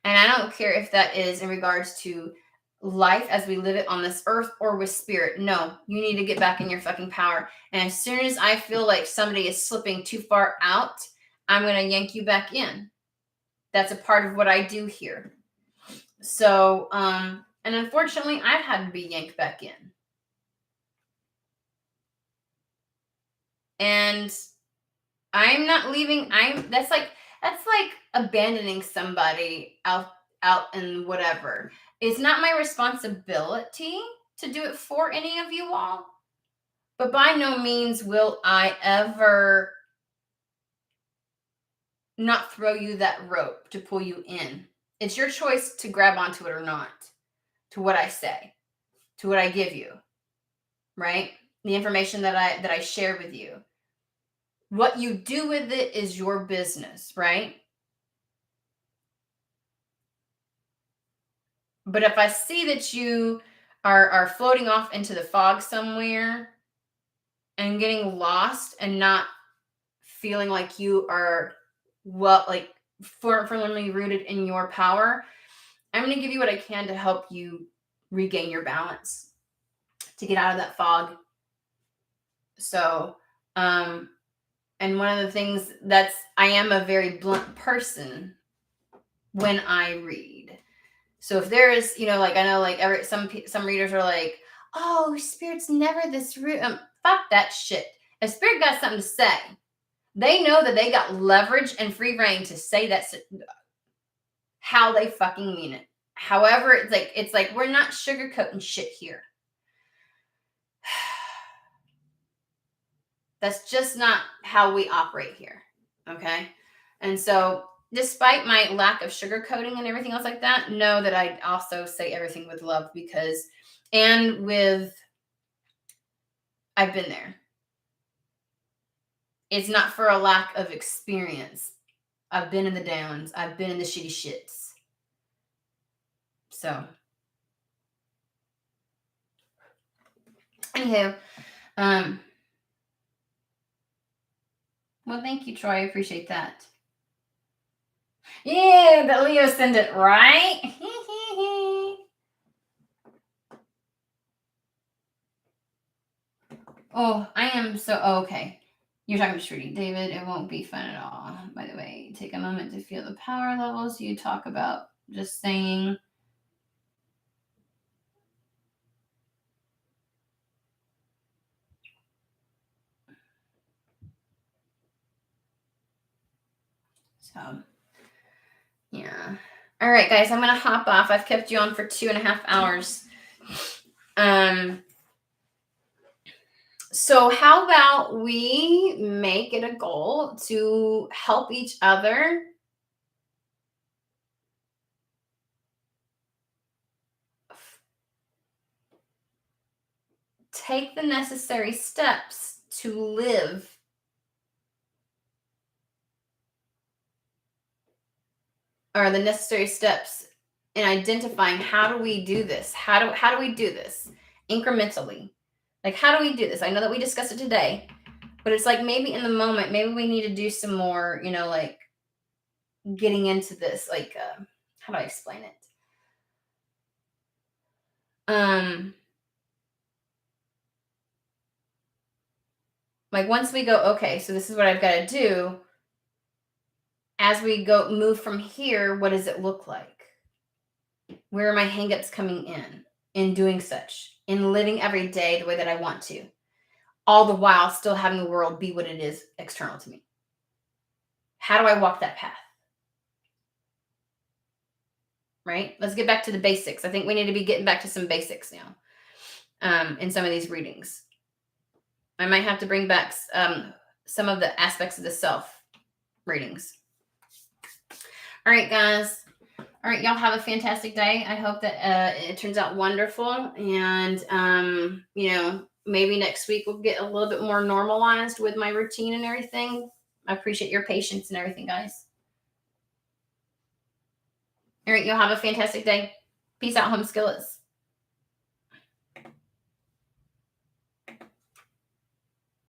And I don't care if that is in regards to life as we live it on this earth or with spirit. No, you need to get back in your fucking power. And as soon as I feel like somebody is slipping too far out, I'm going to yank you back in. That's a part of what I do here. So, and unfortunately, I've had to be yanked back in. And I'm not leaving. That's like abandoning somebody out in whatever. It's not my responsibility to do it for any of you all. But by no means will I ever not throw you that rope to pull you in. It's your choice to grab onto it or not, to what I say, to what I give you, right? The information that I share with you. What you do with it is your business, right? But if I see that you are floating off into the fog somewhere and getting lost and not feeling like you are firmly rooted in your power, I'm going to give you what I can to help you regain your balance, to get out of that fog. So, and one of the things I am a very blunt person when I read. So if there is, I know some readers are like, oh, spirit's never this rude. Fuck that shit. If spirit got something to say, they know that they got leverage and free reign to say that's how they fucking mean it. However, it's like we're not sugarcoating shit here. That's just not how we operate here. Okay? And so despite my lack of sugarcoating and everything else like that, know that I also say everything with love I've been there. It's not for a lack of experience. I've been in the downs. I've been in the shitty shits. So, anywho, well, thank you, Troy. I appreciate that. Yeah, the Leo ascendant, right? Oh, I am so okay. You're talking to Trudy. David, it won't be fun at all. By the way, take a moment to feel the power levels you talk about. Just saying. So, yeah. All right, guys, I'm going to hop off. I've kept you on for 2.5 hours. So how about we make it a goal to help each other take the necessary steps to live or the necessary steps in identifying how do we do this? How do we do this incrementally? Like, how do we do this? I know that we discussed it today, but it's like maybe in the moment, maybe we need to do some more, like getting into this. Like, how do I explain it? Like once we go, okay, so this is what I've got to do. As we move from here, what does it look like? Where are my hangups coming in doing such, in living every day the way that I want to, all the while still having the world be what it is external to me? How do I walk that path? Right? Let's get back to the basics. I think we need to be getting back to some basics now in some of these readings. I might have to bring back some of the aspects of the self readings. All right, guys. All right, y'all have a fantastic day. I hope that it turns out wonderful. And, maybe next week we'll get a little bit more normalized with my routine and everything. I appreciate your patience and everything, guys. All right, y'all have a fantastic day. Peace out, home skillets.